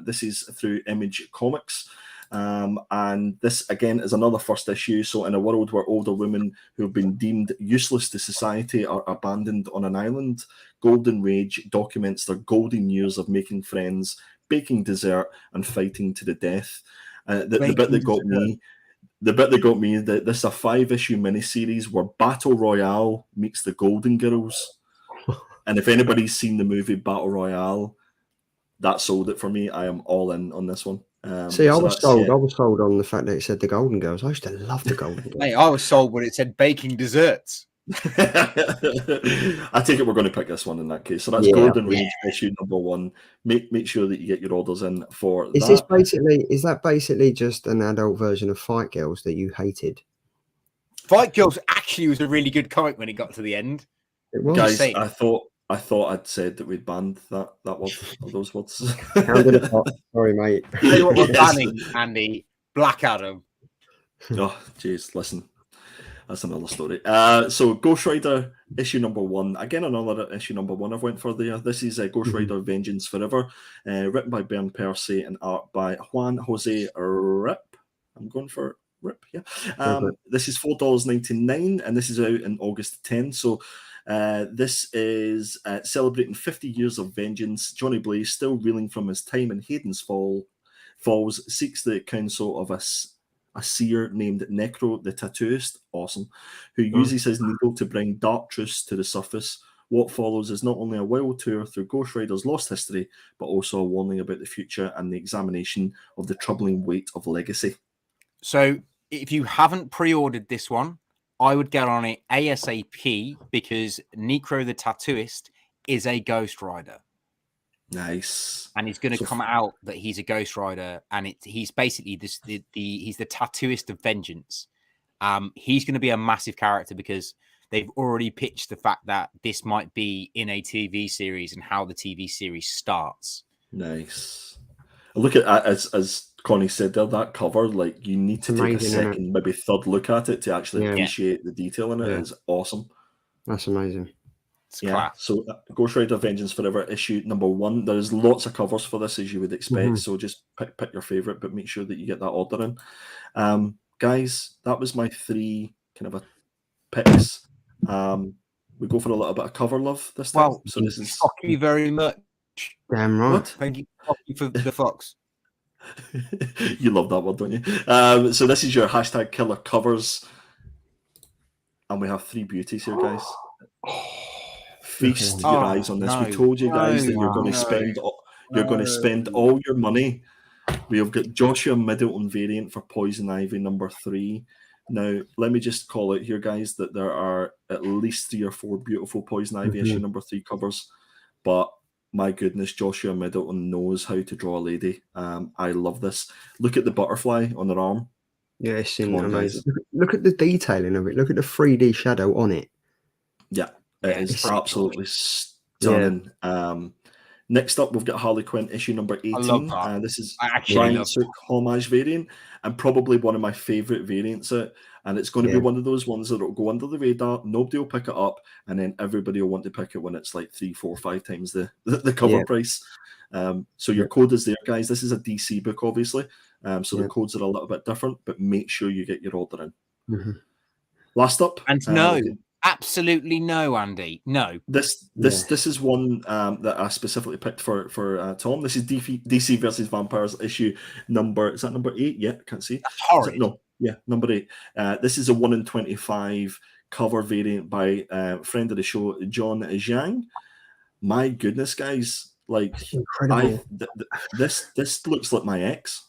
Speaker 4: This is through Image Comics. And this, again, is another first issue. So in a world where older women who have been deemed useless to society are abandoned on an island, Golden Rage documents their golden years of making friends, baking dessert, and fighting to the death. The bit that got me, this is a 5-issue miniseries where Battle Royale meets the Golden Girls. And if anybody's seen the movie Battle Royale, that sold it for me. I am all in on this one.
Speaker 1: See, I was sold. I was sold on the fact that it said the Golden Girls. I used to love the Golden Girls.
Speaker 2: Mate, I was sold when it said baking desserts.
Speaker 4: I take it we're going to pick this one in that case. So that's Golden Rage issue number 1. Make sure that you get your orders in for that.
Speaker 1: Is that basically just an adult version of Fight Girls that you hated?
Speaker 2: Fight Girls actually was a really good comic when it got to the end.
Speaker 1: It was.
Speaker 4: Guys, I thought I'd said that we'd banned that word, or those words.
Speaker 1: Sorry, mate.
Speaker 2: Tell you what we're banning, Andy. Black Adam.
Speaker 4: Oh, jeez, listen. That's another story. So Ghost Rider issue number 1. Again, another issue number 1 I've went for there. This is Ghost Rider Vengeance Forever, written by Ben Percy and art by Juan Jose Rip. I'm going for Rip, yeah. This is $4.99, and this is out in August 10. So this is celebrating 50 years of vengeance. Johnny Blaze, still reeling from his time in Hayden's Falls, seeks the counsel of a seer named Necro the Tattooist, awesome, who uses his needle to bring dark truths to the surface. What follows is not only a wild tour through Ghost Rider's lost history, but also a warning about the future and the examination of the troubling weight of legacy.
Speaker 2: So if you haven't pre-ordered this one, I would get on it ASAP, because Necro the Tattooist is a Ghost Rider.
Speaker 4: Nice.
Speaker 2: And he's going to come out that he's a Ghost Rider, and he's basically he's the Tattooist of Vengeance. He's going to be a massive character because they've already pitched the fact that this might be in a TV series and how the TV series starts.
Speaker 4: Nice. Look at as Connie said there, that cover, like, you need to take a second, maybe third look at it to actually appreciate the detail in it. It's awesome.
Speaker 1: That's amazing.
Speaker 4: So Ghost Rider Vengeance Forever issue number 1. There's lots of covers for this, as you would expect. So just pick your favorite, but make sure that you get that order in. guys, that was my 3 kind of a picks. We go for a little bit of cover love this time.
Speaker 2: Well,
Speaker 4: So this is
Speaker 2: thank you very much.
Speaker 1: Damn right.
Speaker 4: what?
Speaker 2: Thank you for the fox.
Speaker 4: You love that one, don't you? So this is your hashtag killer covers, and we have 3 beauties here, guys. Feast your eyes on this. We told you guys that you're going to spend. You're going to spend all your money. We have got Joshua Middleton variant for Poison Ivy number 3. Now, let me just call it here, guys, that there are at least 3 or 4 beautiful Poison Ivy issue number 3 covers. But my goodness, Joshua Middleton knows how to draw a lady. I love this. Look at the butterfly on her arm.
Speaker 1: Yeah, it's
Speaker 4: Come on,
Speaker 1: amazing.
Speaker 4: guys.
Speaker 1: Look at the detailing of it. Look at the 3D shadow on it.
Speaker 4: Yeah, it is
Speaker 1: it's
Speaker 4: absolutely stunning. Next up, we've got Harley Quinn issue number 18.
Speaker 2: I love that.
Speaker 4: This is
Speaker 2: I actually
Speaker 4: Ryan
Speaker 2: love
Speaker 4: Sook homage variant, and probably one of my favourite variants. And it's going to be one of those ones that will go under the radar. Nobody will pick it up, and then everybody will want to pick it when it's like 3, 4, 5 times the cover price. So your code is there, guys. This is a DC book, obviously. So the codes are a little bit different, but make sure you get your order in. Last up,
Speaker 2: and no. Absolutely no, Andy. No.
Speaker 4: This is one that I specifically picked for Tom. This is DC versus Vampires issue number. Is that number 8? Yeah, can't see.
Speaker 2: That's horrid.
Speaker 4: No, yeah, number 8. This is a 1 in 25 cover variant by friend of the show, John Zhang. My goodness, guys! Like,
Speaker 1: incredible.
Speaker 4: This looks like my ex.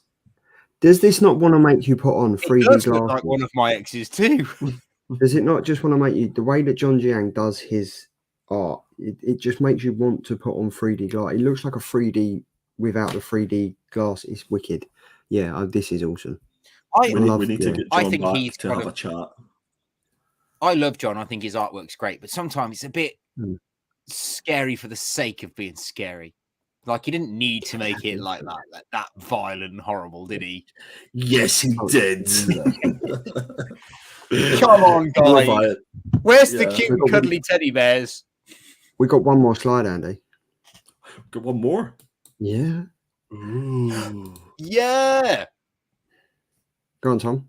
Speaker 1: Does this not want to make you put on 3D glasses?
Speaker 2: Look like one of my exes too.
Speaker 1: Does it not just want to make you, the way that John Jiang does his art, it just makes you want to put on 3D glass. It looks like a 3D without the 3D glass. It's wicked. Yeah, this is awesome.
Speaker 4: We need to get John back to have a chat.
Speaker 2: I love John. I think his artwork's great, but sometimes it's a bit scary for the sake of being scary. Like, he didn't need to make it like that violent and horrible, did he?
Speaker 4: Yes, he did.
Speaker 2: Come on, guys. Where's the cute cuddly teddy bears?
Speaker 1: We got one more slide, Andy.
Speaker 4: Got one more?
Speaker 1: Yeah.
Speaker 4: Ooh.
Speaker 2: Yeah.
Speaker 1: Go on, Tom.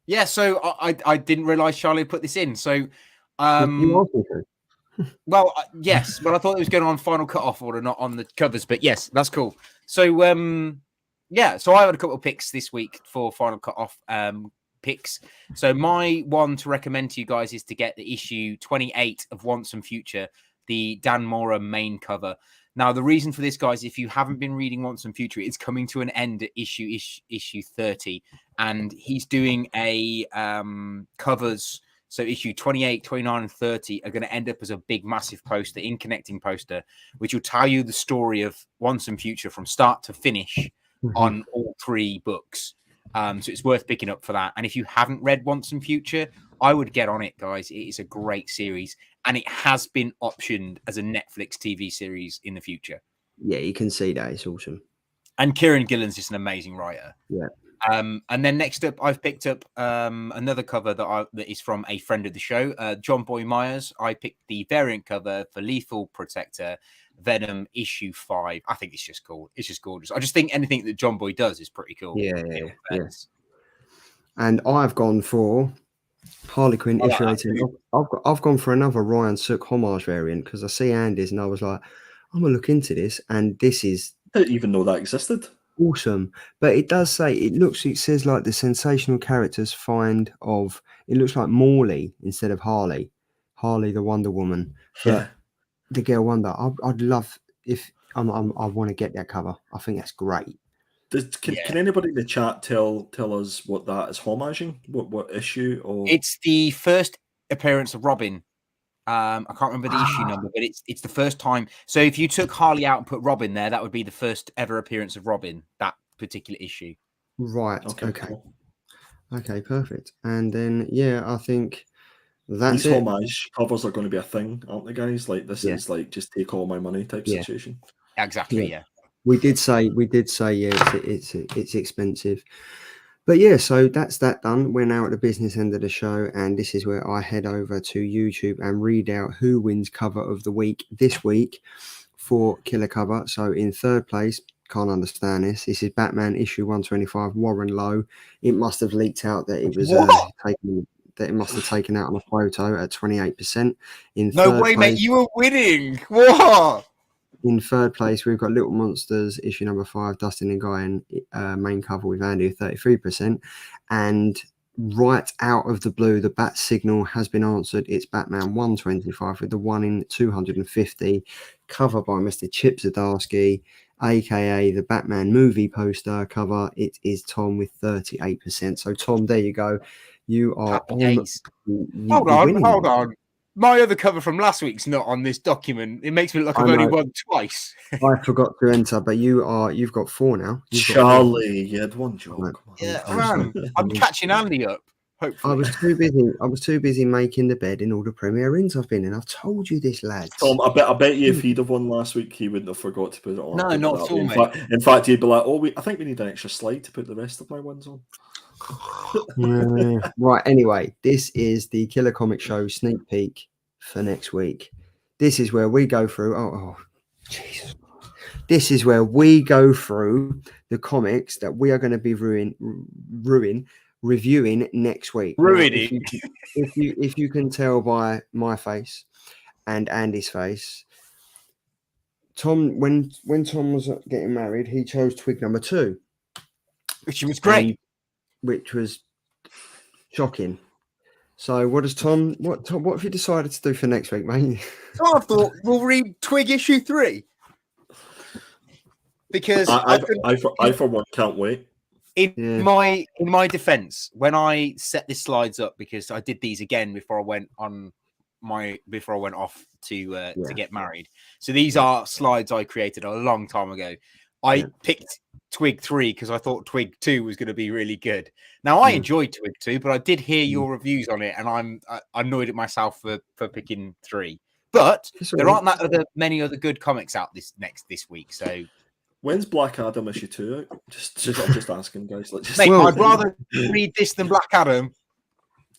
Speaker 2: Yeah, so I didn't realise Charlie put this in. So,
Speaker 1: you asked me to.
Speaker 2: Well, yes, but I thought it was going on final cut-off order, not on the covers. But yes, that's cool. So, yeah, so I had a couple of picks this week for final cut-off picks. So my one to recommend to you guys is to get the issue 28 of Once and Future, the Dan Mora main cover. Now, the reason for this, guys, if you haven't been reading Once and Future, it's coming to an end at issue 30, and he's doing a covers. So issue 28, 29, and 30 are going to end up as a big, massive poster, in-connecting poster, which will tell you the story of Once and Future from start to finish on all 3 books. So it's worth picking up for that. And if you haven't read Once and Future, I would get on it, guys. It is a great series, and it has been optioned as a Netflix TV series in the future.
Speaker 1: Yeah, you can see that. It's awesome.
Speaker 2: And Kieran Gillen's just an amazing writer.
Speaker 1: Yeah.
Speaker 2: And then next up, I've picked up another cover that is from a friend of the show, John Boy Myers. I picked the variant cover for Lethal Protector Venom issue 5. I think it's just cool. It's just gorgeous. I just think anything that John Boy does is pretty cool.
Speaker 1: Yeah. And I've gone for Harley Quinn issue 18. I've gone for another Ryan Sook homage variant because I see Andy's and I was like, I'm gonna look into this, and this is.
Speaker 4: I didn't even know that existed.
Speaker 1: Awesome, but it does say it says like the sensational characters find of it looks like Morley instead of Harley the Wonder Woman. But the Girl Wonder, I'd love if I want to get that cover. I think that's great.
Speaker 4: Can anybody in the chat tell us what that is homaging? What issue? Or
Speaker 2: it's the first appearance of Robin. I can't remember the issue number, but it's the first time. So if you took Harley out and put Robin there, that would be the first ever appearance of Robin, that particular issue.
Speaker 1: Right. Okay.
Speaker 4: Cool.
Speaker 1: Okay, perfect. And then I think that's
Speaker 4: these
Speaker 1: it.
Speaker 4: homage covers are going to be a thing, aren't they, guys? Like this is like just take all my money type situation.
Speaker 2: Exactly. Yeah.
Speaker 1: We did say it's expensive. But yeah, so that's that done. We're now at the business end of the show, and this is where I head over to YouTube and read out who wins cover of the week this week for Killer Cover. So in third place, Can't understand this. This is Batman issue 125. Warren Lowe. It must have leaked out that it was taken. That it must have taken out on a photo at 28%. In
Speaker 2: No
Speaker 1: third
Speaker 2: way,
Speaker 1: place,
Speaker 2: mate! You were winning. What?
Speaker 1: In third place, we've got Little Monsters issue number 5. Dustin and Guy main cover with Andy at 33%. And right out of the blue, the bat signal has been answered. It's Batman 125 with the 1 in 250 cover by Mr. Chip Zdarsky, aka the Batman movie poster cover. It is Tom with 38%. So Tom, there you go. You are
Speaker 2: Happy
Speaker 1: on.
Speaker 2: days.
Speaker 1: Hold
Speaker 2: on. My other cover from last week's not on this document. It makes me look like I've only won twice.
Speaker 1: I forgot to enter, but you've got 4 now.
Speaker 4: Charlie, you had one job.
Speaker 1: Right.
Speaker 2: Yeah, man. I'm catching Andy up. Hopefully.
Speaker 1: I was too busy making the bed in all the Premier Inns I've been in. I've told you this, lads.
Speaker 4: Tom, I bet you if he'd have won last week, he wouldn't have forgot to put it on.
Speaker 2: No, not at all, mate.
Speaker 4: In fact, he'd be like, I think we need an extra slide to put the rest of my wins on.
Speaker 1: Right, anyway, this is the Killer Comic Show sneak peek for next week. This is where we go through Jesus. This is where we go through the comics that we are going to be reviewing next week.
Speaker 2: Ruining.
Speaker 1: Now, if you can tell by my face and Andy's face, Tom, when Tom was getting married, he chose twig number 2,
Speaker 2: which was great.
Speaker 1: Which was shocking. So, what have you decided to do for next week, mate?
Speaker 2: So I thought we'll read Twig issue 3 because
Speaker 4: I for one can't wait.
Speaker 2: In my defense, when I set the slides up, because I did these again before I went off to get married. So these are slides I created a long time ago. I picked Twig 3 because I thought Twig 2 was going to be really good. Now I enjoyed Twig 2, but I did hear your reviews on it, and I'm annoyed at myself for picking 3. But there aren't many other good comics out this week. So
Speaker 4: when's Black Adam issue 2 out? I'm just asking, guys.
Speaker 2: I'd rather read this than Black Adam.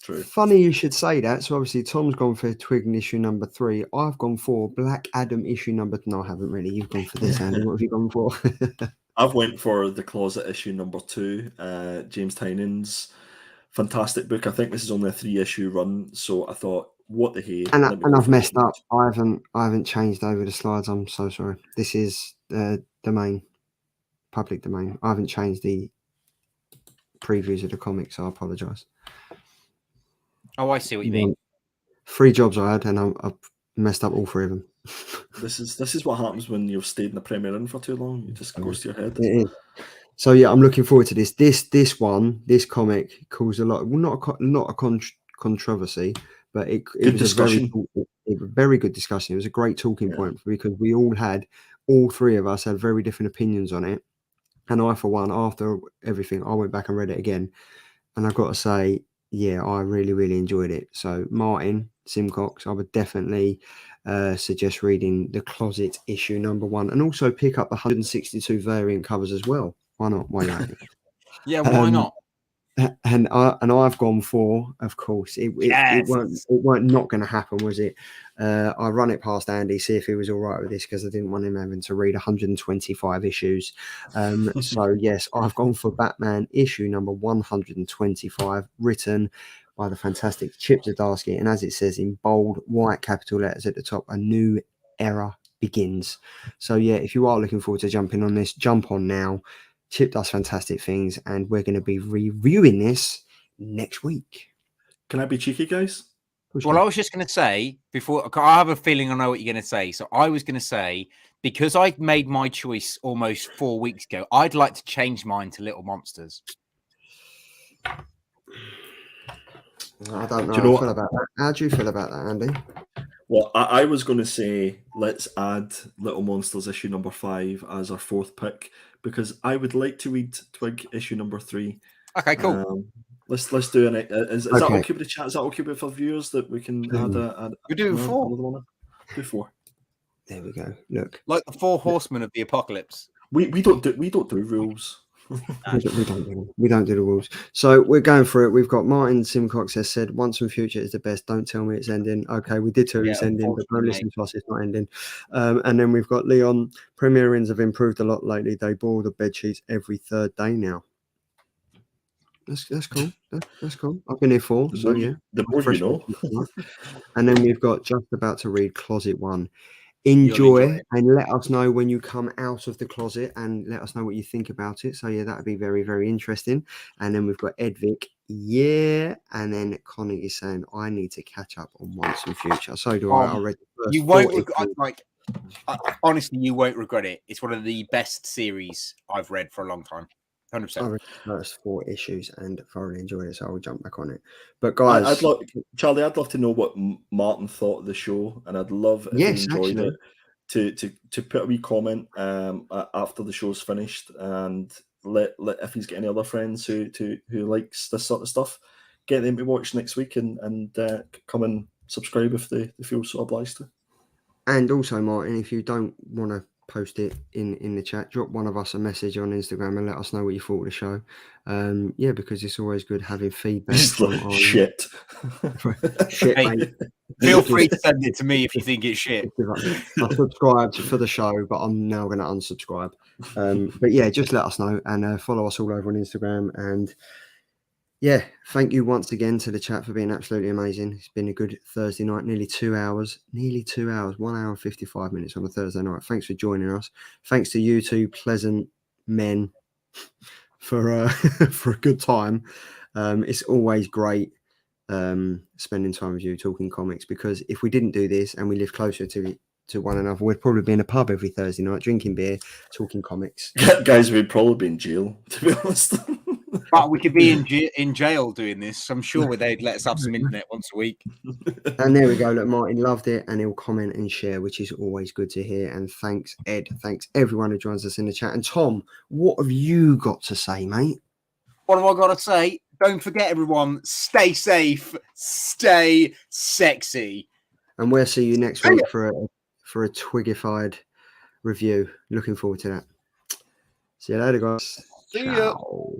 Speaker 4: True.
Speaker 1: Funny you should say that. So obviously Tom's gone for Twig issue number 3. I've gone for Black Adam issue number. No, I haven't really. You've gone for this, Andy. What have you gone for?
Speaker 4: I've went for The Closet issue number 2. James Tynion's fantastic book. I think this is only a 3-issue run, so I thought, what the hey?
Speaker 1: And I've messed up. I haven't changed over the slides. I'm so sorry. This is public domain. I haven't changed the previews of the comics, so I apologise.
Speaker 2: Oh, I see what you mean.
Speaker 1: 3 jobs I had, and I've messed up all 3 of them.
Speaker 4: This is what happens when you've stayed in the Premier Inn for too long. It just goes to your head.
Speaker 1: It is. So yeah, I'm looking forward to this. This comic caused a lot. Well, not a controversy, but it was a very good discussion. It was a great talking point because all 3 of us had very different opinions on it. And I, for one, after everything, I went back and read it again, and I've got to say, yeah, I really, really enjoyed it. So Martin Simcox, I would definitely suggest reading The Closet issue number 1, and also pick up the 162 variant covers as well. Why not? Why not?
Speaker 2: Yeah, why not?
Speaker 1: And I've gone for, of course, it weren't not going to happen, was it? I run it past Andy, see if he was all right with this, because I didn't want him having to read 125 issues. So yes, I've gone for Batman issue number 125, written by the fantastic Chip Zdarsky, and as it says in bold white capital letters at the top, a new era begins. So yeah, if you are looking forward to jumping on this, jump on now. Chip does fantastic things, and we're going to be reviewing this next week.
Speaker 4: Can I be cheeky, guys?
Speaker 2: Well, I was just going to say, before, I have a feeling I know what you're going to say. So I was going to say, because I made my choice almost 4 weeks ago, I'd like to change mine to Little Monsters.
Speaker 1: I don't know how I feel about that. How do you feel about that, Andy?
Speaker 4: Well, I was going to say, let's add Little Monsters issue number 5 as our 4th pick, because I would like to read Twig issue number 3.
Speaker 2: Okay, cool.
Speaker 4: Let's do it. Is that okay with the chat? Is that okay with our viewers that we can add?
Speaker 2: We do 4.
Speaker 4: Do 4.
Speaker 1: There we go. Look,
Speaker 2: like the 4 horsemen of the apocalypse.
Speaker 4: We don't do rules.
Speaker 1: We don't do the rules. So we're going through it. We've got Martin Simcox has said, Once and Future is the best. Don't tell me it's ending. Okay, we did tell you it's ending, but don't listen to us. It's not ending. And then we've got Leon. Premier Inns have improved a lot lately. They boil the bed sheets every third day now. That's cool. That's cool. I've been here 4, so yeah.
Speaker 4: The more you know.
Speaker 1: And then we've got just about to read Closet 1. Enjoy and let us know when you come out of the closet and let us know what you think about it. So yeah, that'd be very, very interesting. And then we've got Edvic, yeah, and then Connie is saying I need to catch up on Once and Future. So do I. I read the first
Speaker 2: you won't honestly, you won't regret it. It's one of the best series I've read for a long time. 100%.
Speaker 1: I read the first 4 issues and thoroughly enjoyed it, so I'll jump back on it. But guys,
Speaker 4: Charlie, I'd love to know what Martin thought of the show, and I'd love if he enjoyed it to put a wee comment after the show's finished, and let if he's got any other friends who likes this sort of stuff, get them to watch next week and come and subscribe if they feel so obliged to.
Speaker 1: And also, Martin, if you don't want to post it in the chat, drop one of us a message on Instagram and let us know what you thought of the show. Yeah, because it's always good having feedback.
Speaker 4: Shit,
Speaker 1: mate.
Speaker 2: Feel free to send it to me if you think it's shit.
Speaker 1: I subscribed for the show, but I'm now going to unsubscribe. But yeah, just let us know and follow us all over on Instagram. And yeah, thank you once again to the chat for being absolutely amazing. It's been a good Thursday night, nearly 2 hours, 1 hour and 55 minutes on a Thursday night. Thanks for joining us. Thanks to you two pleasant men for a good time. It's always great spending time with you talking comics, because if we didn't do this and we lived closer to one another, we'd probably be in a pub every Thursday night drinking beer, talking comics.
Speaker 4: Guys, we'd probably be in jail, to be honest.
Speaker 2: But we could be in jail doing this. I'm sure they'd let us have some internet once a week.
Speaker 1: And there we go. Look, Martin loved it, and he'll comment and share, which is always good to hear. And thanks, Ed. Thanks everyone who joins us in the chat. And Tom, what have you got to say, mate?
Speaker 2: What have I got to say? Don't forget, everyone, stay safe, stay sexy.
Speaker 1: And we'll see you next week for a Twigified review. Looking forward to that. See you later, guys.
Speaker 2: See ya.
Speaker 1: Ciao.